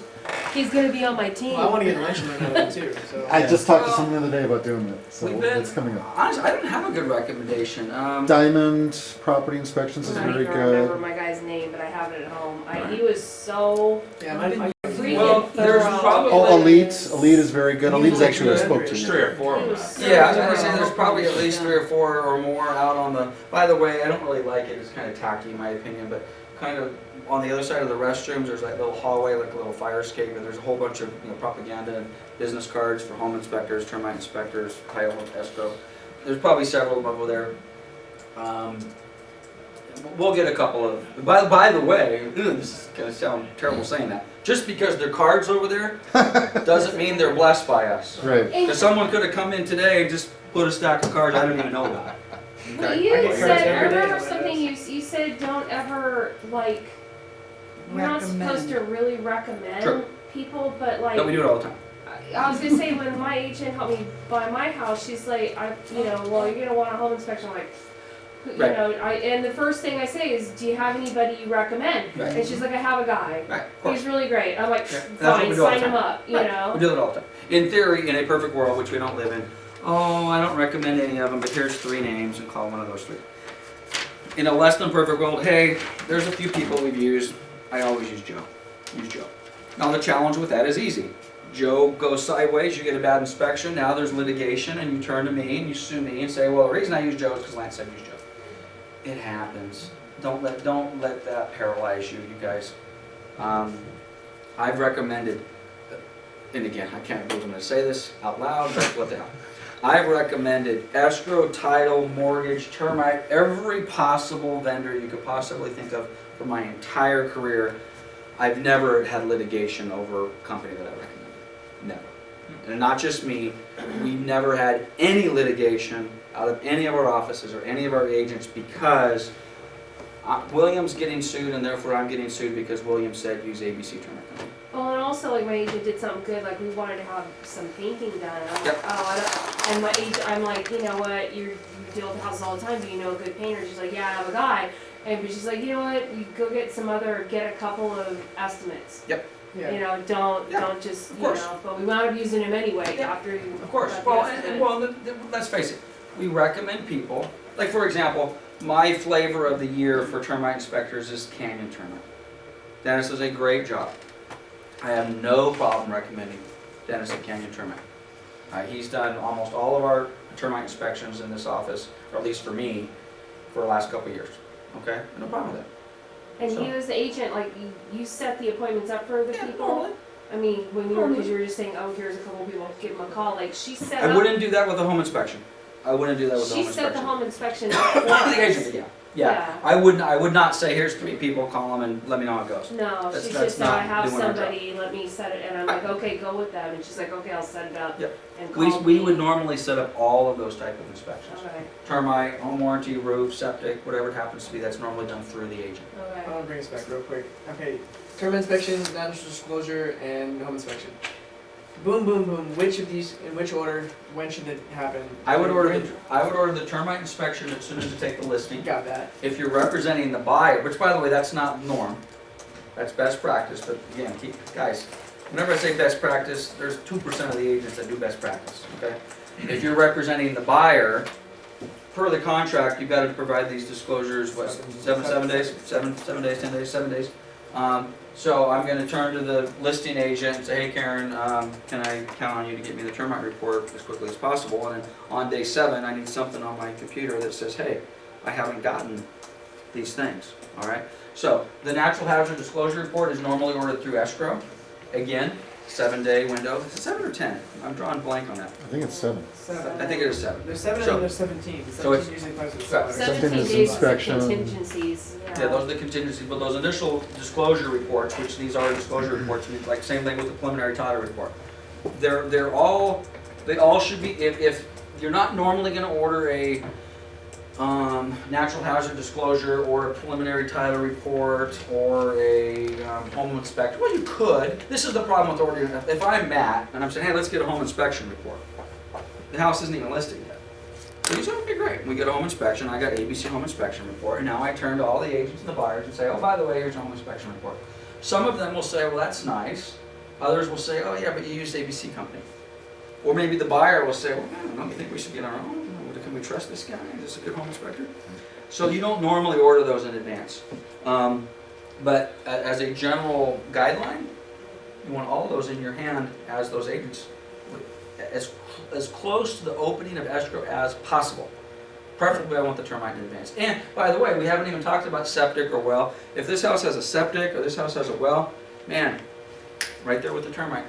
he's gonna be on my team. Well, I want to get lunch and learn out of it, too. So. I just talked to someone the other day about doing it, so We've been, it's coming up. honestly, I don't have a good recommendation. Diamond Property Inspections is I don't very even remember good. my guy's name, but I have it at home. He was so Yeah, my Well, there's probably. Oh, Elite is very good. Elite is actually what I spoke to. There's you. 3 or 4 of It them. was so Yeah, I was gonna good. say, there's probably at least 3 or 4 or more out on the, by the way, I don't really like it, it's kind of tacky in my opinion, but kind of on the other side of the restrooms, there's like a little hallway, like a little fire escape, and there's a whole bunch of, propaganda and business cards for home inspectors, termite inspectors, title, escrow. There's probably several of them over there. We'll get a couple of, by the way, this is gonna sound terrible saying that, just because there are cards over there, doesn't mean they're blessed by us. Right. Because someone could have come in today and just put a stack of cards I don't even know about. But Okay? you I get said, cards I every day remember on my something desk. you said, don't ever, like, we're not supposed to really recommend Sure. people, but like. No, we do it all the time. I was gonna say, when my agent helped me buy my house, she's like, well, you're gonna want a home inspection, I'm like, Right. and the first thing I say is, do you have anybody you recommend? Right. And she's like, I have a guy. Right, of course. He's really great. I'm like, Yeah, that's what fine, we do all the sign him time. up, you Right. know? We do it all the time. In theory, in a perfect world, which we don't live in, oh, I don't recommend any of them, but here's 3 names and call one of those 3. In a less than perfect world, hey, there's a few people we've used. I always use Joe. Use Joe. Now the challenge with that is easy. Joe goes sideways, you get a bad inspection, now there's litigation, and you turn to me and you sue me and say, well, the reason I use Joe is because Lance said use Joe. It happens. Don't let that paralyze you, you guys. I've recommended, and again, I can't believe I'm going to say this out loud, but what the hell? I've recommended escrow, title, mortgage, termite, every possible vendor you could possibly think of for my entire career. I've never had litigation over a company that I recommended. Never. And not just me, we've never had any litigation out of any of our offices or any of our agents because William's getting sued and therefore I'm getting sued because William said use ABC Termite Company. Well, and also, like, my agent did something good, like, we wanted to have some painting done, and I'm like, Yep. oh, I don't, and my agent, I'm like, you know what, you deal with houses all the time, do you know a good painter? She's like, yeah, I have a guy, but she's like, you know what, you go get a couple of estimates. You Yeah. know, don't just, Of you course. know, but we wound up using him anyway Yeah. after you. Of course. got the Well, estimate. let's face it. We recommend people, like for example, my flavor of the year for termite inspectors is Canyon Termite. Dennis does a great job. I have no problem recommending Dennis at Canyon Termite. He's done almost all of our termite inspections in this office, or at least for me, for the last couple of years. Okay? No problem with that. And so- he was the agent, like, you set the appointments up for the people? normally. I mean, when you were, Normally. because you were just saying, oh, here's a couple of people, give them a call, like, she set I up. wouldn't do that with a home inspection. I wouldn't do that with a She home set the inspection. home inspection up for us. The agent, yeah. Yeah. I would not say, here's 3 people, call them and let me know how it goes. No, That's- she that's just said, I not have doing our job. somebody, let me set it, and I'm like, okay, go with them, and she's like, okay, I'll set it up. Yep. And We call me. would normally set up all of those type of inspections. Okay, Termite, home warranty, roof, septic, whatever it happens to be, that's normally done through the agent. I okay. want to bring us back real quick. Okay, term inspection, non-disclosure, and home inspection. Boom, boom, boom. Which of these, in which order, when should it happen? I would order the termite inspection as soon as you take the You listing. got that. If you're representing the buyer, which by the way, that's not norm, that's best practice, but again, guys, whenever I say best practice, there's 2% of the agents that do best practice, okay? If you're representing the buyer, per the contract, you've got to provide these disclosures, what, 7 days? 7 days, 10 days, 7 days? So I'm gonna turn to the listing agent and say, hey Karen, can I count on you to get me the termite report as quickly as possible? And then on day 7, I need something on my computer that says, hey, I haven't gotten these things, all right? So the natural hazard disclosure report is normally ordered through escrow. Again, 7-day window. Is it 7 or 10? I'm drawing blank on that. I think it's 7. 7. I think it is 7. There's 7 So- and there's 17. so it's- 17 usually applies to the so- seller. 17 is days is the inspection. contingencies, Yeah, those are the contingencies, but those initial disclosure reports, which these are disclosure reports, like same thing with the preliminary title report. They all should be, if you're not normally gonna order a natural hazard disclosure or a preliminary title report or a home inspection, well, you could. This is the problem with ordering, if I'm Matt and I'm saying, hey, let's get a home inspection report. The house isn't even listed yet. So you say, okay, great. We get a home inspection. I got ABC home inspection report, and now I turn to all the agents and the buyers and say, oh, by the way, here's your home inspection report. Some of them will say, well, that's nice. Others will say, oh, yeah, but you used ABC company. Or maybe the buyer will say, well, I don't know, you think we should get our own? Can we trust this guy? Is this a good home inspector? So you don't normally order those in advance. But as a general guideline, You want all of those in your hand as those agents, as close to the opening of escrow as possible. Preferably, I want the termite in advance. And, by the way, we haven't even talked about septic or well. If this house has a septic or this house has a well, man, right there with the termite.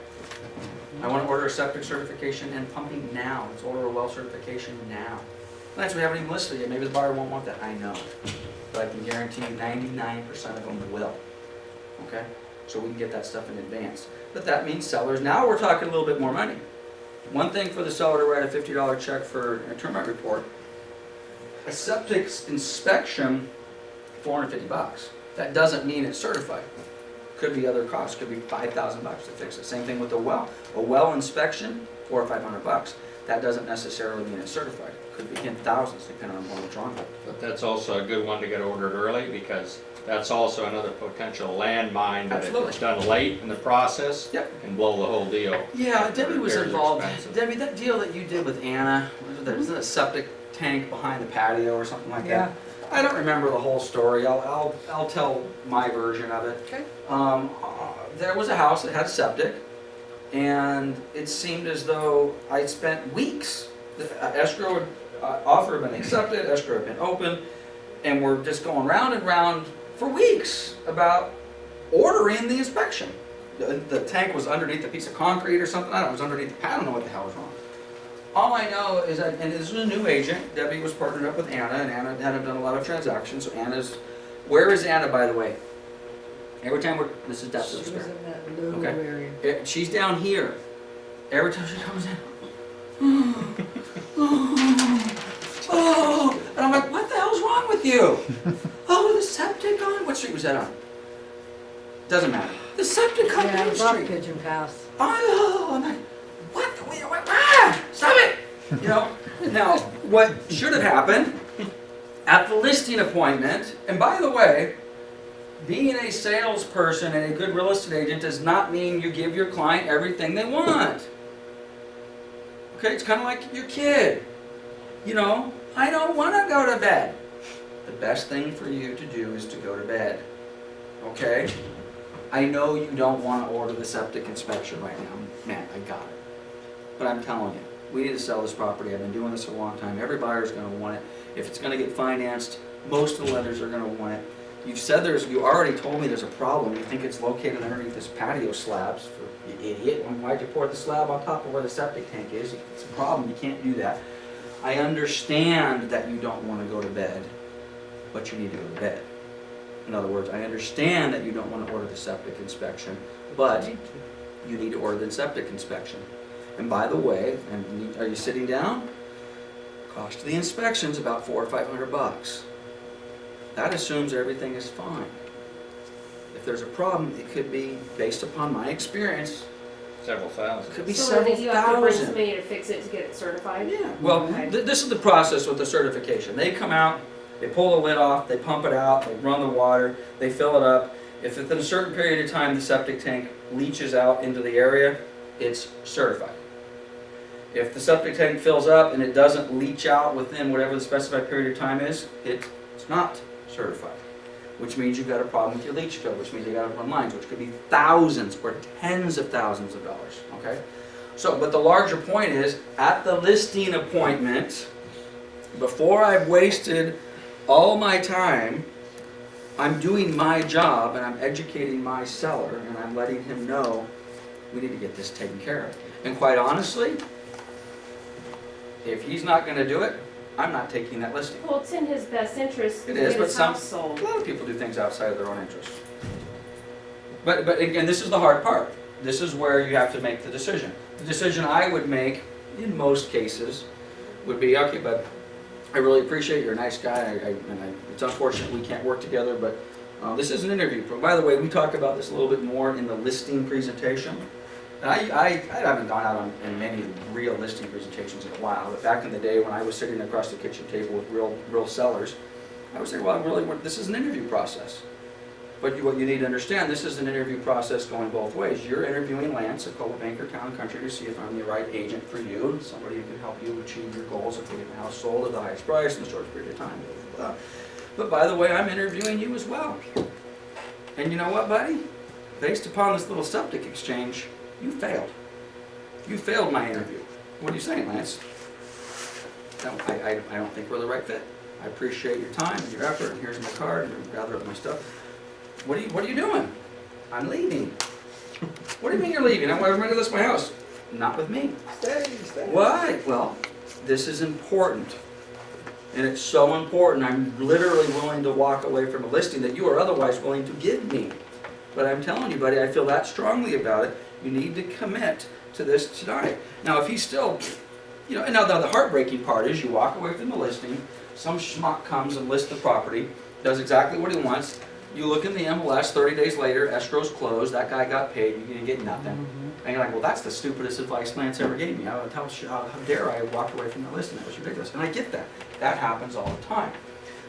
I want to order a septic certification and pumping now. Let's order a well certification now. That's, we haven't even listed it yet. Maybe the buyer won't want that, I know. But I can guarantee you 99% of them will. Okay? So we can get that stuff in advance. But that means sellers, now we're talking a little bit more money. One thing for the seller to write a $50 check for a termite report. A septic inspection, $450. That doesn't mean it's certified. Could be other costs, could be $5,000 to fix it. Same thing with a well. A well inspection, $400 or $500. That doesn't necessarily mean it's certified. Could be in thousands depending on what's wrong with it. But that's also a good one to get ordered early, because that's also another potential landmine that if Absolutely. it's done late in the process, Yep. can blow the whole deal. Yeah, Debbie was Repairs are involved. expensive. Debbie, that deal that you did with Anna, wasn't it a septic tank behind the patio or something like that? I don't remember the whole story. I'll tell my version of it. Okay. There was a house that had a septic, and it seemed as though I'd spent weeks. The escrow had offer had been accepted, escrow had been open, and we're just going round and round for weeks about ordering the inspection. The tank was underneath a piece of concrete or something. I don't know, it was underneath the pad. I don't know what the hell was wrong. All I know is that, and this was a new agent, Debbie was partnered up with Anna, and Anna hadn't done a lot of transactions, so Anna's, where is Anna, by the way? Every time this is depth of She was despair. in that little Okay. area. She's down here. Every time she comes in, oh, and I'm like, what the hell's wrong with you? Oh, the septic on, what street was that on? Doesn't matter. The septic on Yeah, Main Rock Street. Pigeon Pass. Oh, I'm like, what? Stop it! You know, now, what should have happened at the listing appointment, and by the way, being a salesperson and a good real estate agent does not mean you give your client everything they want. Okay, it's kind of like your kid. You know, I don't want to go to bed. The best thing for you to do is to go to bed. Okay? I know you don't want to order the septic inspection right now. Man, I got it. But I'm telling you, we need to sell this property. I've been doing this a long time. Every buyer is going to want it. If it's going to get financed, most of the lenders are going to want it. You've said you already told me there's a problem. You think it's located underneath this patio slabs. You idiot. Why'd you pour the slab on top of where the septic tank is? It's a problem. You can't do that. I understand that you don't want to go to bed, but you need to go to bed. In other words, I understand that you don't want to order the septic inspection, but you need to order the septic inspection. And by the way, are you sitting down? Cost of the inspection's about $400 or $500. That assumes everything is fine. If there's a problem, it could be, based upon my experience, Several thousand. it could be So several then you have to bring thousand. somebody to fix it to get it certified? Yeah, well, Okay. this is the process with the certification. They come out, they pull the lid off, they pump it out, they run the water, they fill it up. If within a certain period of time the septic tank leaches out into the area, it's certified. If the septic tank fills up and it doesn't leach out within whatever the specified period of time is, it's not certified. Which means you've got a problem with your leach field, which means you gotta run lines, which could be thousands or tens of thousands of dollars, okay? So, but the larger point is, at the listing appointment, before I've wasted all my time, I'm doing my job and I'm educating my seller and I'm letting him know we need to get this taken care of. And quite honestly, if he's not gonna do it, I'm not taking that listing. Well, it's in his best interest to It get is, but his some, house sold. a lot of people do things outside of their own interest. But again, this is the hard part. This is where you have to make the decision. The decision I would make, in most cases, would be, okay, but I really appreciate you're a nice guy, it's unfortunate we can't work together, but this is an interview. By the way, we talk about this a little bit more in the listing presentation. And I haven't gone out on many real listing presentations in a while, but back in the day when I was sitting across the kitchen table with real sellers, I would say, well, this is an interview process. But what you need to understand, this is an interview process going both ways. You're interviewing Lance at Coldwell Banker Town Country to see if I'm the right agent for you, somebody who can help you achieve your goals of getting the house sold at the highest price in the shortest period of time. But by the way, I'm interviewing you as well. And you know what, buddy? based upon this little septic exchange, you failed. You failed my interview. What are you saying, Lance? No, I don't think we're the right fit. I appreciate your time and your effort, and here's my card, and gather up my stuff. What are you doing? I'm leaving. What do you mean you're leaving? I'm ready to list my house. Not with me. Stay. Why? Well, this is important. And it's so important, I'm literally willing to walk away from a listing that you are otherwise willing to give me. But I'm telling you, buddy, I feel that strongly about it. You need to commit to this tonight. Now, if he's still, and now the heartbreaking part is you walk away from the listing, some schmuck comes and lists the property, does exactly what he wants. You look in the MLS 30 days later, escrow's closed, that guy got paid, you didn't get nothing. And you're like, well, that's the stupidest advice Lance ever gave me. How dare I walk away from the listing? That was ridiculous. And I get that. That happens all the time.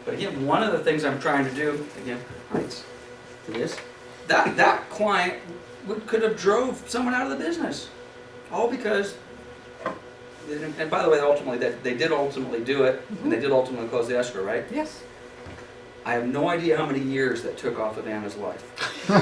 But again, one of the things I'm trying to do, again, heights to this, that client could have drove someone out of the business. All because, and by the way, ultimately, they did ultimately do it, and they did ultimately close the escrow, right? Yes. I have no idea how many years that took off of Anna's life. We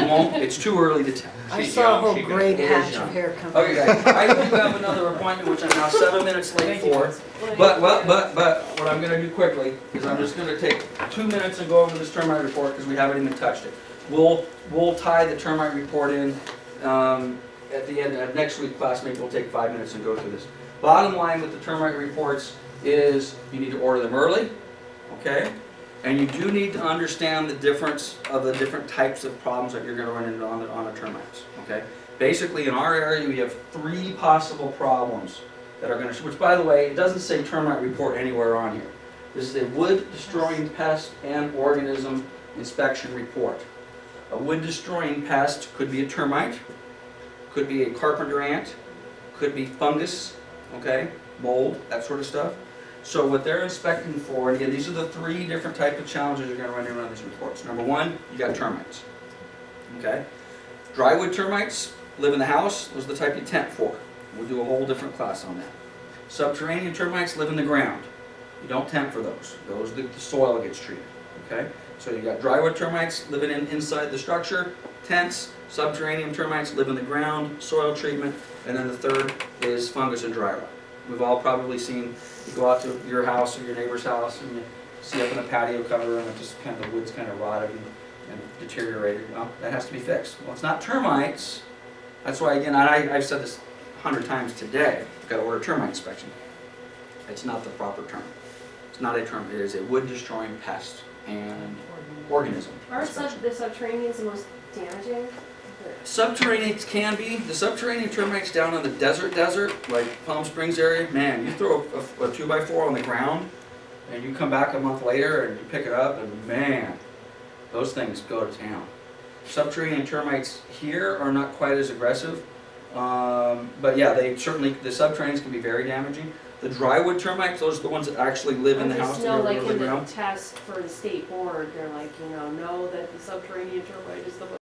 won't, it's too early to tell. I She's saw young, a whole she can- great It is patch young. of hair coming. Okay, guys, I do have another appointment, which I'm now 7 minutes late for. But what I'm gonna do quickly is I'm just gonna take 2 minutes and go over this termite report, because we haven't even touched it. We'll tie the termite report in, at the end of next week's class, maybe we'll take 5 minutes and go through this. Bottom line with the termite reports is you need to order them early, okay? And you do need to understand the difference of the different types of problems that you're gonna run into on the termites, okay? Basically, in our area, we have 3 possible problems that are gonna, which by the way, it doesn't say termite report anywhere on here. This is a wood destroying pest and organism inspection report. A wood destroying pest could be a termite, could be a carpenter ant, could be fungus, okay, mold, that sort of stuff. So what they're inspecting for, and again, these are the 3 different types of challenges you're going to run into on these reports. Number 1, you got termites, okay? Drywood termites live in the house, those are the type you tent for. We'll do a whole different class on that. Subterranean termites live in the ground. You don't tent for those. The soil gets treated, okay? So you got drywood termites living inside the structure, tents. Subterranean termites live in the ground, soil treatment, and then the third is fungus and dry rot. We've all probably seen, you go out to your house or your neighbor's house and you see up in the patio cover and it just kind of, the wood's kind of rotted and deteriorated. Well, that has to be fixed. Well, it's not termites. That's why, again, I've said this 100 times today, you've got to order termite inspection. It's not the proper term. It's not a term, it is a wood destroying pest and organism. Aren't inspection. the subterraneans the most damaging? Subterraneans can be. The subterranean termites down in the desert, like Palm Springs area, man, you throw a 2x4 on the ground and you come back a month later and you pick it up and man, those things go to town. Subterranean termites here are not quite as aggressive, but yeah, the subterraneans can be very damaging. The drywood termites, those are the ones that actually live in the house. I just know, and like they're in really the ground. test for the state board, they're like, know that the subterranean termite is the most